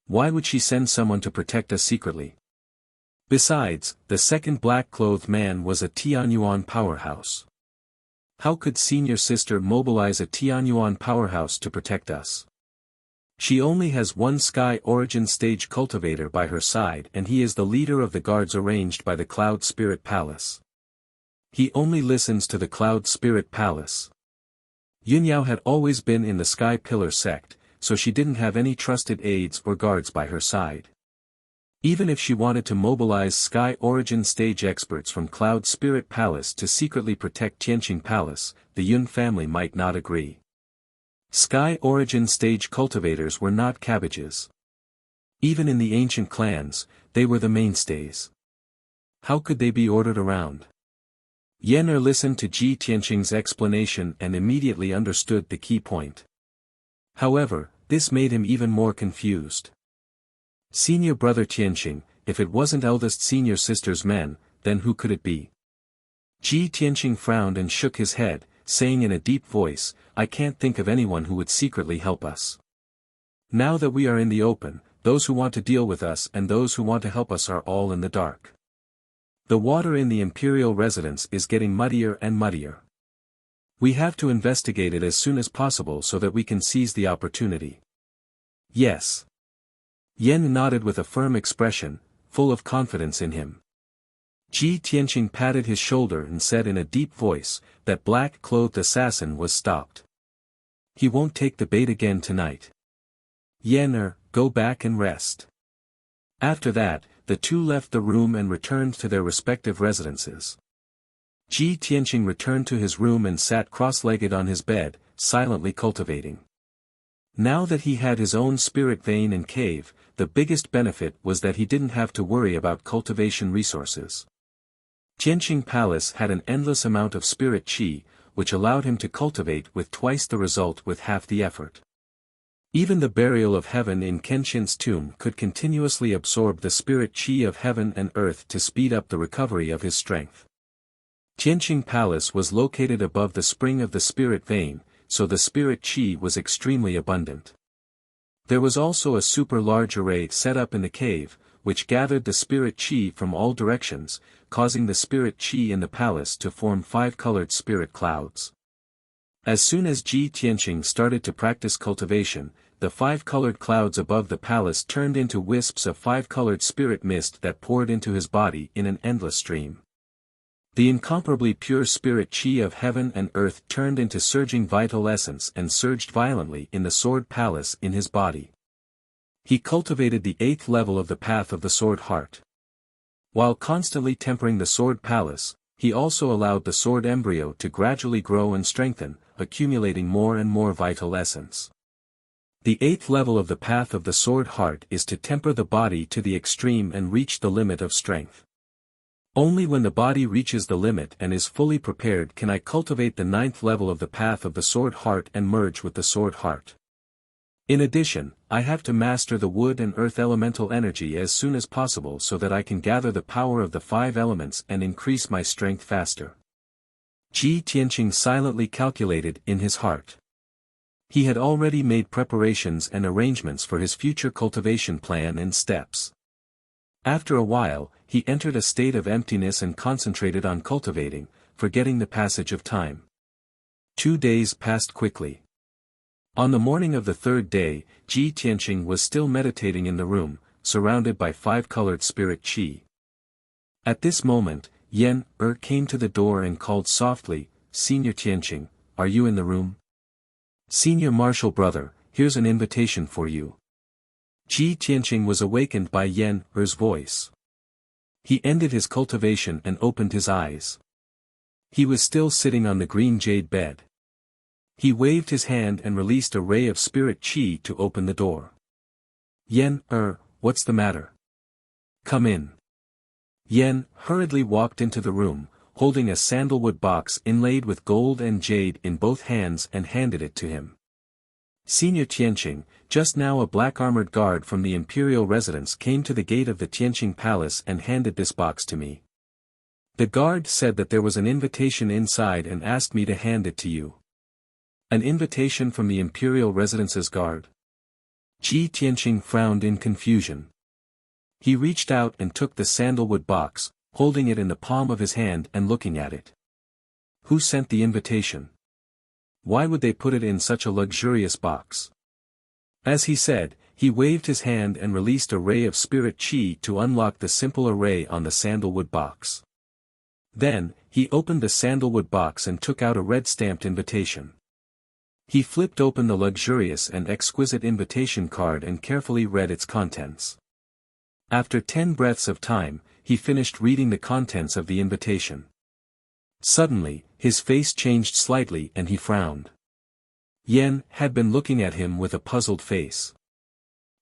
[SPEAKER 1] Why would she send someone to protect us secretly? Besides, the second black-clothed man was a Tianyuan powerhouse. How could Senior Sister mobilize a Tianyuan powerhouse to protect us? She only has one Sky Origin Stage cultivator by her side and he is the leader of the guards arranged by the Cloud Spirit Palace. He only listens to the Cloud Spirit Palace." Yunyao had always been in the Sky Pillar sect, so she didn't have any trusted aides or guards by her side. Even if she wanted to mobilize Sky Origin Stage experts from Cloud Spirit Palace to secretly protect Tianqing Palace, the Yun family might not agree. Sky Origin Stage cultivators were not cabbages. Even in the ancient clans, they were the mainstays. How could they be ordered around? Yen-er listened to Ji Tianqing's explanation and immediately understood the key point. However, this made him even more confused. Senior brother Tianqing, if it wasn't eldest Senior Sister's men, then who could it be? Ji Tianqing frowned and shook his head, saying in a deep voice, "I can't think of anyone who would secretly help us. Now that we are in the open, those who want to deal with us and those who want to help us are all in the dark. The water in the imperial residence is getting muddier and muddier. We have to investigate it as soon as possible so that we can seize the opportunity." "Yes." Yen nodded with a firm expression, full of confidence in him. Ji Tianqing patted his shoulder and said in a deep voice, "That black-clothed assassin was stopped. He won't take the bait again tonight. Yen-er, go back and rest." After that, the two left the room and returned to their respective residences. Ji Tianqing returned to his room and sat cross-legged on his bed, silently cultivating. Now that he had his own spirit vein and cave, the biggest benefit was that he didn't have to worry about cultivation resources. Tianqing Palace had an endless amount of spirit qi, which allowed him to cultivate with twice the result with half the effort. Even the burial of heaven in Kenshin's tomb could continuously absorb the spirit qi of heaven and earth to speed up the recovery of his strength. Tianqing Palace was located above the spring of the spirit vein, so the spirit qi was extremely abundant. There was also a super large array set up in the cave, which gathered the spirit qi from all directions, causing the spirit qi in the palace to form 5-colored spirit clouds. As soon as Ji Tianqing started to practice cultivation, the 5-colored clouds above the palace turned into wisps of 5-colored spirit mist that poured into his body in an endless stream. The incomparably pure spirit qi of heaven and earth turned into surging vital essence and surged violently in the sword palace in his body. He cultivated the 8th level of the path of the sword heart. While constantly tempering the sword palace, he also allowed the sword embryo to gradually grow and strengthen, accumulating more and more vital essence. The 8th level of the path of the sword heart is to temper the body to the extreme and reach the limit of strength. Only when the body reaches the limit and is fully prepared can I cultivate the 9th level of the path of the sword heart and merge with the sword heart. In addition, I have to master the wood and earth elemental energy as soon as possible so that I can gather the power of the 5 elements and increase my strength faster. Ji Tianqing silently calculated in his heart. He had already made preparations and arrangements for his future cultivation plan and steps. After a while, he entered a state of emptiness and concentrated on cultivating, forgetting the passage of time. 2 days passed quickly. On the morning of the 3rd day, Ji Tianqing was still meditating in the room, surrounded by 5-colored spirit qi. At this moment, Yan came to the door and called softly, "Senior Tianqing, are you in the room? Senior Marshal Brother, here's an invitation for you." Ji Tianqing was awakened by Yan's voice. He ended his cultivation and opened his eyes. He was still sitting on the green jade bed. He waved his hand and released a ray of spirit qi to open the door. "Yan, what's the matter? Come in." Yan hurriedly walked into the room, holding a sandalwood box inlaid with gold and jade in both hands and handed it to him. "Senior Tianqing, just now a black-armored guard from the imperial residence came to the gate of the Tianqing Palace and handed this box to me. The guard said that there was an invitation inside and asked me to hand it to you." "An invitation from the imperial residence's guard?" Ji Tianqing frowned in confusion. He reached out and took the sandalwood box, holding it in the palm of his hand and looking at it. "Who sent the invitation? Why would they put it in such a luxurious box?" As he said, he waved his hand and released a ray of spirit qi to unlock the simple array on the sandalwood box. Then, he opened the sandalwood box and took out a red-stamped invitation. He flipped open the luxurious and exquisite invitation card and carefully read its contents. After 10 breaths of time, he finished reading the contents of the invitation. Suddenly, his face changed slightly and he frowned. Yan had been looking at him with a puzzled face.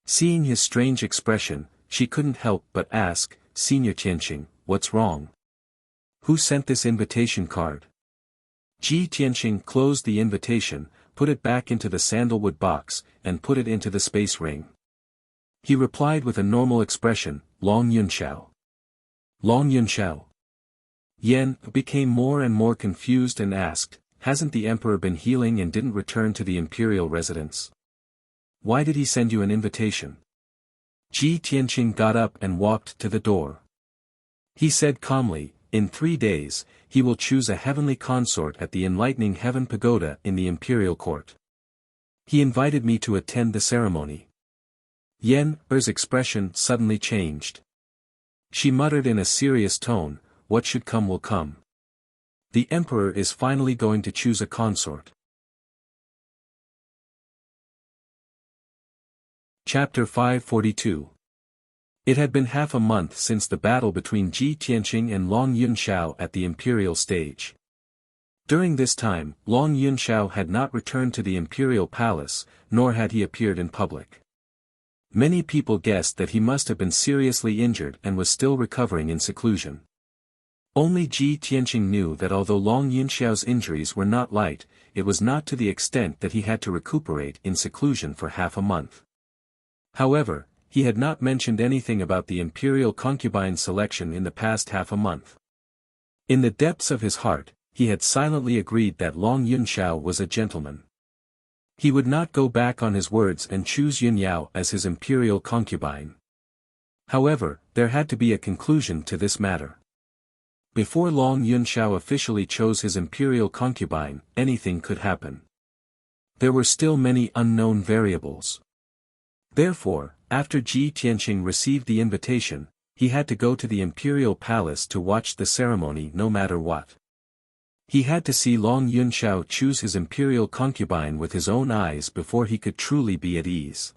[SPEAKER 1] Seeing his strange expression, she couldn't help but ask, "Senior Tianqing, what's wrong? Who sent this invitation card?" Ji Tianqing closed the invitation, put it back into the sandalwood box, and put it into the space ring. He replied with a normal expression, "Long Yunxiao." "Long Yunxiao?" Yan became more and more confused and asked, "Hasn't the emperor been healing and didn't return to the imperial residence? Why did he send you an invitation?" Ji Tianqing got up and walked to the door. He said calmly, "In 3 days, he will choose a heavenly consort at the Enlightening Heaven Pagoda in the imperial court. He invited me to attend the ceremony." Yan's expression suddenly changed. She muttered in a serious tone, "What should come will come. The emperor is finally going to choose a consort." Chapter 542. It had been half a month since the battle between Ji Tianqing and Long Yunxiao at the imperial stage. During this time, Long Yunxiao had not returned to the imperial palace, nor had he appeared in public. Many people guessed that he must have been seriously injured and was still recovering in seclusion. Only Ji Tianqing knew that although Long Yunxiao's injuries were not light, it was not to the extent that he had to recuperate in seclusion for half a month. However, he had not mentioned anything about the imperial concubine selection in the past half a month. In the depths of his heart, he had silently agreed that Long Yunxiao was a gentleman. He would not go back on his words and choose Yunyao as his imperial concubine. However, there had to be a conclusion to this matter. Before Long Yunxiao officially chose his imperial concubine, anything could happen. There were still many unknown variables. Therefore, after Ji Tianqing received the invitation, he had to go to the imperial palace to watch the ceremony no matter what. He had to see Long Yunxiao choose his imperial concubine with his own eyes before he could truly be at ease.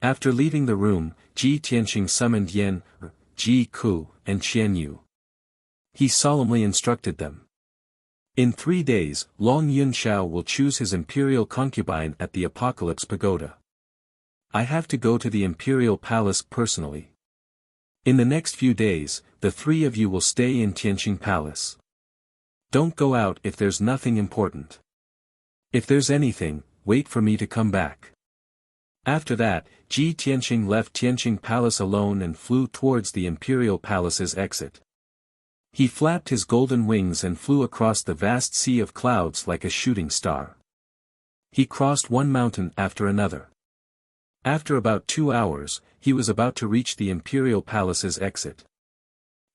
[SPEAKER 1] After leaving the room, Ji Tianqing summoned Yan, Ji Ku, and Qian Yu. He solemnly instructed them. In 3 days, Long Yunxiao will choose his imperial concubine at the Apocalypse Pagoda. I have to go to the imperial palace personally. In the next few days, the 3 of you will stay in Tianqing Palace. Don't go out if there's nothing important. If there's anything, wait for me to come back. After that, Ji Tianqing left Tianqing Palace alone and flew towards the imperial palace's exit. He flapped his golden wings and flew across the vast sea of clouds like a shooting star. He crossed one mountain after another. After about 2 hours, he was about to reach the imperial palace's exit.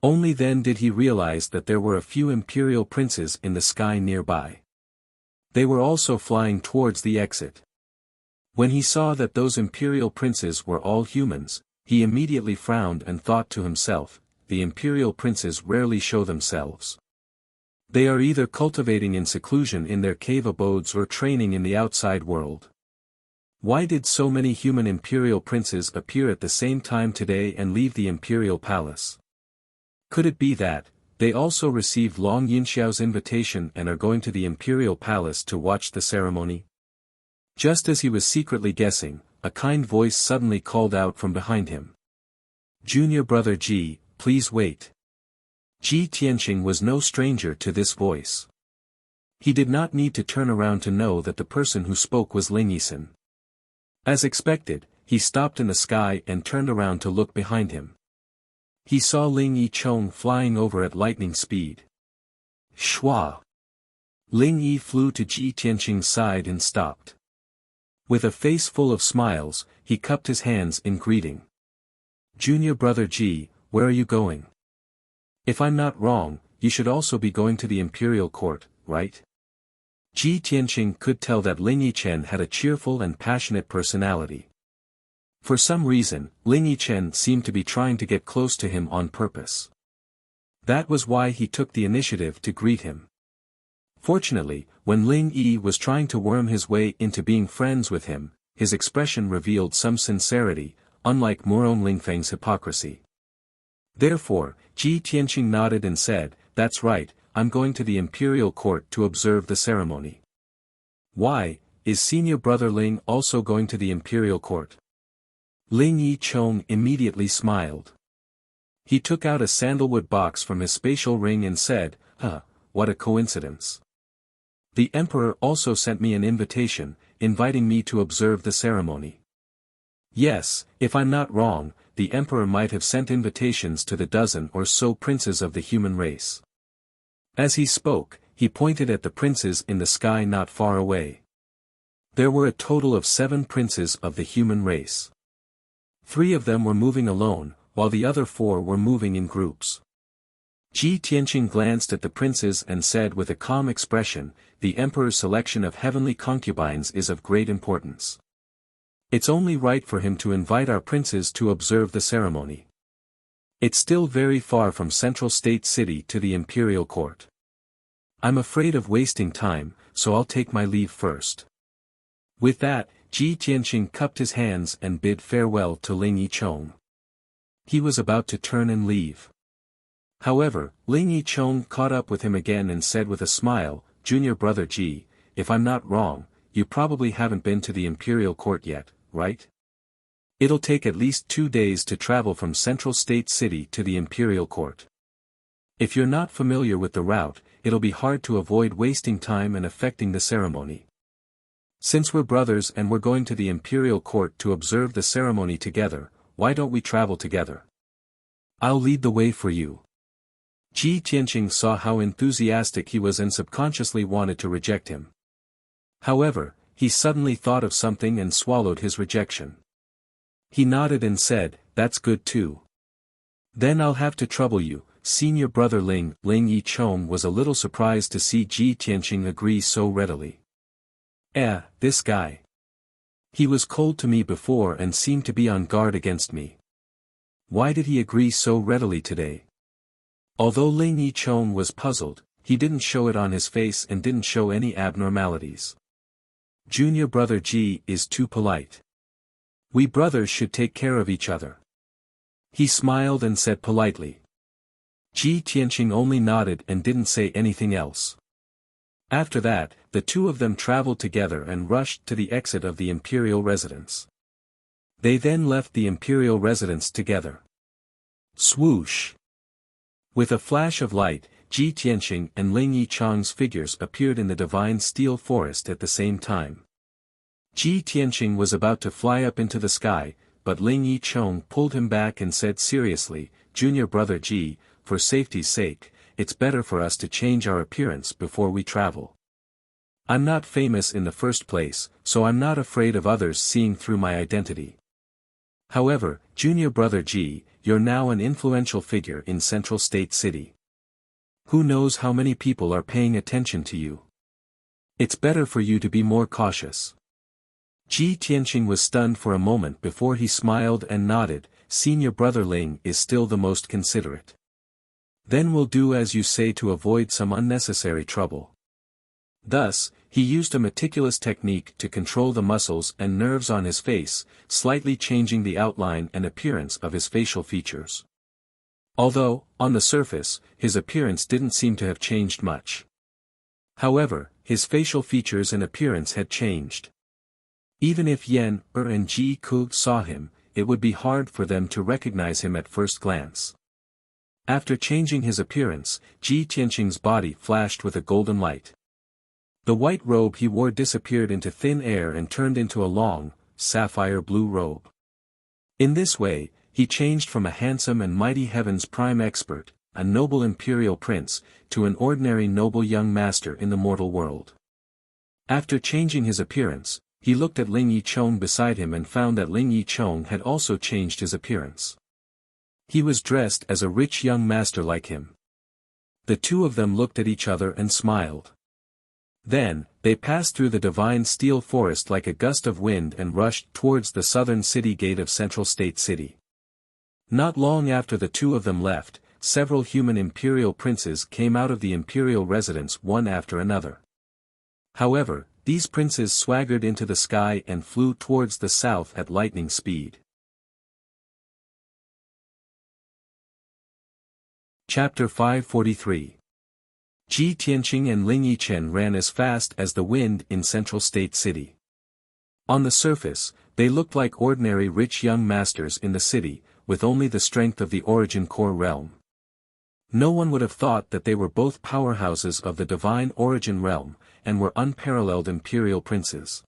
[SPEAKER 1] Only then did he realize that there were a few imperial princes in the sky nearby. They were also flying towards the exit. When he saw that those imperial princes were all humans, he immediately frowned and thought to himself, the imperial princes rarely show themselves. They are either cultivating in seclusion in their cave abodes or training in the outside world. Why did so many human imperial princes appear at the same time today and leave the imperial palace? Could it be that they also received Long Yunxiao's invitation and are going to the imperial palace to watch the ceremony? Just as he was secretly guessing, a kind voice suddenly called out from behind him. Junior brother Ji, please wait. Ji Tianqing was no stranger to this voice. He did not need to turn around to know that the person who spoke was Ling Yisin. As expected, he stopped in the sky and turned around to look behind him. He saw Ling Yichong flying over at lightning speed. Shua! Ling Yi flew to Ji Tianqing's side and stopped. With a face full of smiles, he cupped his hands in greeting. Junior brother Ji, where are you going? If I'm not wrong, you should also be going to the imperial court, right? Ji Tianqing could tell that Ling Yichen had a cheerful and passionate personality. For some reason, Ling Yichen seemed to be trying to get close to him on purpose. That was why he took the initiative to greet him. Fortunately, when Ling Yi was trying to worm his way into being friends with him, his expression revealed some sincerity, unlike Murong Lingfeng's hypocrisy. Therefore, Ji Tianqing nodded and said, "That's right, I'm going to the imperial court to observe the ceremony." Why, is senior brother Ling also going to the imperial court? Ling Yichong immediately smiled. He took out a sandalwood box from his spatial ring and said, what a coincidence. The emperor also sent me an invitation, inviting me to observe the ceremony. Yes, if I'm not wrong, the emperor might have sent invitations to the dozen or so princes of the human race. As he spoke, he pointed at the princes in the sky not far away. There were a total of 7 princes of the human race. 3 of them were moving alone, while the other 4 were moving in groups. Ji Tianqing glanced at the princes and said with a calm expression, "The emperor's selection of heavenly concubines is of great importance. It's only right for him to invite our princes to observe the ceremony. It's still very far from Central State City to the imperial court. I'm afraid of wasting time, so I'll take my leave first." With that, Ji Tianqing cupped his hands and bid farewell to Ling Yichong. He was about to turn and leave. However, Ling Yicheng caught up with him again and said with a smile, "Junior brother Ji, if I'm not wrong, you probably haven't been to the imperial court yet, right? It'll take at least 2 days to travel from Central State City to the imperial court. If you're not familiar with the route, it'll be hard to avoid wasting time and affecting the ceremony. Since we're brothers and we're going to the imperial court to observe the ceremony together, why don't we travel together? I'll lead the way for you." Ji Tianqing saw how enthusiastic he was and subconsciously wanted to reject him. However, he suddenly thought of something and swallowed his rejection. He nodded and said, "That's good too. Then I'll have to trouble you, senior brother Ling." Ling Yicheng was a little surprised to see Ji Tianqing agree so readily. This guy. He was cold to me before and seemed to be on guard against me. Why did he agree so readily today? Although Ling Yicheng was puzzled, he didn't show it on his face and didn't show any abnormalities. Junior brother Ji is too polite. We brothers should take care of each other. He smiled and said politely. Ji Tianqing only nodded and didn't say anything else. After that, the two of them traveled together and rushed to the exit of the imperial residence. They then left the imperial residence together. Swoosh! With a flash of light, Ji Tianqing and Ling Yicheng's figures appeared in the divine steel forest at the same time. Ji Tianqing was about to fly up into the sky, but Ling Yicheng pulled him back and said seriously, "Junior brother Ji, for safety's sake, it's better for us to change our appearance before we travel. I'm not famous in the first place, so I'm not afraid of others seeing through my identity. However, junior brother Ji, you're now an influential figure in Central State City. Who knows how many people are paying attention to you? It's better for you to be more cautious." Ji Tianqing was stunned for a moment before he smiled and nodded. "Senior brother Ling is still the most considerate. Then we'll do as you say to avoid some unnecessary trouble." Thus, he used a meticulous technique to control the muscles and nerves on his face, slightly changing the outline and appearance of his facial features. Although, on the surface, his appearance didn't seem to have changed much. However, his facial features and appearance had changed. Even if Yan, and Ji Ku saw him, it would be hard for them to recognize him at first glance. After changing his appearance, Ji Tianqing's body flashed with a golden light. The white robe he wore disappeared into thin air and turned into a long, sapphire blue robe. In this way, he changed from a handsome and mighty heaven's prime expert, a noble imperial prince, to an ordinary noble young master in the mortal world. After changing his appearance, he looked at Ling Yicheng beside him and found that Ling Yicheng had also changed his appearance. He was dressed as a rich young master like him. The two of them looked at each other and smiled. Then, they passed through the divine steel forest like a gust of wind and rushed towards the southern city gate of Central State City. Not long after the two of them left, several human imperial princes came out of the imperial residence one after another. However, these princes swaggered into the sky and flew towards the south at lightning speed. Chapter 543. Ji Tianqing and Ling Yicheng ran as fast as the wind in Central State City. On the surface, they looked like ordinary rich young masters in the city, with only the strength of the Origin Core realm. No one would have thought that they were both powerhouses of the divine Origin realm, and were unparalleled imperial princes.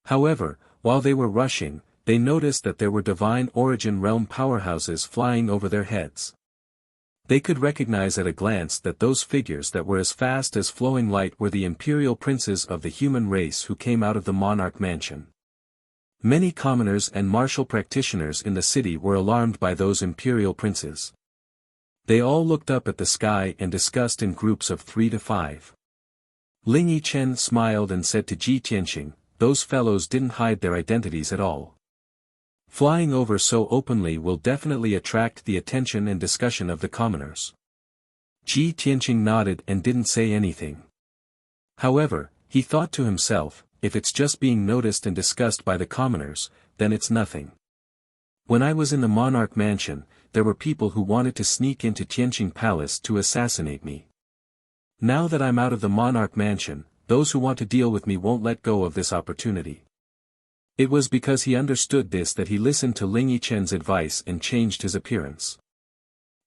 [SPEAKER 1] However, while they were rushing, they noticed that there were divine Origin realm powerhouses flying over their heads. They could recognize at a glance that those figures that were as fast as flowing light were the imperial princes of the human race who came out of the monarch mansion. Many commoners and martial practitioners in the city were alarmed by those imperial princes. They all looked up at the sky and discussed in groups of 3 to 5. Ling Yicheng smiled and said to Ji Tianqing, "Those fellows didn't hide their identities at all. Flying over so openly will definitely attract the attention and discussion of the commoners." Ji Tianqing nodded and didn't say anything. However, he thought to himself, if it's just being noticed and discussed by the commoners, then it's nothing. When I was in the monarch mansion, there were people who wanted to sneak into Tianqing Palace to assassinate me. Now that I'm out of the monarch mansion, those who want to deal with me won't let go of this opportunity. It was because he understood this that he listened to Ling Yichen's advice and changed his appearance.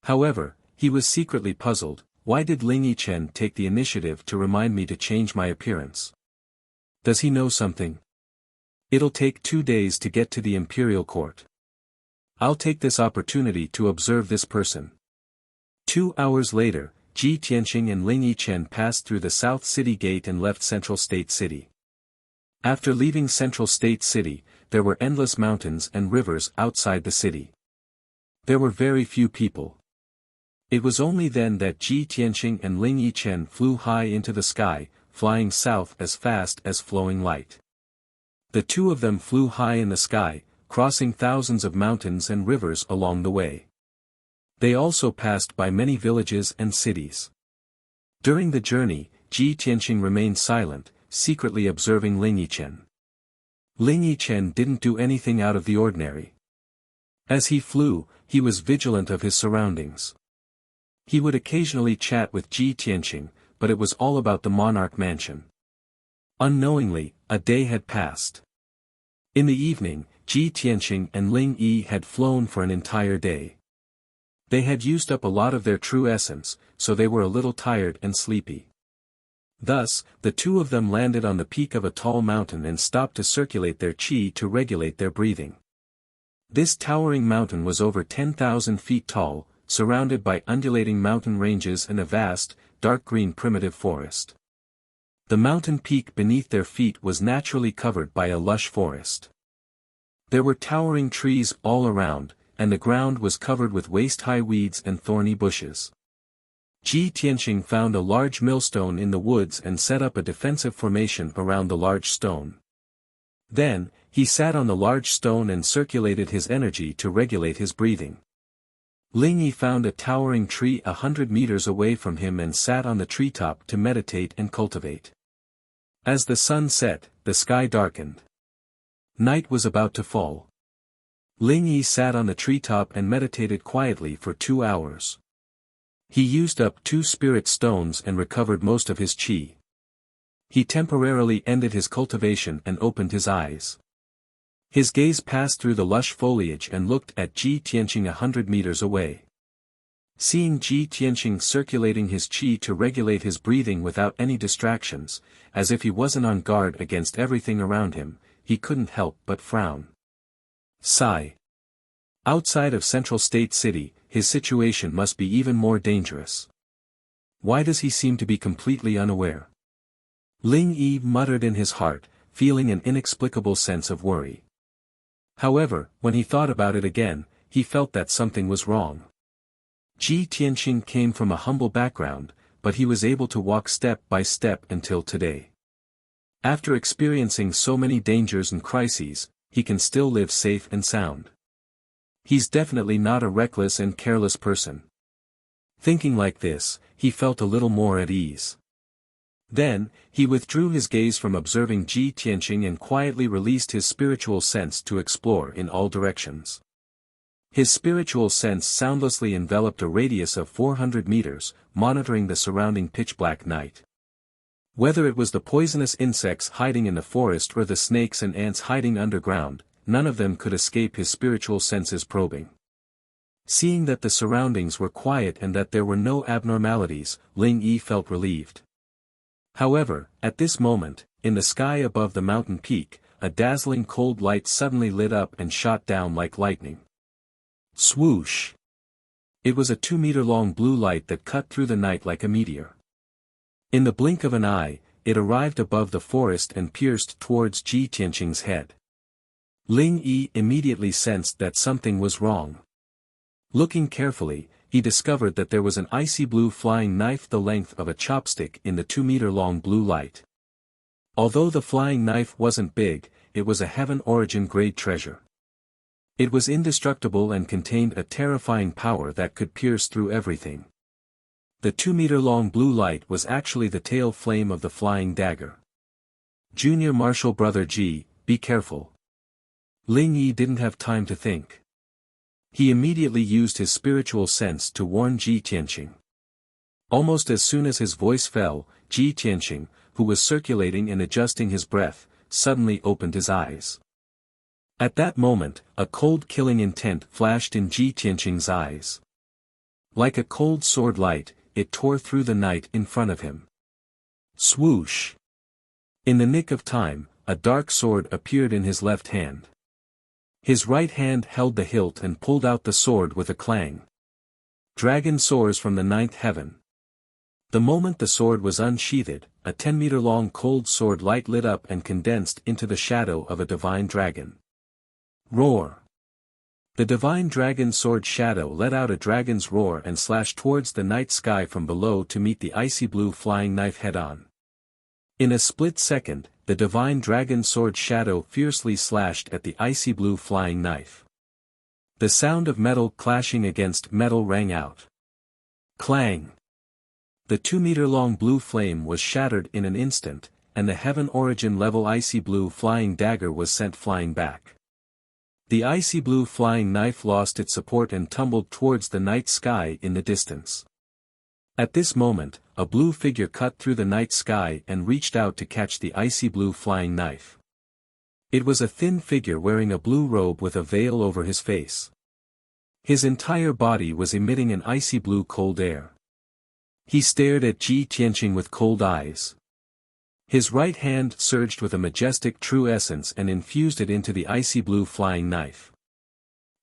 [SPEAKER 1] However, he was secretly puzzled. Why did Ling Yichen take the initiative to remind me to change my appearance? Does he know something? It'll take 2 days to get to the imperial court. I'll take this opportunity to observe this person. 2 hours later, Ji Tianqing and Ling Yichen passed through the South City Gate and left Central State City. After leaving Central State City, there were endless mountains and rivers outside the city. There were very few people. It was only then that Ji Tianqing and Ling Yichen flew high into the sky, flying south as fast as flowing light. The two of them flew high in the sky, crossing thousands of mountains and rivers along the way. They also passed by many villages and cities. During the journey, Ji Tianqing remained silent, secretly observing Ling Yichen. Ling Yichen didn't do anything out of the ordinary. As he flew, he was vigilant of his surroundings. He would occasionally chat with Ji Tianqing, but it was all about the monarch mansion. Unknowingly, a day had passed. In the evening, Ji Tianqing and Ling Yi had flown for an entire day. They had used up a lot of their true essence, so they were a little tired and sleepy. Thus, the two of them landed on the peak of a tall mountain and stopped to circulate their qi to regulate their breathing. This towering mountain was over 10,000 feet tall, surrounded by undulating mountain ranges and a vast, dark green primitive forest. The mountain peak beneath their feet was naturally covered by a lush forest. There were towering trees all around, and the ground was covered with waist-high weeds and thorny bushes. Ji Tianqing found a large millstone in the woods and set up a defensive formation around the large stone. Then, he sat on the large stone and circulated his energy to regulate his breathing. Ling Yi found a towering tree 100 meters away from him and sat on the treetop to meditate and cultivate. As the sun set, the sky darkened. Night was about to fall. Ling Yi sat on the treetop and meditated quietly for 2 hours. He used up 2 spirit stones and recovered most of his qi. He temporarily ended his cultivation and opened his eyes. His gaze passed through the lush foliage and looked at Ji Tianqing 100 meters away. Seeing Ji Tianqing circulating his qi to regulate his breathing without any distractions, as if he wasn't on guard against everything around him, he couldn't help but frown. Sigh. Outside of Central State City, his situation must be even more dangerous. Why does he seem to be completely unaware? Ling Yi muttered in his heart, feeling an inexplicable sense of worry. However, when he thought about it again, he felt that something was wrong. Ji Tianqing came from a humble background, but he was able to walk step by step until today. After experiencing so many dangers and crises, he can still live safe and sound. He's definitely not a reckless and careless person. Thinking like this, he felt a little more at ease. Then, he withdrew his gaze from observing Ji Tianqing and quietly released his spiritual sense to explore in all directions. His spiritual sense soundlessly enveloped a radius of 400 meters, monitoring the surrounding pitch-black night. Whether it was the poisonous insects hiding in the forest or the snakes and ants hiding underground, none of them could escape his spiritual senses probing. Seeing that the surroundings were quiet and that there were no abnormalities, Ling Yi felt relieved. However, at this moment, in the sky above the mountain peak, a dazzling cold light suddenly lit up and shot down like lightning. Swoosh! It was a 2-meter-long blue light that cut through the night like a meteor. In the blink of an eye, it arrived above the forest and pierced towards Ji Tianqing's head. Ling Yi immediately sensed that something was wrong. Looking carefully, he discovered that there was an icy blue flying knife the length of a chopstick in the 2-meter-long blue light. Although the flying knife wasn't big, it was a Heaven Origin grade treasure. It was indestructible and contained a terrifying power that could pierce through everything. The 2-meter-long blue light was actually the tail flame of the flying dagger. Junior Marshal Brother Ji, be careful. Ling Yi didn't have time to think. He immediately used his spiritual sense to warn Ji Tianqing. Almost as soon as his voice fell, Ji Tianqing, who was circulating and adjusting his breath, suddenly opened his eyes. At that moment, a cold killing intent flashed in Ji Tianqing's eyes. Like a cold sword light, it tore through the night in front of him. Swoosh! In the nick of time, a dark sword appeared in his left hand. His right hand held the hilt and pulled out the sword with a clang. Dragon soars from the ninth heaven. The moment the sword was unsheathed, a 10-meter-long cold sword light lit up and condensed into the shadow of a divine dragon. Roar! The divine dragon sword shadow let out a dragon's roar and slashed towards the night sky from below to meet the icy blue flying knife head-on. In a split second, the divine dragon sword shadow fiercely slashed at the icy blue flying knife. The sound of metal clashing against metal rang out. Clang! The 2-meter-long blue flame was shattered in an instant, and the heaven origin level icy blue flying dagger was sent flying back. The icy blue flying knife lost its support and tumbled towards the night sky in the distance. At this moment, a blue figure cut through the night sky and reached out to catch the icy blue flying knife. It was a thin figure wearing a blue robe with a veil over his face. His entire body was emitting an icy blue cold air. He stared at Ji Tianqing with cold eyes. His right hand surged with a majestic true essence and infused it into the icy blue flying knife.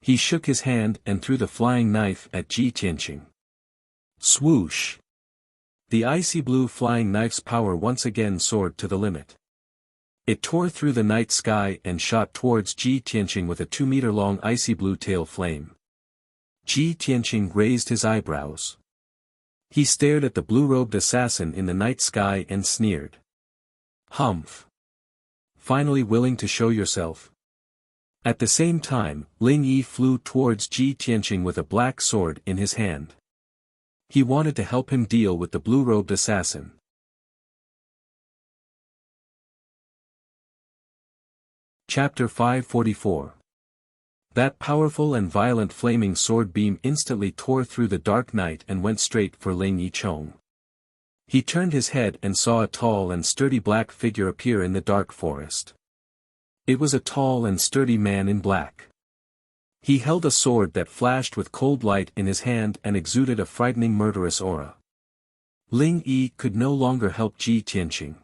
[SPEAKER 1] He shook his hand and threw the flying knife at Ji Tianqing. Swoosh! The icy blue flying knife's power once again soared to the limit. It tore through the night sky and shot towards Ji Tianqing with a 2-meter-long icy blue tail flame. Ji Tianqing raised his eyebrows. He stared at the blue-robed assassin in the night sky and sneered. Humph! Finally willing to show yourself? At the same time, Ling Yi flew towards Ji Tianqing with a black sword in his hand. He wanted to help him deal with the blue-robed assassin. Chapter 544. That powerful and violent flaming sword beam instantly tore through the dark night and went straight for Ling Yi Chong. He turned his head and saw a tall and sturdy black figure appear in the dark forest. It was a tall and sturdy man in black. He held a sword that flashed with cold light in his hand and exuded a frightening murderous aura. Ling Yi could no longer help Ji Tianqing.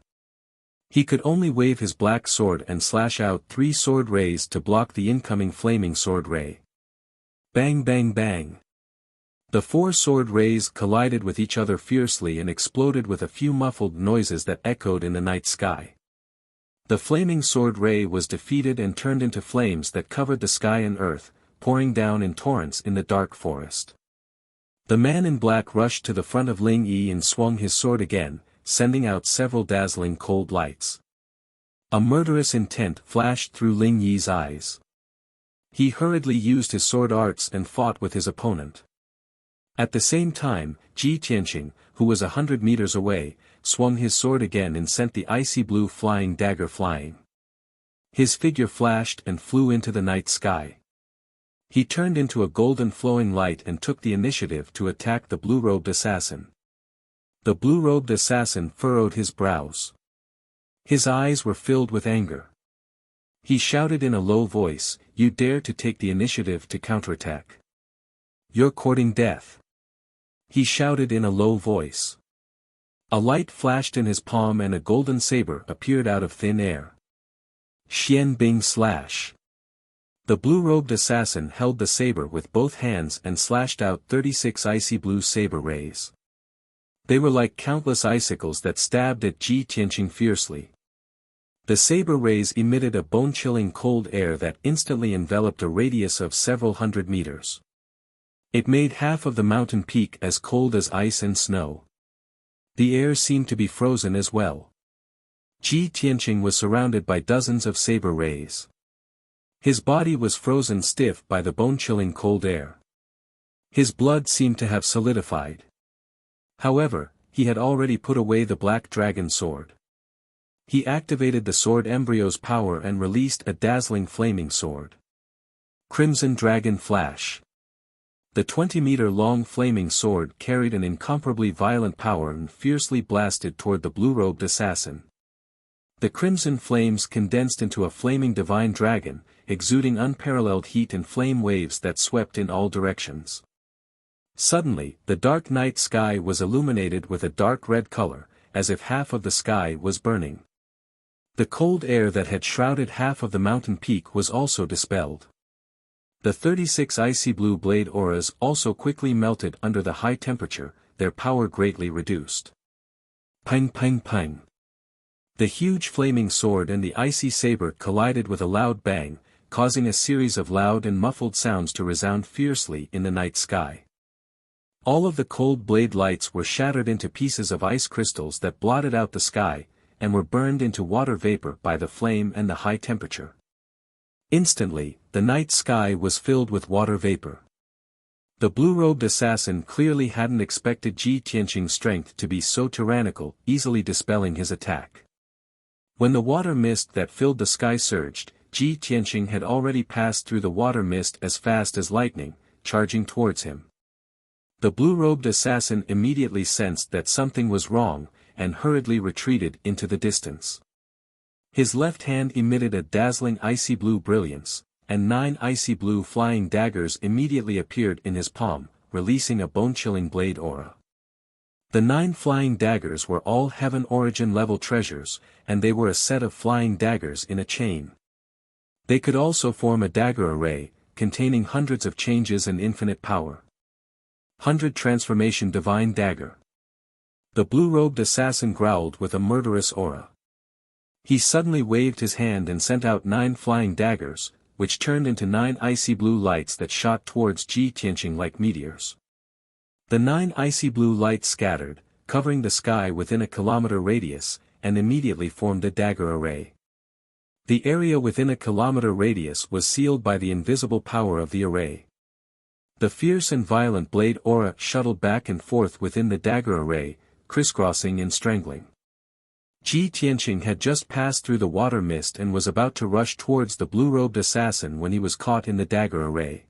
[SPEAKER 1] He could only wave his black sword and slash out 3 sword rays to block the incoming flaming sword ray. Bang bang bang. The 4 sword rays collided with each other fiercely and exploded with a few muffled noises that echoed in the night sky. The flaming sword ray was defeated and turned into flames that covered the sky and earth, pouring down in torrents in the dark forest. The man in black rushed to the front of Ling Yi and swung his sword again, sending out several dazzling cold lights. A murderous intent flashed through Ling Yi's eyes. He hurriedly used his sword arts and fought with his opponent. At the same time, Ji Tianqing, who was 100 meters away, swung his sword again and sent the icy blue flying dagger flying. His figure flashed and flew into the night sky. He turned into a golden flowing light and took the initiative to attack the blue-robed assassin. The blue-robed assassin furrowed his brows. His eyes were filled with anger. He shouted in a low voice, "You dare to take the initiative to counterattack? You're courting death." He shouted in a low voice. A light flashed in his palm and a golden saber appeared out of thin air. Xian Bing slash. The blue-robed assassin held the saber with both hands and slashed out 36 icy blue saber rays. They were like countless icicles that stabbed at Ji Tianqing fiercely. The saber rays emitted a bone-chilling cold air that instantly enveloped a radius of several hundred meters. It made half of the mountain peak as cold as ice and snow. The air seemed to be frozen as well. Ji Tianqing was surrounded by dozens of saber rays. His body was frozen stiff by the bone-chilling cold air. His blood seemed to have solidified. However, he had already put away the black dragon sword. He activated the sword embryo's power and released a dazzling flaming sword. Crimson Dragon Flash. The 20-meter-long flaming sword carried an incomparably violent power and fiercely blasted toward the blue-robed assassin. The crimson flames condensed into a flaming divine dragon, exuding unparalleled heat and flame waves that swept in all directions. Suddenly, the dark night sky was illuminated with a dark red color, as if half of the sky was burning. The cold air that had shrouded half of the mountain peak was also dispelled. The 36 icy blue blade auras also quickly melted under the high temperature, their power greatly reduced. Ping ping ping. The huge flaming sword and the icy saber collided with a loud bang, causing a series of loud and muffled sounds to resound fiercely in the night sky. All of the cold blade lights were shattered into pieces of ice crystals that blotted out the sky, and were burned into water vapor by the flame and the high temperature. Instantly, the night sky was filled with water vapor. The blue-robed assassin clearly hadn't expected Ji Tianqing's strength to be so tyrannical, easily dispelling his attack. When the water mist that filled the sky surged, Ji Tianqing had already passed through the water mist as fast as lightning, charging towards him. The blue-robed assassin immediately sensed that something was wrong, and hurriedly retreated into the distance. His left hand emitted a dazzling icy blue brilliance, and 9 icy blue flying daggers immediately appeared in his palm, releasing a bone-chilling blade aura. The 9 flying daggers were all heaven origin level treasures, and they were a set of flying daggers in a chain. They could also form a dagger array, containing hundreds of changes and infinite power. 100 Transformation Divine Dagger. The blue-robed assassin growled with a murderous aura. He suddenly waved his hand and sent out 9 flying daggers, which turned into 9 icy blue lights that shot towards Ji Tianqing like meteors. The 9 icy blue lights scattered, covering the sky within a kilometer radius, and immediately formed a dagger array. The area within a kilometer radius was sealed by the invisible power of the array. The fierce and violent blade aura shuttled back and forth within the dagger array, crisscrossing and strangling. Ji Tianqing had just passed through the water mist and was about to rush towards the blue-robed assassin when he was caught in the dagger array.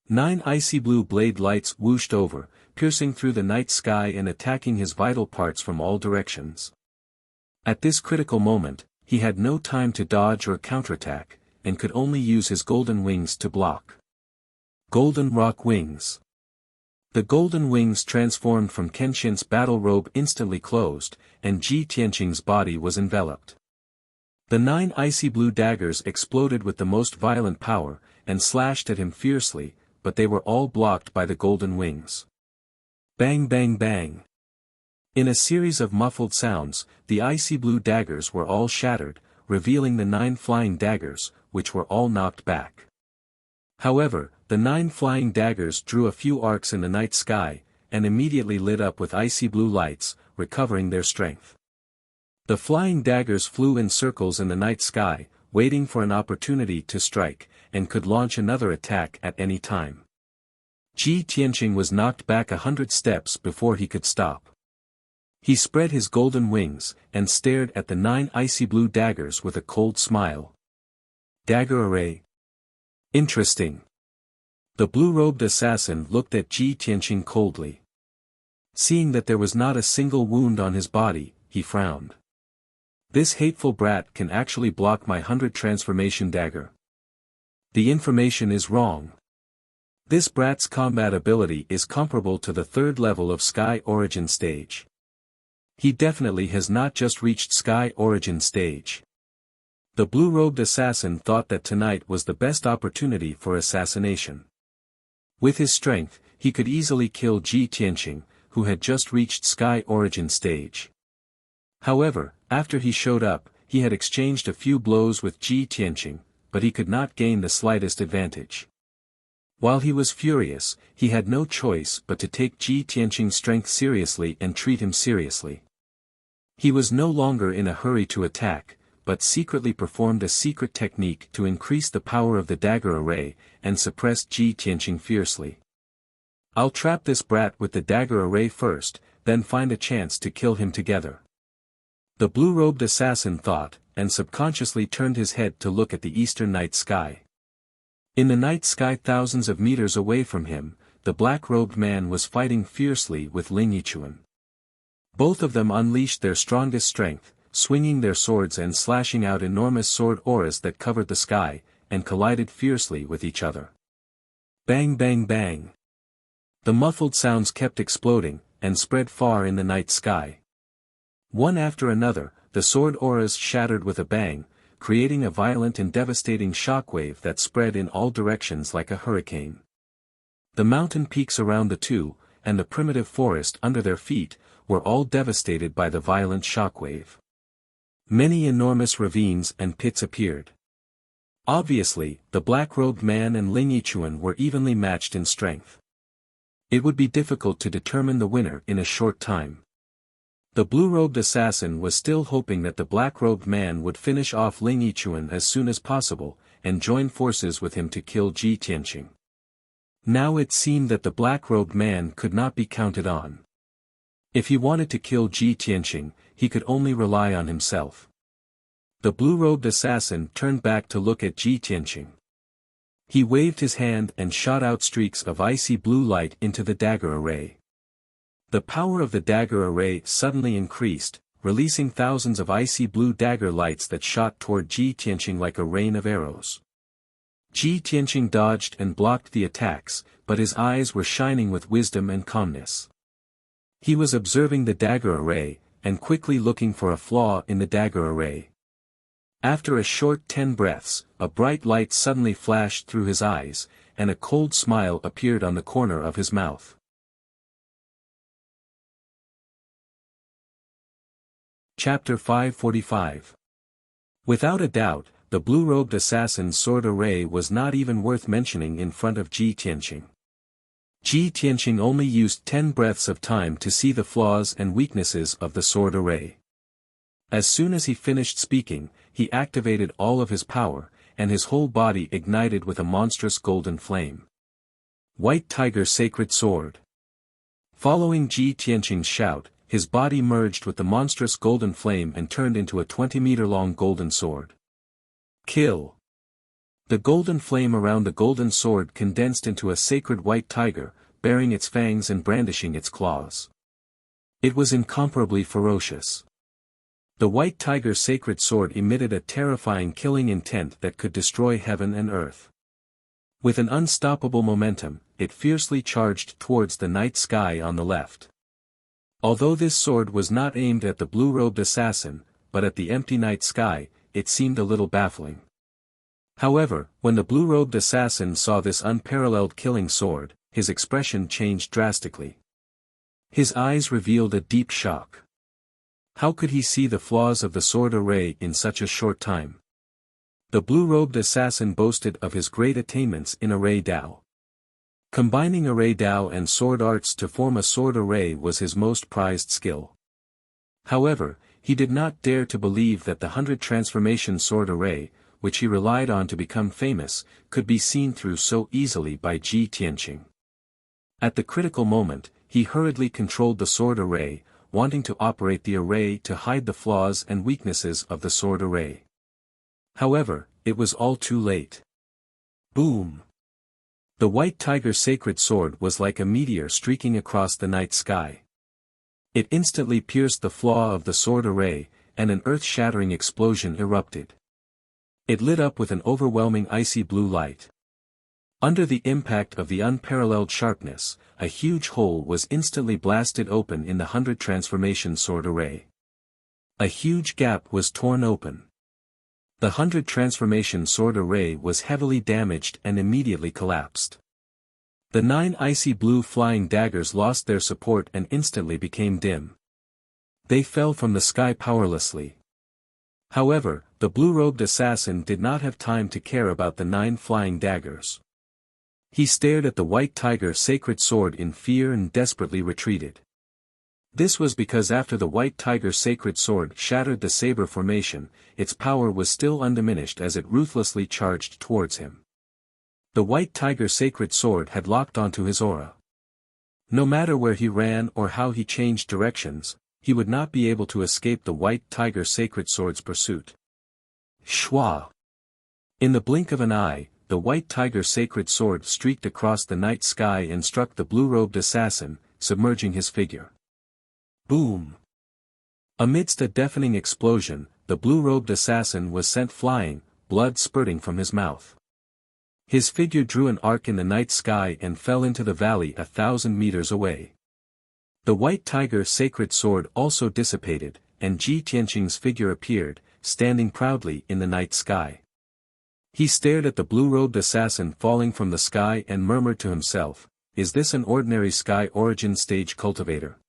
[SPEAKER 1] 9 icy blue blade lights whooshed over, piercing through the night sky and attacking his vital parts from all directions. At this critical moment, he had no time to dodge or counterattack, and could only use his golden wings to block. Golden Rock Wings. The golden wings transformed from Kenshin's battle robe instantly closed, and Ji Tianqing's body was enveloped. The 9 icy blue daggers exploded with the most violent power, and slashed at him fiercely, but they were all blocked by the golden wings. Bang bang bang. In a series of muffled sounds, the icy blue daggers were all shattered, revealing the 9 flying daggers, which were all knocked back. However, the 9 flying daggers drew a few arcs in the night sky, and immediately lit up with icy blue lights, recovering their strength. The flying daggers flew in circles in the night sky, waiting for an opportunity to strike, and could launch another attack at any time. Ji Tianqing was knocked back 100 steps before he could stop. He spread his golden wings, and stared at the 9 icy blue daggers with a cold smile. Dagger array. Interesting. The blue-robed assassin looked at Ji Tianqing coldly. Seeing that there was not a single wound on his body, he frowned. This hateful brat can actually block my 100 transformation dagger. The information is wrong. This brat's combat ability is comparable to the 3rd level of Sky Origin stage. He definitely has not just reached Sky Origin stage. The blue-robed assassin thought that tonight was the best opportunity for assassination. With his strength, he could easily kill Ji Tianqing, who had just reached Sky Origin stage. However, after he showed up, he had exchanged a few blows with Ji Tianqing, but he could not gain the slightest advantage. While he was furious, he had no choice but to take Ji Tianqing's strength seriously and treat him seriously. He was no longer in a hurry to attack, but secretly performed a secret technique to increase the power of the dagger array, and suppressed Ji Tianqing fiercely. I'll trap this brat with the dagger array first, then find a chance to kill him together. The blue-robed assassin thought, and subconsciously turned his head to look at the eastern night sky. In the night sky thousands of meters away from him, the the black-robed man was fighting fiercely with Ling Yichuan. Both of them unleashed their strongest strength, swinging their swords and slashing out enormous sword auras that covered the sky, and collided fiercely with each other. Bang bang bang. The muffled sounds kept exploding, and spread far in the night sky. One after another, the sword auras shattered with a bang, creating a violent and devastating shockwave that spread in all directions like a hurricane. The mountain peaks around the two, and the primitive forest under their feet, were all devastated by the violent shockwave. Many enormous ravines and pits appeared. Obviously, the black-robed man and Ling Yichuan were evenly matched in strength. It would be difficult to determine the winner in a short time. The blue-robed assassin was still hoping that the black-robed man would finish off Ling Yichuan as soon as possible, and join forces with him to kill Ji Tianqing. Now it seemed that the black-robed man could not be counted on. If he wanted to kill Ji Tianqing, he could only rely on himself. The blue-robed assassin turned back to look at Ji Tianqing. He waved his hand and shot out streaks of icy blue light into the dagger array. The power of the dagger array suddenly increased, releasing thousands of icy blue dagger lights that shot toward Ji Tianqing like a rain of arrows. Ji Tianqing dodged and blocked the attacks, but his eyes were shining with wisdom and calmness. He was observing the dagger array, and quickly looking for a flaw in the dagger array. After a short 10 breaths, a bright light suddenly flashed through his eyes, and a cold smile appeared on the corner of his mouth. Chapter 545. Without a doubt, the blue-robed assassin's sword array was not even worth mentioning in front of Ji Tianqing. Ji Tianqing only used 10 breaths of time to see the flaws and weaknesses of the sword array. As soon as he finished speaking, he activated all of his power, and his whole body ignited with a monstrous golden flame. White Tiger Sacred Sword. Following Ji Tianqing's shout, his body merged with the monstrous golden flame and turned into a 20-meter-long golden sword. Kill. The golden flame around the golden sword condensed into a sacred white tiger, bearing its fangs and brandishing its claws. It was incomparably ferocious. The white tiger's sacred sword emitted a terrifying killing intent that could destroy heaven and earth. With an unstoppable momentum, it fiercely charged towards the night sky on the left. Although this sword was not aimed at the blue-robed assassin, but at the empty night sky, it seemed a little baffling. However, when the blue-robed assassin saw this unparalleled killing sword, his expression changed drastically. His eyes revealed a deep shock. How could he see the flaws of the sword array in such a short time? The blue-robed assassin boasted of his great attainments in array Dao. Combining array Dao and sword arts to form a sword array was his most prized skill. However, he did not dare to believe that the 100 transformation sword array, which he relied on to become famous, could be seen through so easily by Ji Tianqing. At the critical moment, he hurriedly controlled the sword array, wanting to operate the array to hide the flaws and weaknesses of the sword array. However, it was all too late. Boom! The white tiger sacred sword was like a meteor streaking across the night sky. It instantly pierced the flaw of the sword array, and an earth-shattering explosion erupted. It lit up with an overwhelming icy blue light. Under the impact of the unparalleled sharpness, a huge hole was instantly blasted open in the 100 transformation sword array. A huge gap was torn open. The 100 transformation sword array was heavily damaged and immediately collapsed. The 9 icy blue flying daggers lost their support and instantly became dim. They fell from the sky powerlessly. However, the blue-robed assassin did not have time to care about the 9 flying daggers. He stared at the white tiger sacred sword in fear and desperately retreated. This was because after the white tiger sacred sword shattered the saber formation, its power was still undiminished as it ruthlessly charged towards him. The white tiger sacred sword had locked onto his aura. No matter where he ran or how he changed directions, he would not be able to escape the white tiger sacred sword's pursuit. Shwa! In the blink of an eye, the white tiger sacred sword streaked across the night sky and struck the blue-robed assassin, submerging his figure. Boom! Amidst a deafening explosion, the blue-robed assassin was sent flying, blood spurting from his mouth. His figure drew an arc in the night sky and fell into the valley 1,000 meters away. The white tiger sacred sword also dissipated, and Ji Tianqing's figure appeared, standing proudly in the night sky. He stared at the blue-robed assassin falling from the sky and murmured to himself, "Is this an ordinary sky origin stage cultivator?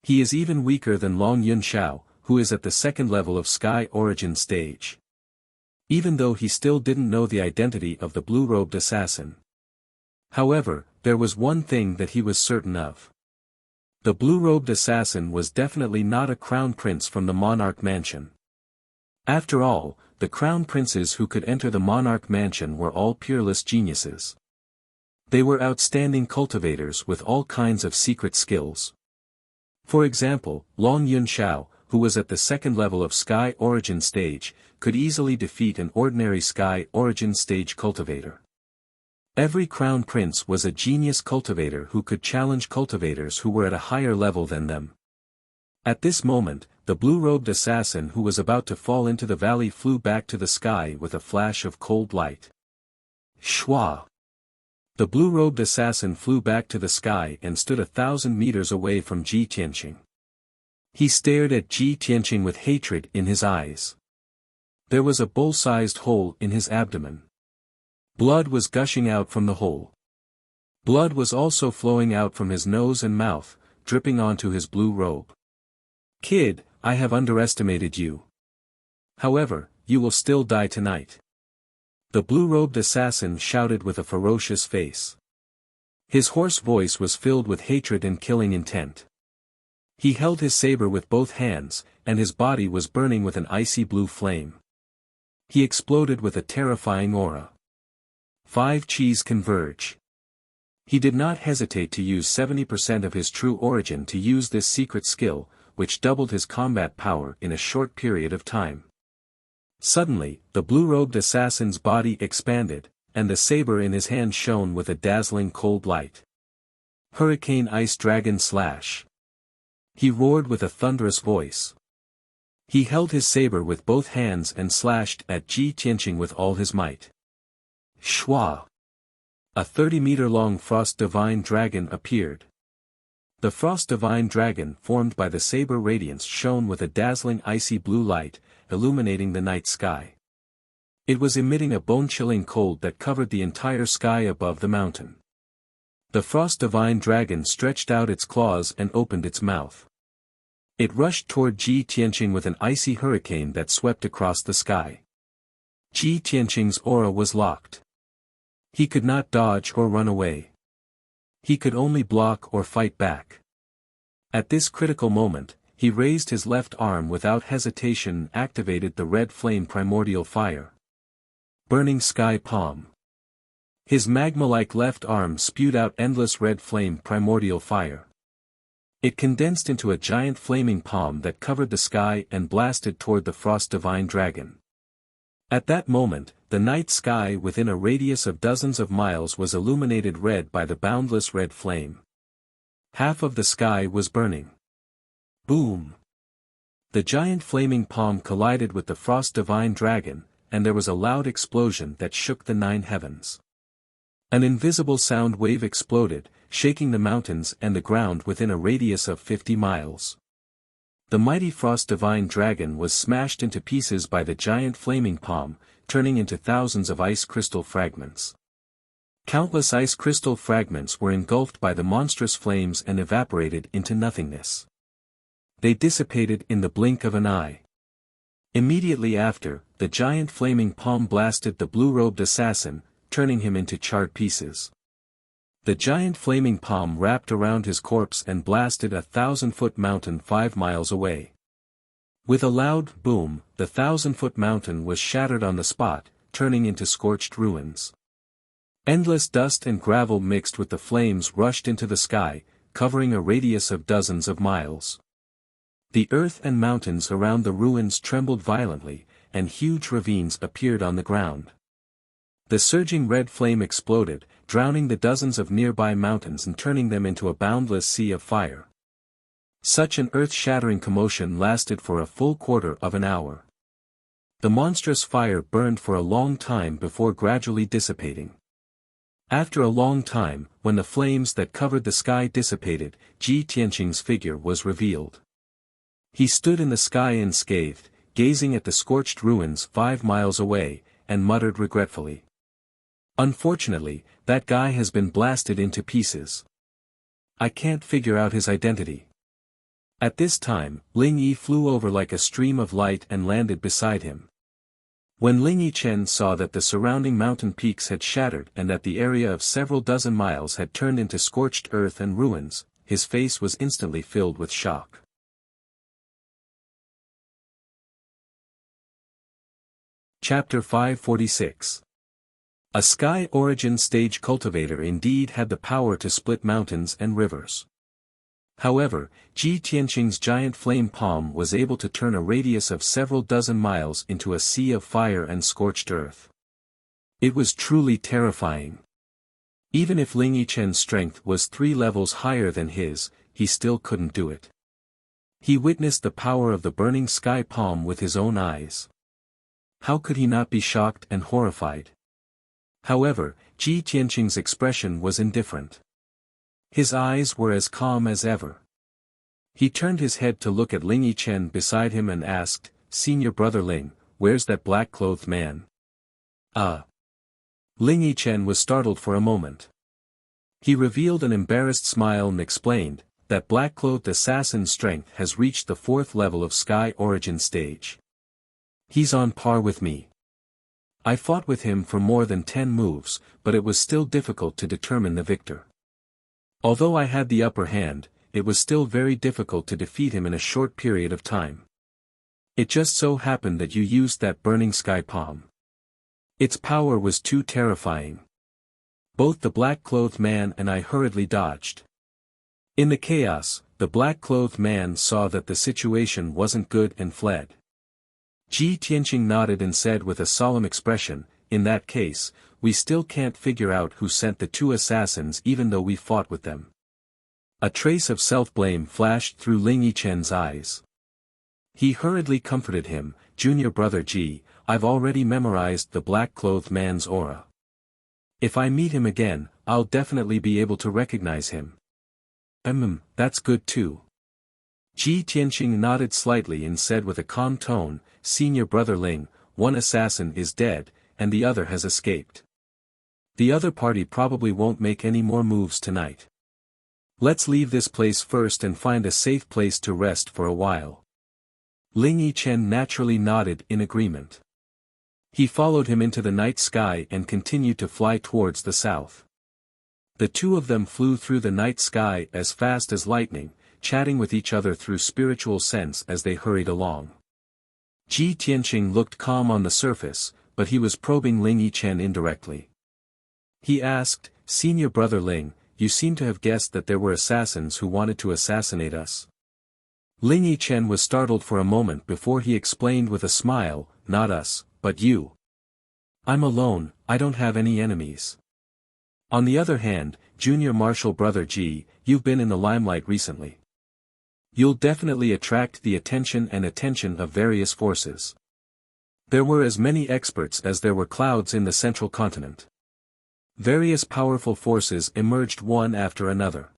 [SPEAKER 1] He is even weaker than Long Yun Xiao, who is at the second level of sky origin stage." Even though he still didn't know the identity of the blue-robed assassin. However, there was one thing that he was certain of. The blue-robed assassin was definitely not a crown prince from the monarch mansion. After all, the crown princes who could enter the monarch mansion were all peerless geniuses. They were outstanding cultivators with all kinds of secret skills. For example, Long Yun Xiao, who was at the second level of sky origin stage, could easily defeat an ordinary sky origin stage cultivator. Every crown prince was a genius cultivator who could challenge cultivators who were at a higher level than them. At this moment, the blue-robed assassin who was about to fall into the valley flew back to the sky with a flash of cold light. Shwa! The blue-robed assassin flew back to the sky and stood 1,000 meters away from Ji Tianqing. He stared at Ji Tianqing with hatred in his eyes. There was a bowl-sized hole in his abdomen. Blood was gushing out from the hole. Blood was also flowing out from his nose and mouth, dripping onto his blue robe. "Kid, I have underestimated you. However, you will still die tonight." The blue-robed assassin shouted with a ferocious face. His hoarse voice was filled with hatred and killing intent. He held his saber with both hands, and his body was burning with an icy blue flame. He exploded with a terrifying aura. 5 Qis converge. He did not hesitate to use 70% of his true origin to use this secret skill, which doubled his combat power in a short period of time. Suddenly, the blue-robed assassin's body expanded, and the saber in his hand shone with a dazzling cold light. Hurricane Ice Dragon Slash. He roared with a thunderous voice. He held his saber with both hands and slashed at Ji Tianqing with all his might. Shwa! A 30-meter-long Frost Divine Dragon appeared. The Frost Divine Dragon formed by the saber radiance shone with a dazzling icy blue light, illuminating the night sky. It was emitting a bone-chilling cold that covered the entire sky above the mountain. The Frost Divine Dragon stretched out its claws and opened its mouth. It rushed toward Ji Tianqing with an icy hurricane that swept across the sky. Ji Tianqing's aura was locked. He could not dodge or run away. He could only block or fight back. At this critical moment, he raised his left arm without hesitation and activated the red flame primordial fire. Burning Sky Palm. His magma-like left arm spewed out endless red flame primordial fire. It condensed into a giant flaming palm that covered the sky and blasted toward the Frost Divine Dragon. At that moment, the night sky within a radius of dozens of miles was illuminated red by the boundless red flame. Half of the sky was burning. Boom! The giant flaming palm collided with the Frost Divine Dragon, and there was a loud explosion that shook the 9 heavens. An invisible sound wave exploded, shaking the mountains and the ground within a radius of 50 miles. The mighty Frost Divine Dragon was smashed into pieces by the giant flaming palm, turning into thousands of ice crystal fragments. Countless ice crystal fragments were engulfed by the monstrous flames and evaporated into nothingness. They dissipated in the blink of an eye. Immediately after, the giant flaming palm blasted the blue-robed assassin, turning him into charred pieces. The giant flaming palm wrapped around his corpse and blasted a 1,000-foot mountain 5 miles away. With a loud boom, the 1,000-foot mountain was shattered on the spot, turning into scorched ruins. Endless dust and gravel mixed with the flames rushed into the sky, covering a radius of dozens of miles. The earth and mountains around the ruins trembled violently, and huge ravines appeared on the ground. The surging red flame exploded, drowning the dozens of nearby mountains and turning them into a boundless sea of fire. Such an earth-shattering commotion lasted for a full quarter of an hour. The monstrous fire burned for a long time before gradually dissipating. After a long time, when the flames that covered the sky dissipated, Ji Tianqing's figure was revealed. He stood in the sky unscathed, gazing at the scorched ruins 5 miles away, and muttered regretfully. Unfortunately, that guy has been blasted into pieces. I can't figure out his identity. At this time, Ling Yi flew over like a stream of light and landed beside him. When Ling Yichen saw that the surrounding mountain peaks had shattered and that the area of several dozen miles had turned into scorched earth and ruins, his face was instantly filled with shock. Chapter 546. A Sky Origin Stage cultivator indeed had the power to split mountains and rivers. However, Ji Tianqing's giant flame palm was able to turn a radius of several dozen miles into a sea of fire and scorched earth. It was truly terrifying. Even if Ling Yichen's strength was 3 levels higher than his, he still couldn't do it. He witnessed the power of the burning sky palm with his own eyes. How could he not be shocked and horrified? However, Ji Tianqing's expression was indifferent. His eyes were as calm as ever. He turned his head to look at Ling Yichen beside him and asked, "Senior brother Ling, where's that black-clothed man?" Ling Yichen was startled for a moment. He revealed an embarrassed smile and explained, "That black-clothed assassin's strength has reached the 4th level of Sky Origin Stage. He's on par with me. I fought with him for more than 10 moves, but it was still difficult to determine the victor. Although I had the upper hand, it was still very difficult to defeat him in a short period of time. It just so happened that you used that burning sky palm. Its power was too terrifying." Both the black-clothed man and I hurriedly dodged. In the chaos, the black-clothed man saw that the situation wasn't good and fled. Ji Tianqing nodded and said with a solemn expression, "In that case, we still can't figure out who sent the 2 assassins even though we fought with them." A trace of self-blame flashed through Ling Yichen's eyes. He hurriedly comforted him, "Junior brother Ji, I've already memorized the black-clothed man's aura. If I meet him again, I'll definitely be able to recognize him." That's good too." Ji Tianqing nodded slightly and said with a calm tone, "Senior brother Ling, 1 assassin is dead, and the other has escaped. The other party probably won't make any more moves tonight. Let's leave this place first and find a safe place to rest for a while." Ling Yichen naturally nodded in agreement. He followed him into the night sky and continued to fly towards the south. The 2 of them flew through the night sky as fast as lightning, chatting with each other through spiritual sense as they hurried along. Ji Tianqing looked calm on the surface, but he was probing Ling Yichen indirectly. He asked, "Senior brother Ling, you seem to have guessed that there were assassins who wanted to assassinate us." Ling Yichen was startled for a moment before he explained with a smile, "Not us, but you. I'm alone, I don't have any enemies. On the other hand, junior martial brother Ji, you've been in the limelight recently. You'll definitely attract the attention of various forces. There were as many experts as there were clouds in the central continent. Various powerful forces emerged one after another.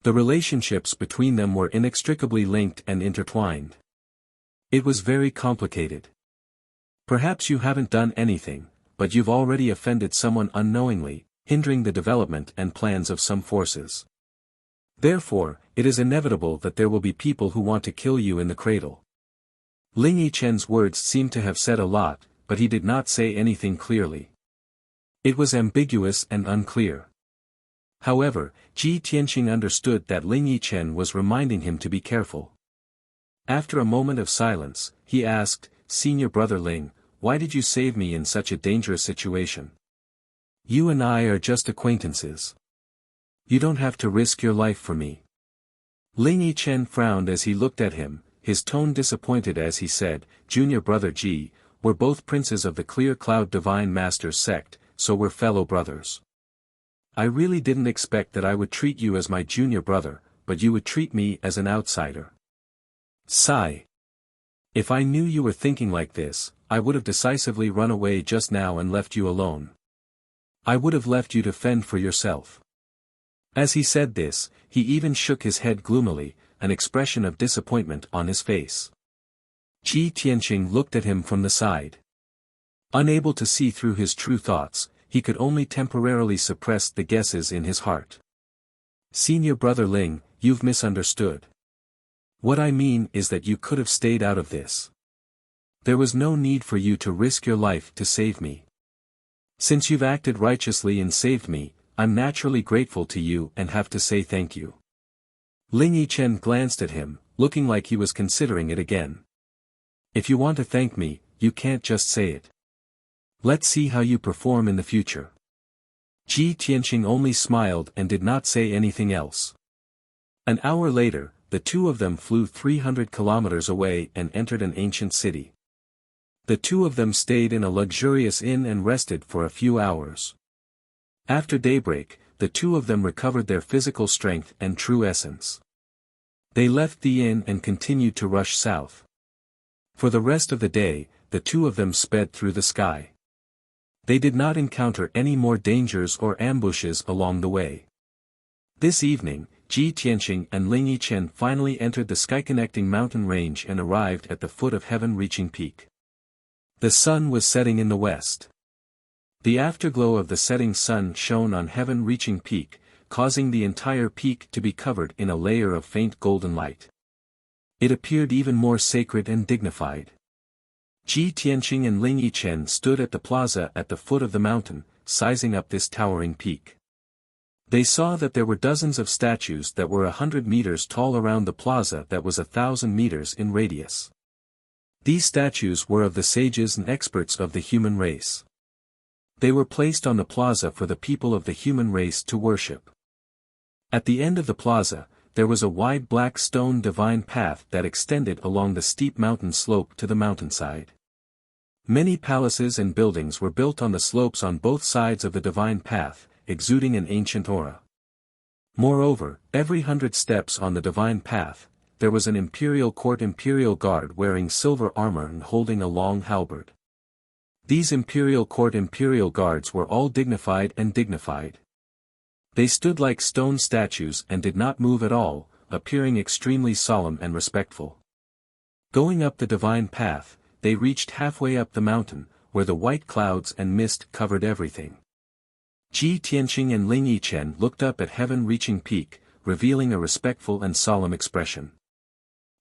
[SPEAKER 1] The relationships between them were inextricably linked and intertwined. It was very complicated. Perhaps you haven't done anything, but you've already offended someone unknowingly, hindering the development and plans of some forces. Therefore, it is inevitable that there will be people who want to kill you in the cradle." Ling Yichen's words seemed to have said a lot, but he did not say anything clearly. It was ambiguous and unclear. However, Ji Tianqing understood that Ling Yichen was reminding him to be careful. After a moment of silence, he asked, "Senior brother Ling, why did you save me in such a dangerous situation? You and I are just acquaintances. You don't have to risk your life for me." Ling Yichen frowned as he looked at him, his tone disappointed as he said, "Junior brother Ji, we're both princes of the Clear Cloud Divine Masters sect, so we're fellow brothers. I really didn't expect that I would treat you as my junior brother, but you would treat me as an outsider. Sigh. If I knew you were thinking like this, I would have decisively run away just now and left you alone. I would have left you to fend for yourself. As he said this, he even shook his head gloomily, an expression of disappointment on his face. Ji Tianqing looked at him from the side. Unable to see through his true thoughts, he could only temporarily suppress the guesses in his heart. Senior brother Ling, you've misunderstood. What I mean is that you could have stayed out of this. There was no need for you to risk your life to save me. Since you've acted righteously and saved me, I'm naturally grateful to you and have to say thank you. Ling Yichen glanced at him, looking like he was considering it again. If you want to thank me, you can't just say it. Let's see how you perform in the future. Ji Tianqing only smiled and did not say anything else. An hour later, the two of them flew 300 kilometers away and entered an ancient city. The two of them stayed in a luxurious inn and rested for a few hours. After daybreak, the two of them recovered their physical strength and true essence. They left the inn and continued to rush south. For the rest of the day, the two of them sped through the sky. They did not encounter any more dangers or ambushes along the way. This evening, Ji Tianqing and Ling Yichen finally entered the sky-connecting mountain range and arrived at the foot of heaven-reaching peak. The sun was setting in the west. The afterglow of the setting sun shone on heaven-reaching peak, causing the entire peak to be covered in a layer of faint golden light. It appeared even more sacred and dignified. Ji Tianqing and Ling Yichen stood at the plaza at the foot of the mountain, sizing up this towering peak. They saw that there were dozens of statues that were 100 meters tall around the plaza that was 1,000 meters in radius. These statues were of the sages and experts of the human race. They were placed on the plaza for the people of the human race to worship. At the end of the plaza, there was a wide black stone divine path that extended along the steep mountain slope to the mountainside. Many palaces and buildings were built on the slopes on both sides of the divine path, exuding an ancient aura. Moreover, every 100 steps on the divine path, there was an imperial court imperial guard wearing silver armor and holding a long halberd. These imperial court imperial guards were all dignified. They stood like stone statues and did not move at all, appearing extremely solemn and respectful. Going up the divine path, they reached halfway up the mountain, where the white clouds and mist covered everything. Ji Tianqing and Ling Yichen looked up at heaven-reaching peak, revealing a respectful and solemn expression.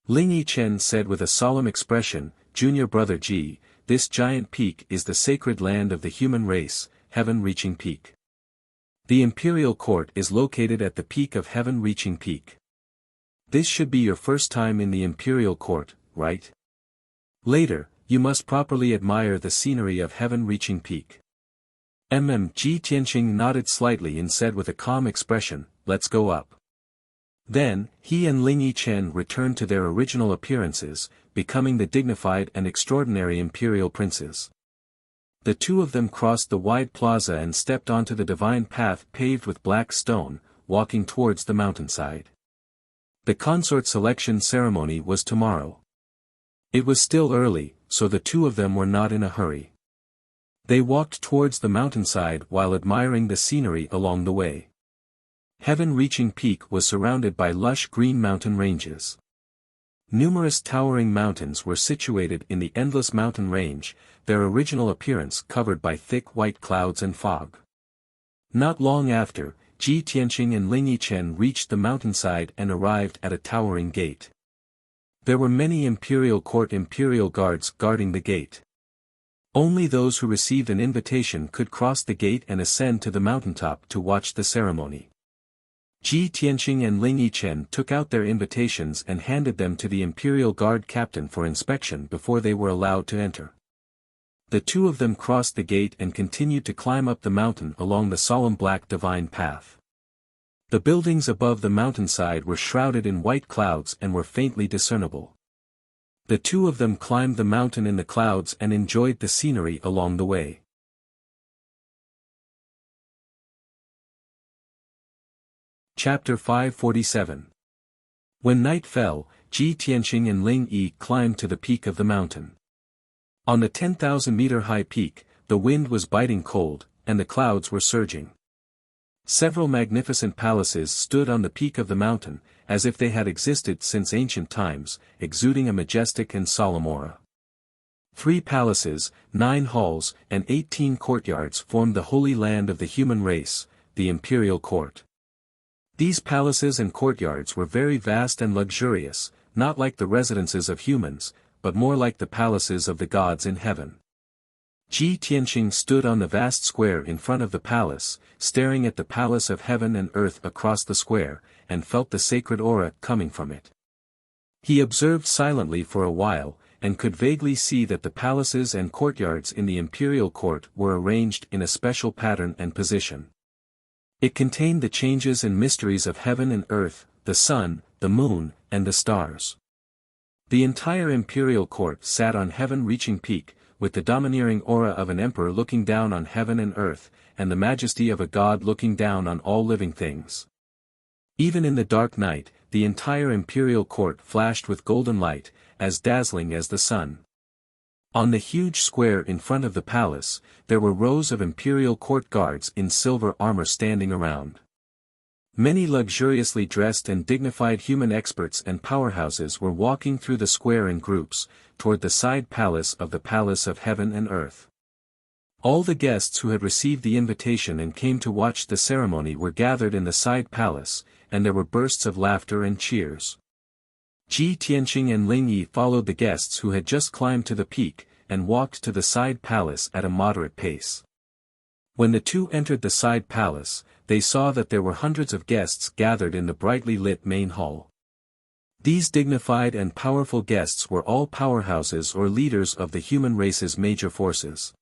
[SPEAKER 1] Ling Yichen said with a solemn expression, "Junior brother Ji, this giant peak is the sacred land of the human race, heaven-reaching peak. The imperial court is located at the peak of heaven-reaching peak. This should be your first time in the imperial court, right? Later, you must properly admire the scenery of heaven-reaching peak." Ji Tianqing nodded slightly and said with a calm expression, "Let's go up." Then, he and Ling Yichen returned to their original appearances, becoming the dignified and extraordinary imperial princes. The two of them crossed the wide plaza and stepped onto the divine path paved with black stone, walking towards the mountainside. The consort selection ceremony was tomorrow. It was still early, so the two of them were not in a hurry. They walked towards the mountainside while admiring the scenery along the way. Heaven-reaching peak was surrounded by lush green mountain ranges. Numerous towering mountains were situated in the endless mountain range, their original appearance covered by thick white clouds and fog. Not long after, Ji Tianqing and Ling Yichen reached the mountainside and arrived at a towering gate. There were many imperial court imperial guards guarding the gate. Only those who received an invitation could cross the gate and ascend to the mountaintop to watch the ceremony. Ji Tianqing and Ling Yichen took out their invitations and handed them to the imperial guard captain for inspection before they were allowed to enter. The two of them crossed the gate and continued to climb up the mountain along the solemn black divine path. The buildings above the mountainside were shrouded in white clouds and were faintly discernible. The two of them climbed the mountain in the clouds and enjoyed the scenery along the way. Chapter 547. When night fell, Ji Tianqing and Ling Yi climbed to the peak of the mountain. On the 10,000-meter-high peak, the wind was biting cold, and the clouds were surging. Several magnificent palaces stood on the peak of the mountain, as if they had existed since ancient times, exuding a majestic and solemn aura. 3 palaces, 9 halls, and 18 courtyards formed the holy land of the human race, the imperial court. These palaces and courtyards were very vast and luxurious, not like the residences of humans, but more like the palaces of the gods in heaven. Ji Tianqing stood on the vast square in front of the palace, staring at the palace of heaven and earth across the square, and felt the sacred aura coming from it. He observed silently for a while, and could vaguely see that the palaces and courtyards in the imperial court were arranged in a special pattern and position. It contained the changes and mysteries of heaven and earth, the sun, the moon, and the stars. The entire imperial court sat on heaven-reaching peak, with the domineering aura of an emperor looking down on heaven and earth, and the majesty of a god looking down on all living things. Even in the dark night, the entire imperial court flashed with golden light, as dazzling as the sun. On the huge square in front of the palace, there were rows of imperial court guards in silver armor standing around. Many luxuriously dressed and dignified human experts and powerhouses were walking through the square in groups, toward the side palace of the Palace of Heaven and Earth. All the guests who had received the invitation and came to watch the ceremony were gathered in the side palace, and there were bursts of laughter and cheers. Ji Tianqing and Ling Yi followed the guests who had just climbed to the peak, and walked to the side palace at a moderate pace. When the two entered the side palace, they saw that there were hundreds of guests gathered in the brightly lit main hall. These dignified and powerful guests were all powerhouses or leaders of the human race's major forces.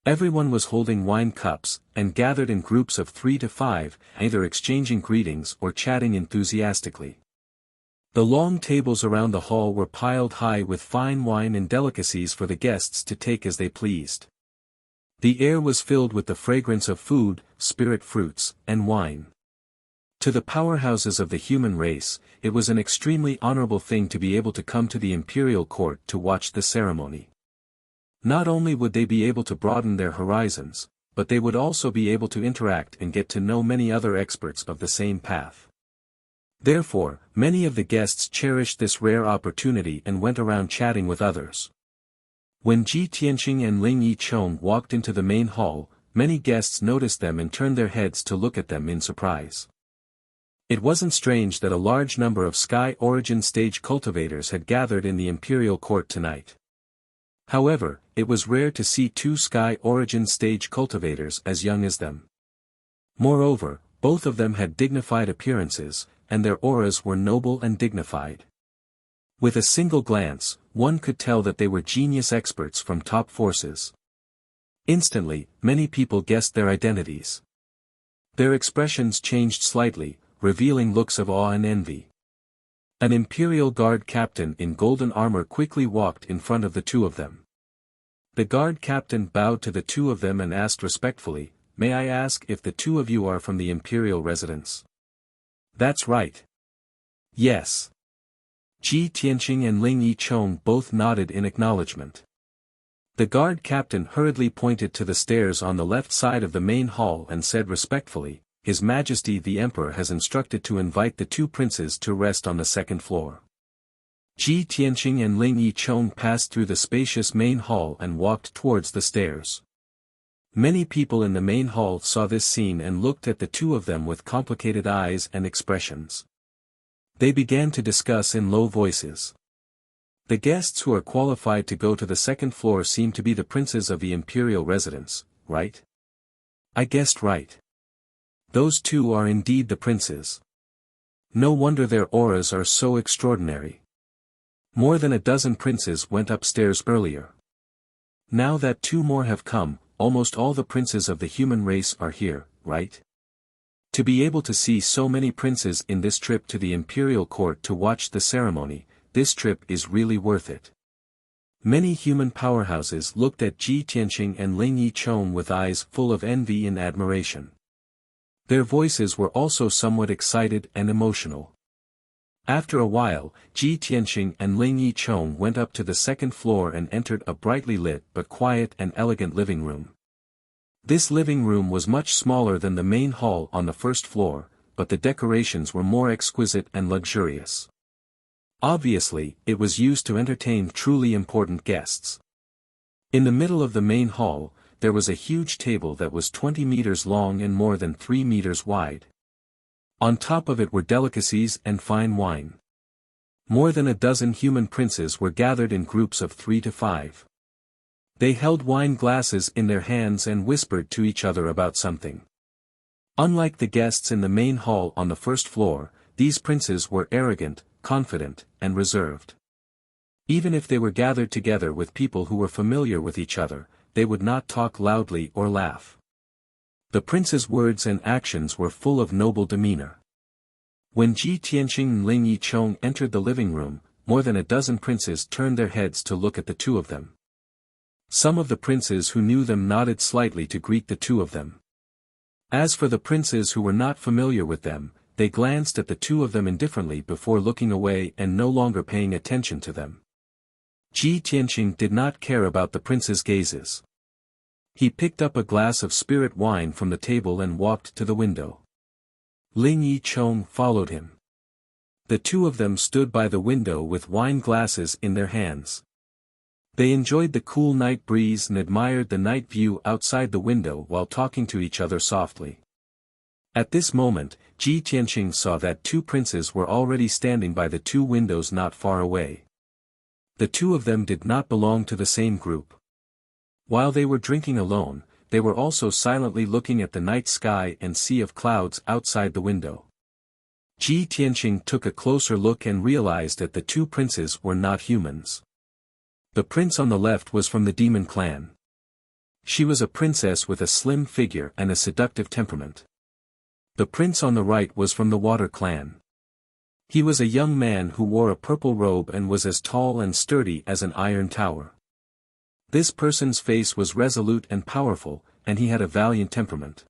[SPEAKER 1] Everyone was holding wine cups, and gathered in groups of 3 to 5, either exchanging greetings or chatting enthusiastically. The long tables around the hall were piled high with fine wine and delicacies for the guests to take as they pleased. The air was filled with the fragrance of food, spirit fruits, and wine. To the powerhouses of the human race, it was an extremely honorable thing to be able to come to the imperial court to watch the ceremony. Not only would they be able to broaden their horizons, but they would also be able to interact and get to know many other experts of the same path. Therefore, many of the guests cherished this rare opportunity and went around chatting with others. When Ji Tianqing and Ling Yi walked into the main hall, many guests noticed them and turned their heads to look at them in surprise. It wasn't strange that a large number of Sky Origin stage cultivators had gathered in the imperial court tonight. However, it was rare to see 2 Sky Origin stage cultivators as young as them. Moreover, both of them had dignified appearances, and their auras were noble and dignified. With a single glance, one could tell that they were genius experts from top forces. Instantly, many people guessed their identities. Their expressions changed slightly, revealing looks of awe and envy. An Imperial Guard captain in golden armor quickly walked in front of the two of them. The guard captain bowed to the two of them and asked respectfully, "May I ask if the two of you are from the Imperial residence?" "That's right." "Yes." Ji Tianqing and Ling Yi both nodded in acknowledgement. The guard captain hurriedly pointed to the stairs on the left side of the main hall and said respectfully, "His Majesty the Emperor has instructed to invite the 2 princes to rest on the 2nd floor." Ji Tianqing and Ling Yi passed through the spacious main hall and walked towards the stairs. Many people in the main hall saw this scene and looked at the two of them with complicated eyes and expressions. They began to discuss in low voices. The guests who are qualified to go to the 2nd floor seem to be the princes of the imperial residence, right? I guessed right. Those 2 are indeed the princes. No wonder their auras are so extraordinary. More than a dozen princes went upstairs earlier. Now that 2 more have come, almost all the princes of the human race are here, right? To be able to see so many princes in this trip to the imperial court to watch the ceremony, this trip is really worth it. Many human powerhouses looked at Ji Tianqing and Ling Yicheng with eyes full of envy and admiration. Their voices were also somewhat excited and emotional. After a while, Ji Tianqing and Ling Yicheng went up to the second floor and entered a brightly lit but quiet and elegant living room. This living room was much smaller than the main hall on the first floor, but the decorations were more exquisite and luxurious. Obviously, it was used to entertain truly important guests. In the middle of the main hall, there was a huge table that was 20 meters long and more than 3 meters wide. On top of it were delicacies and fine wine. More than a dozen human princes were gathered in groups of 3 to 5. They held wine glasses in their hands and whispered to each other about something. Unlike the guests in the main hall on the first floor, these princes were arrogant, confident, and reserved. Even if they were gathered together with people who were familiar with each other, they would not talk loudly or laugh. The prince's words and actions were full of noble demeanor. When Ji Tianqing and Ling Yicheng entered the living room, more than a dozen princes turned their heads to look at the two of them. Some of the princes who knew them nodded slightly to greet the two of them. As for the princes who were not familiar with them, they glanced at the two of them indifferently before looking away and no longer paying attention to them. Ji Tianqing did not care about the prince's gazes. He picked up a glass of spirit wine from the table and walked to the window. Ling Yicheng followed him. The two of them stood by the window with wine glasses in their hands. They enjoyed the cool night breeze and admired the night view outside the window while talking to each other softly. At this moment, Ji Tianqing saw that two princes were already standing by the two windows not far away. The two of them did not belong to the same group. While they were drinking alone, they were also silently looking at the night sky and sea of clouds outside the window. Ji Tianqing took a closer look and realized that the two princes were not humans. The prince on the left was from the demon clan. She was a princess with a slim figure and a seductive temperament. The prince on the right was from the water clan. He was a young man who wore a purple robe and was as tall and sturdy as an iron tower. This person's face was resolute and powerful, and he had a valiant temperament.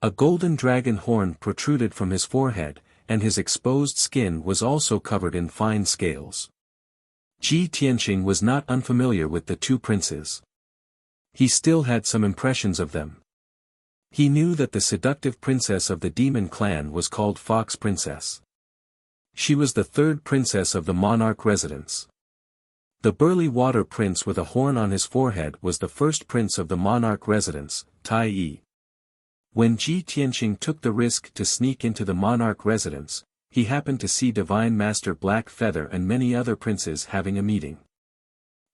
[SPEAKER 1] A golden dragon horn protruded from his forehead, and his exposed skin was also covered in fine scales. Ji Tianqing was not unfamiliar with the two princes. He still had some impressions of them. He knew that the seductive princess of the demon clan was called Fox Princess. She was the third princess of the monarch residence. The burly water prince with a horn on his forehead was the first prince of the monarch residence, Tai Yi. When Ji Tianqing took the risk to sneak into the monarch residence, he happened to see Divine Master Black Feather and many other princes having a meeting.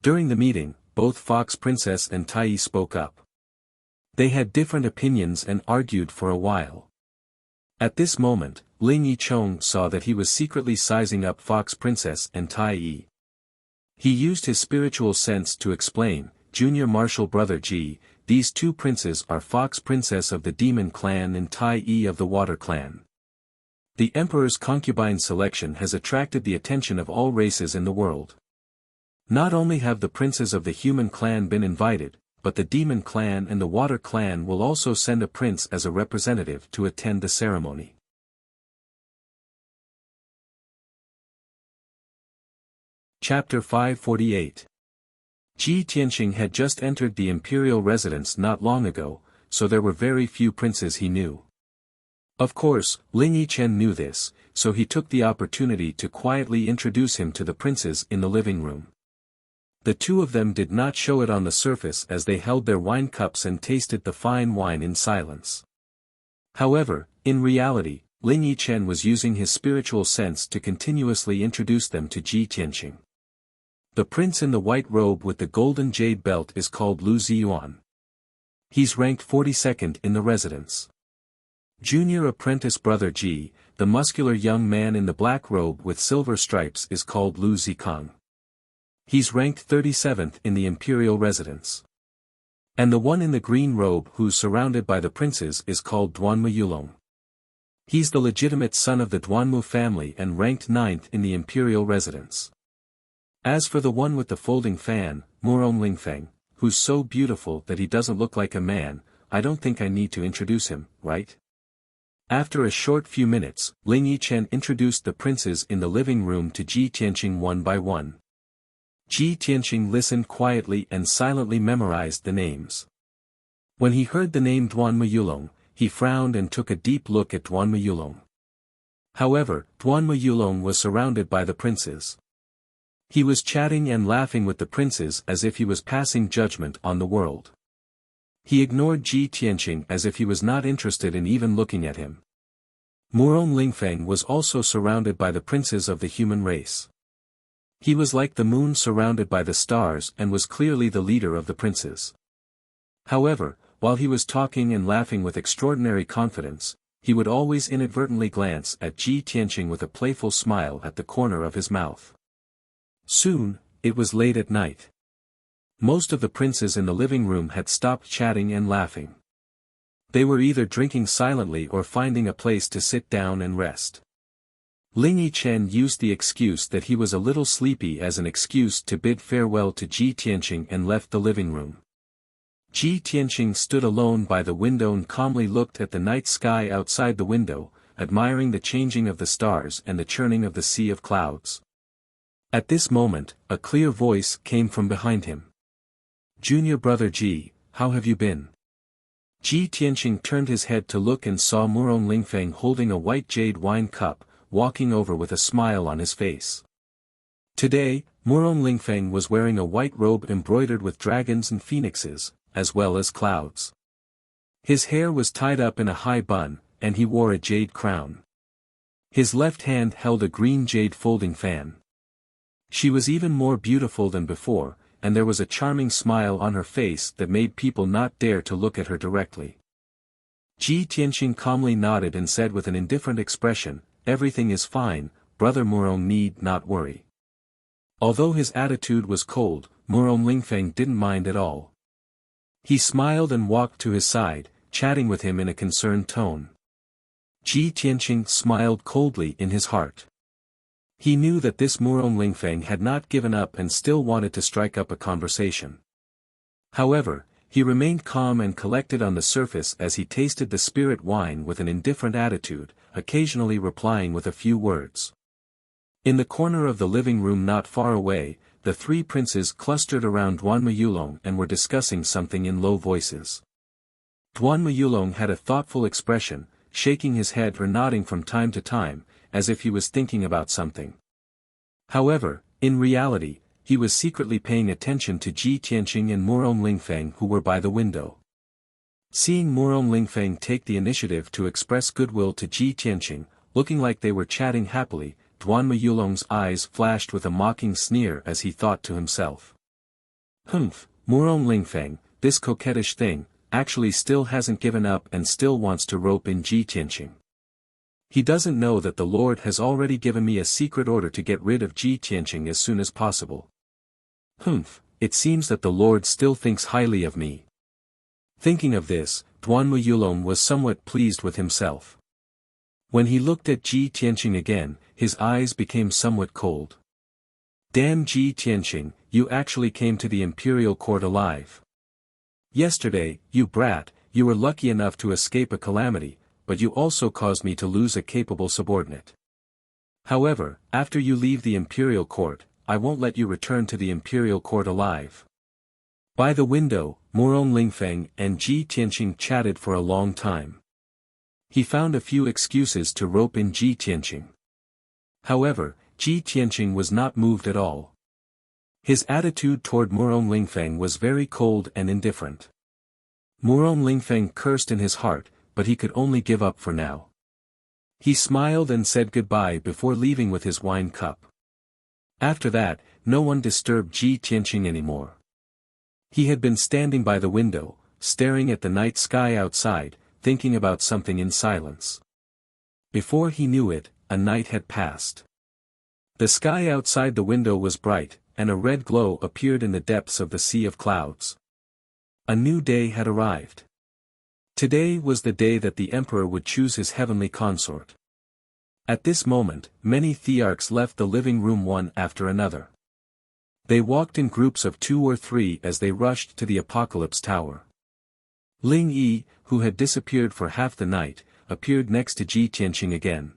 [SPEAKER 1] During the meeting, both Fox Princess and Tai Yi spoke up. They had different opinions and argued for a while. At this moment, Ling Yicheng saw that he was secretly sizing up Fox Princess and Tai Yi. He used his spiritual sense to explain, "Junior Martial Brother Ji, these two princes are Fox Princess of the Demon Clan and Tai Yi of the Water Clan. The Emperor's concubine selection has attracted the attention of all races in the world. Not only have the princes of the Human Clan been invited, but the Demon Clan and the Water Clan will also send a prince as a representative to attend the ceremony." Chapter 548. Ji Tianqing had just entered the imperial residence not long ago, so there were very few princes he knew. Of course, Ling Yicheng knew this, so he took the opportunity to quietly introduce him to the princes in the living room. The two of them did not show it on the surface as they held their wine cups and tasted the fine wine in silence. However, in reality, Ling Yicheng was using his spiritual sense to continuously introduce them to Ji Tianqing. The prince in the white robe with the golden jade belt is called Lu Ziyuan. He's ranked 42nd in the residence. Junior apprentice Brother Ji, the muscular young man in the black robe with silver stripes is called Lu Zikang. He's ranked 37th in the imperial residence. And the one in the green robe who's surrounded by the princes is called Duanmu Yulong. He's the legitimate son of the Duanmu family and ranked 9th in the imperial residence. As for the one with the folding fan, Murong Lingfeng, who's so beautiful that he doesn't look like a man, I don't think I need to introduce him, right? After a short few minutes, Ling Yichen introduced the princes in the living room to Ji Tianqing one by one. Ji Tianqing listened quietly and silently memorized the names. When he heard the name Duanme Yulong, he frowned and took a deep look at Duanme Yulong. However, Duanme Yulong was surrounded by the princes. He was chatting and laughing with the princes as if he was passing judgment on the world. He ignored Ji Tianqing as if he was not interested in even looking at him. Murong Lingfeng was also surrounded by the princes of the human race. He was like the moon surrounded by the stars and was clearly the leader of the princes. However, while he was talking and laughing with extraordinary confidence, he would always inadvertently glance at Ji Tianqing with a playful smile at the corner of his mouth. Soon, it was late at night. Most of the princes in the living room had stopped chatting and laughing. They were either drinking silently or finding a place to sit down and rest. Ling Yichen used the excuse that he was a little sleepy as an excuse to bid farewell to Ji Tianqing and left the living room. Ji Tianqing stood alone by the window and calmly looked at the night sky outside the window, admiring the changing of the stars and the churning of the sea of clouds. At this moment, a clear voice came from behind him. "Junior brother Ji, how have you been?" Ji Tianqing turned his head to look and saw Murong Lingfeng holding a white jade wine cup, walking over with a smile on his face. Today, Murong Lingfeng was wearing a white robe embroidered with dragons and phoenixes, as well as clouds. His hair was tied up in a high bun, and he wore a jade crown. His left hand held a green jade folding fan. She was even more beautiful than before, and there was a charming smile on her face that made people not dare to look at her directly. Ji Tianqing calmly nodded and said with an indifferent expression, "Everything is fine, brother Murong need not worry." Although his attitude was cold, Murong Lingfeng didn't mind at all. He smiled and walked to his side, chatting with him in a concerned tone. Ji Tianqing smiled coldly in his heart. He knew that this Murong Lingfeng had not given up and still wanted to strike up a conversation. However, he remained calm and collected on the surface as he tasted the spirit wine with an indifferent attitude, occasionally replying with a few words. In the corner of the living room not far away, the three princes clustered around Duanme Yulong and were discussing something in low voices. Duanme Yulong had a thoughtful expression, shaking his head or nodding from time to time, as if he was thinking about something. However, in reality, he was secretly paying attention to Ji Tianqing and Murong Lingfeng who were by the window. Seeing Murong Lingfeng take the initiative to express goodwill to Ji Tianqing, looking like they were chatting happily, Duanme Yulong's eyes flashed with a mocking sneer as he thought to himself. "Humph, Murong Lingfeng, this coquettish thing, actually still hasn't given up and still wants to rope in Ji Tianqing. He doesn't know that the Lord has already given me a secret order to get rid of Ji Tianqing as soon as possible. Humph, it seems that the Lord still thinks highly of me." Thinking of this, Duanme Yulong was somewhat pleased with himself. When he looked at Ji Tianqing again, his eyes became somewhat cold. "Damn Ji Tianqing, you actually came to the imperial court alive. Yesterday, you brat, you were lucky enough to escape a calamity, but you also caused me to lose a capable subordinate. However, after you leave the imperial court, I won't let you return to the imperial court alive." By the window, Murong Lingfeng and Ji Tianqing chatted for a long time. He found a few excuses to rope in Ji Tianqing. However, Ji Tianqing was not moved at all. His attitude toward Murong Lingfeng was very cold and indifferent. Murong Lingfeng cursed in his heart, but he could only give up for now. He smiled and said goodbye before leaving with his wine cup. After that, no one disturbed Ji Tianqing anymore. He had been standing by the window, staring at the night sky outside, thinking about something in silence. Before he knew it, a night had passed. The sky outside the window was bright, and a red glow appeared in the depths of the sea of clouds. A new day had arrived. Today was the day that the emperor would choose his heavenly consort. At this moment, many thearchs left the living room one after another. They walked in groups of 2 or 3 as they rushed to the Apocalypse Tower. Ling Yi, who had disappeared for half the night, appeared next to Ji Tianqing again.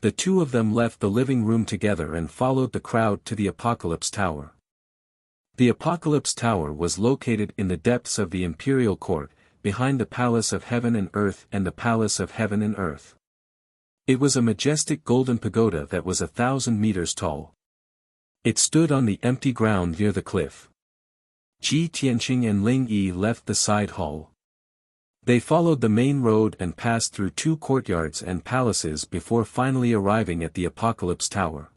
[SPEAKER 1] The two of them left the living room together and followed the crowd to the Apocalypse Tower. The Apocalypse Tower was located in the depths of the Imperial Court, behind the Palace of Heaven and Earth and the Palace of Heaven and Earth. It was a majestic golden pagoda that was 1,000 meters tall. It stood on the empty ground near the cliff. Ji Tianqing and Ling Yi left the side hall. They followed the main road and passed through 2 courtyards and palaces before finally arriving at the Apocalypse Tower.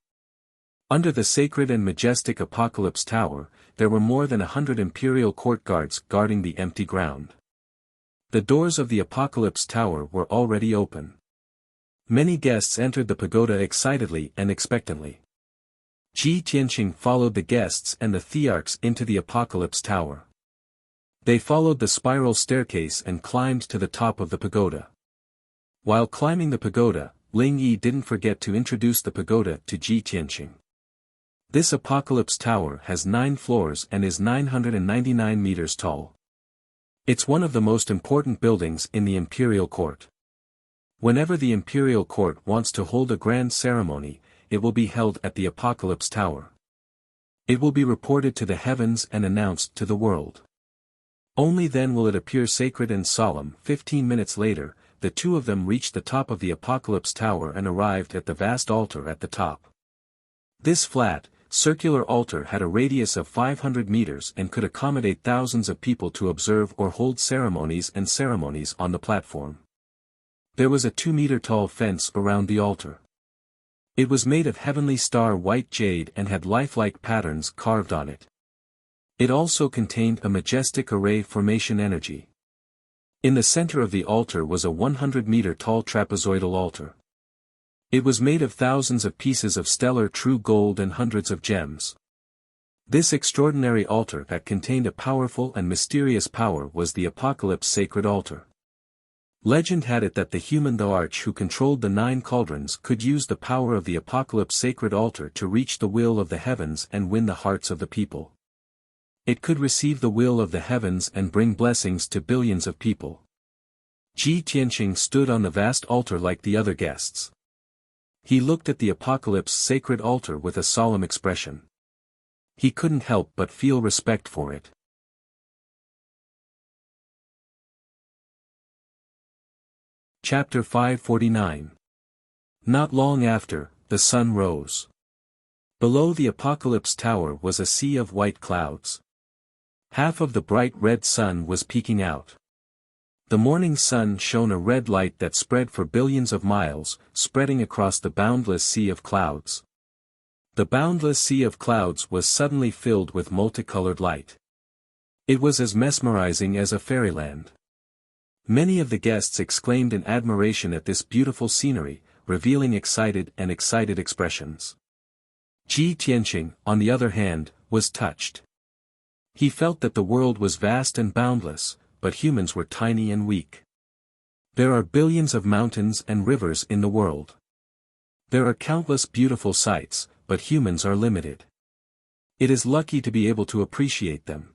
[SPEAKER 1] Under the sacred and majestic Apocalypse Tower, there were more than 100 Imperial court guards guarding the empty ground. The doors of the Apocalypse Tower were already open. Many guests entered the pagoda excitedly and expectantly. Ji Tianqing followed the guests and the thearchs into the Apocalypse Tower. They followed the spiral staircase and climbed to the top of the pagoda. While climbing the pagoda, Ling Yi didn't forget to introduce the pagoda to Ji Tianqing. This Apocalypse Tower has 9 floors and is 999 meters tall. It's one of the most important buildings in the Imperial Court. Whenever the Imperial Court wants to hold a grand ceremony, it will be held at the Apocalypse Tower. It will be reported to the heavens and announced to the world. Only then will it appear sacred and solemn. 15 minutes later, the two of them reached the top of the Apocalypse Tower and arrived at the vast altar at the top. This flat, circular altar had a radius of 500 meters and could accommodate thousands of people to observe or hold ceremonies on the platform. There was a 2-meter-tall fence around the altar. It was made of heavenly star white jade and had lifelike patterns carved on it. It also contained a majestic array formation energy. In the center of the altar was a 100-meter-tall trapezoidal altar. It was made of thousands of pieces of stellar true gold and hundreds of gems. This extraordinary altar that contained a powerful and mysterious power was the Apocalypse Sacred Altar. Legend had it that the human thearch who controlled the 9 cauldrons could use the power of the Apocalypse Sacred Altar to reach the will of the heavens and win the hearts of the people. It could receive the will of the heavens and bring blessings to billions of people. Ji Tianqing stood on the vast altar like the other guests. He looked at the Apocalypse Sacred Altar with a solemn expression. He couldn't help but feel respect for it. Chapter 549. Not long after, the sun rose. Below the Apocalypse Tower was a sea of white clouds. Half of the bright red sun was peeking out. The morning sun shone a red light that spread for billions of miles, spreading across the boundless sea of clouds. The boundless sea of clouds was suddenly filled with multicolored light. It was as mesmerizing as a fairyland. Many of the guests exclaimed in admiration at this beautiful scenery, revealing excited expressions. Ji Tianqing, on the other hand, was touched. He felt that the world was vast and boundless, but humans were tiny and weak. There are billions of mountains and rivers in the world. There are countless beautiful sights, but humans are limited. It is lucky to be able to appreciate them.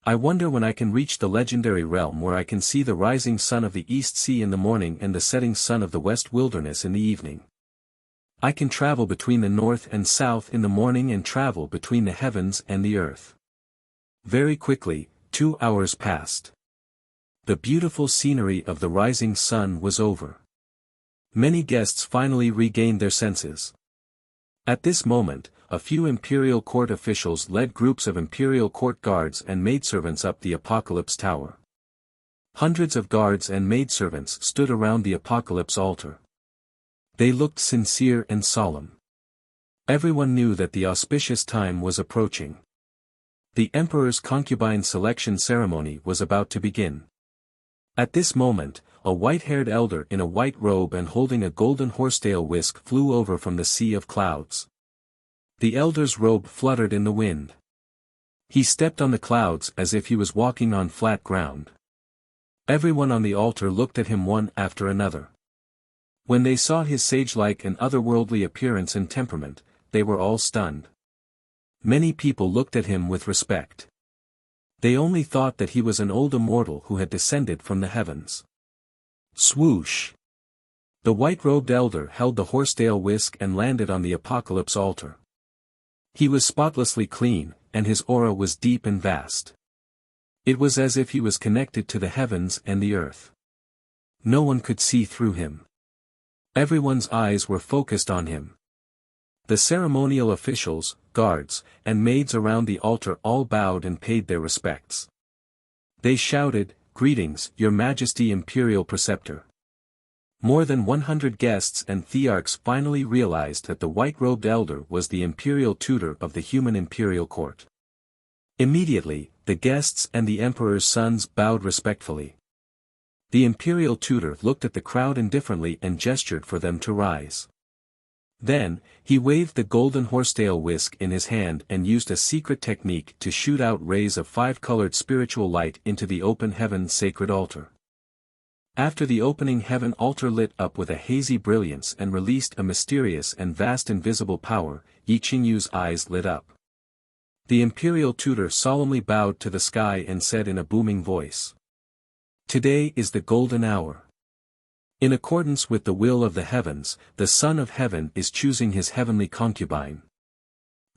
[SPEAKER 1] I wonder when I can reach the legendary realm where I can see the rising sun of the East Sea in the morning and the setting sun of the West Wilderness in the evening. I can travel between the north and south in the morning and travel between the heavens and the earth. Very quickly, 2 hours passed. The beautiful scenery of the rising sun was over. Many guests finally regained their senses. At this moment, a few Imperial Court officials led groups of Imperial Court guards and maidservants up the Apocalypse Tower. Hundreds of guards and maidservants stood around the Apocalypse altar. They looked sincere and solemn. Everyone knew that the auspicious time was approaching. The Emperor's concubine selection ceremony was about to begin. At this moment, a white-haired elder in a white robe and holding a golden horsetail whisk flew over from the sea of clouds. The elder's robe fluttered in the wind. He stepped on the clouds as if he was walking on flat ground. Everyone on the altar looked at him one after another. When they saw his sage-like and otherworldly appearance and temperament, they were all stunned. Many people looked at him with respect. They only thought that he was an old immortal who had descended from the heavens. Swoosh! The white-robed elder held the horsetail whisk and landed on the apocalypse altar. He was spotlessly clean, and his aura was deep and vast. It was as if he was connected to the heavens and the earth. No one could see through him. Everyone's eyes were focused on him. The ceremonial officials, guards, and maids around the altar all bowed and paid their respects. They shouted, "Greetings, Your Majesty Imperial Preceptor." More than 100 guests and thearchs finally realized that the white-robed elder was the imperial tutor of the human imperial court. Immediately, the guests and the emperor's sons bowed respectfully. The imperial tutor looked at the crowd indifferently and gestured for them to rise. Then, he waved the golden horsetail whisk in his hand and used a secret technique to shoot out rays of 5-colored spiritual light into the open heaven sacred altar. After the opening heaven altar lit up with a hazy brilliance and released a mysterious and vast invisible power, Yi Qingyu's eyes lit up. The imperial tutor solemnly bowed to the sky and said in a booming voice, "Today is the golden hour. In accordance with the will of the heavens, the Son of Heaven is choosing his heavenly concubine.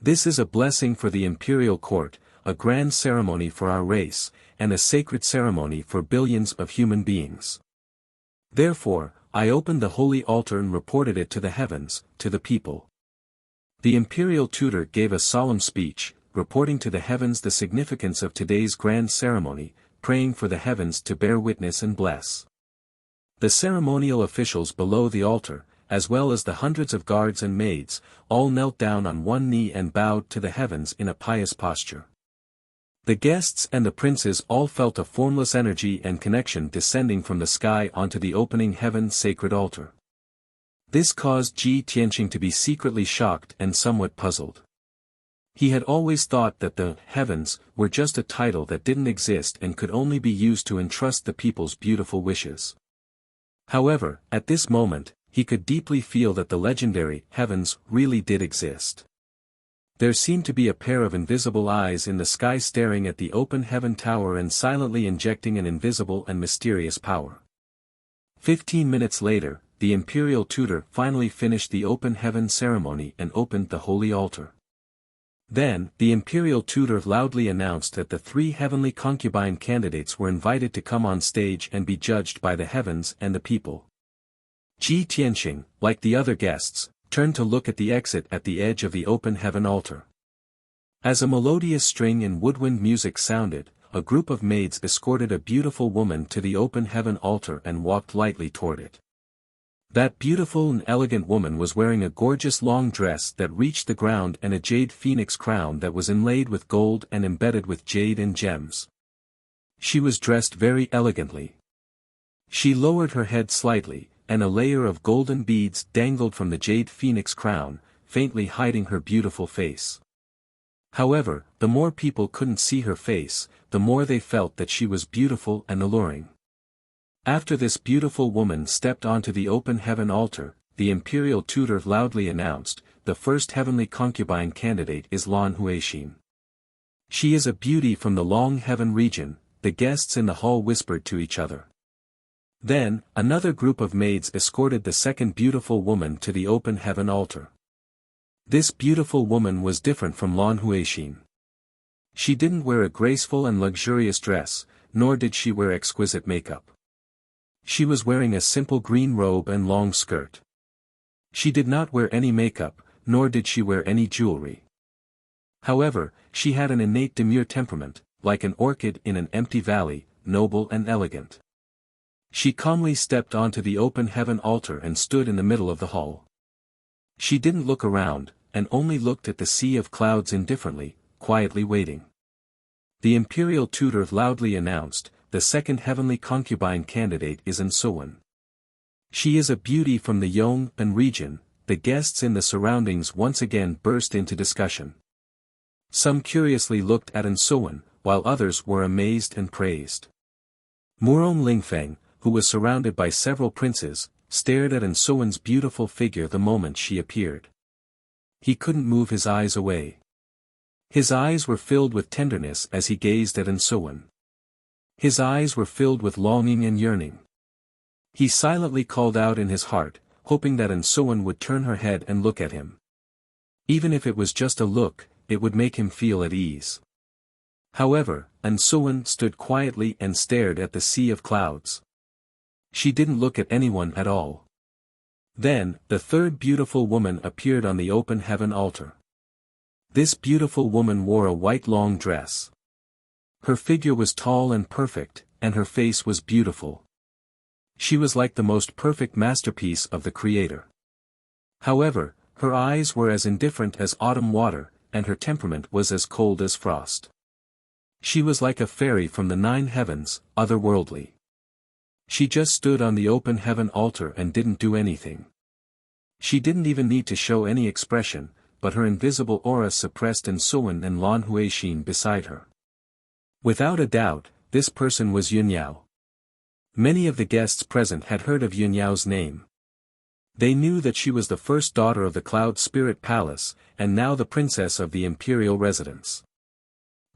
[SPEAKER 1] This is a blessing for the imperial court, a grand ceremony for our race, and a sacred ceremony for billions of human beings. Therefore, I opened the holy altar and reported it to the heavens, to the people." The imperial tutor gave a solemn speech, reporting to the heavens the significance of today's grand ceremony, praying for the heavens to bear witness and bless. The ceremonial officials below the altar, as well as the hundreds of guards and maids, all knelt down on one knee and bowed to the heavens in a pious posture. The guests and the princes all felt a formless energy and connection descending from the sky onto the opening heaven sacred altar. This caused Ji Tianqing to be secretly shocked and somewhat puzzled. He had always thought that the heavens were just a title that didn't exist and could only be used to entrust the people's beautiful wishes. However, at this moment, he could deeply feel that the legendary heavens really did exist. There seemed to be a pair of invisible eyes in the sky staring at the open heaven tower and silently injecting an invisible and mysterious power. 15 minutes later, the imperial tutor finally finished the open heaven ceremony and opened the holy altar. Then, the imperial tutor loudly announced that the 3 heavenly concubine candidates were invited to come on stage and be judged by the heavens and the people. Ji Tianqing, like the other guests, turned to look at the exit at the edge of the open heaven altar. As a melodious string and woodwind music sounded, a group of maids escorted a beautiful woman to the open heaven altar and walked lightly toward it. That beautiful and elegant woman was wearing a gorgeous long dress that reached the ground and a jade phoenix crown that was inlaid with gold and embedded with jade and gems. She was dressed very elegantly. She lowered her head slightly, and a layer of golden beads dangled from the jade phoenix crown, faintly hiding her beautiful face. However, the more people couldn't see her face, the more they felt that she was beautiful and alluring. After this beautiful woman stepped onto the open heaven altar, the imperial tutor loudly announced, "The first heavenly concubine candidate is Lan Huixin. She is a beauty from the long heaven region," the guests in the hall whispered to each other. Then, another group of maids escorted the second beautiful woman to the open heaven altar. This beautiful woman was different from Lan Huixin. She didn't wear a graceful and luxurious dress, nor did she wear exquisite makeup. She was wearing a simple green robe and long skirt. She did not wear any makeup, nor did she wear any jewelry. However, she had an innate demure temperament, like an orchid in an empty valley, noble and elegant. She calmly stepped onto the open heaven altar and stood in the middle of the hall. She didn't look around, and only looked at the sea of clouds indifferently, quietly waiting. The imperial tutor loudly announced, "The second heavenly concubine candidate is Ansuan. She is a beauty from the Yongban region." The guests in the surroundings once again burst into discussion. Some curiously looked at Ansuan, while others were amazed and praised. Muron Lingfeng, who was surrounded by several princes, stared at Ansuan's beautiful figure the moment she appeared. He couldn't move his eyes away. His eyes were filled with tenderness as he gazed at Ensuan. His eyes were filled with longing and yearning. He silently called out in his heart, hoping that Ensuan would turn her head and look at him. Even if it was just a look, it would make him feel at ease. However, Ensuan stood quietly and stared at the sea of clouds. She didn't look at anyone at all. Then, the third beautiful woman appeared on the open heaven altar. This beautiful woman wore a white long dress. Her figure was tall and perfect, and her face was beautiful. She was like the most perfect masterpiece of the Creator. However, her eyes were as indifferent as autumn water, and her temperament was as cold as frost. She was like a fairy from the 9 heavens, otherworldly. She just stood on the open heaven altar and didn't do anything. She didn't even need to show any expression, but her invisible aura suppressed Ensuan and Lan Huixin beside her. Without a doubt, this person was Yunyao. Many of the guests present had heard of Yunyao's name. They knew that she was the first daughter of the Cloud Spirit Palace, and now the princess of the imperial residence.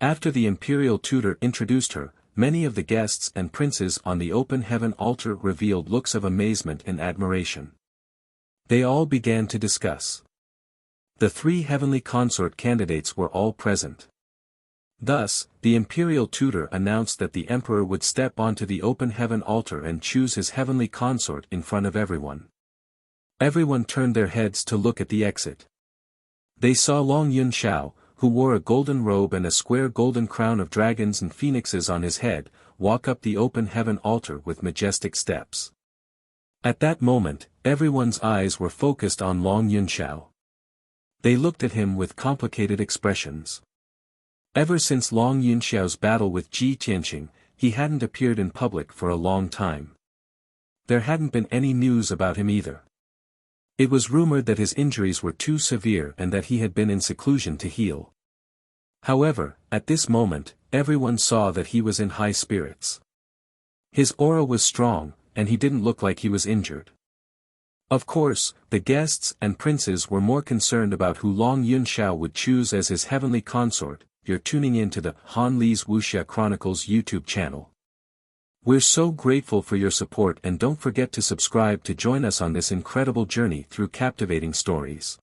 [SPEAKER 1] After the imperial tutor introduced her, many of the guests and princes on the open heaven altar revealed looks of amazement and admiration. They all began to discuss. The 3 heavenly consort candidates were all present. Thus, the imperial tutor announced that the emperor would step onto the open heaven altar and choose his heavenly consort in front of everyone. Everyone turned their heads to look at the exit. They saw Long Yunxiao, who wore a golden robe and a square golden crown of dragons and phoenixes on his head, walk up the open heaven altar with majestic steps. At that moment, everyone's eyes were focused on Long Yunxiao. They looked at him with complicated expressions. Ever since Long Yunxiao's battle with Ji Tianqing, he hadn't appeared in public for a long time. There hadn't been any news about him either. It was rumored that his injuries were too severe and that he had been in seclusion to heal. However, at this moment, everyone saw that he was in high spirits. His aura was strong, and he didn't look like he was injured. Of course, the guests and princes were more concerned about who Long Yunxiao would choose as his heavenly consort. You're tuning in to the Han Li's Wuxia Chronicles YouTube channel. We're so grateful for your support, and don't forget to subscribe to join us on this incredible journey through captivating stories.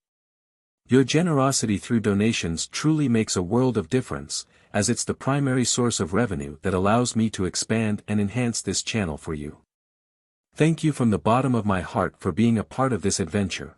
[SPEAKER 1] Your generosity through donations truly makes a world of difference, as it's the primary source of revenue that allows me to expand and enhance this channel for you. Thank you from the bottom of my heart for being a part of this adventure.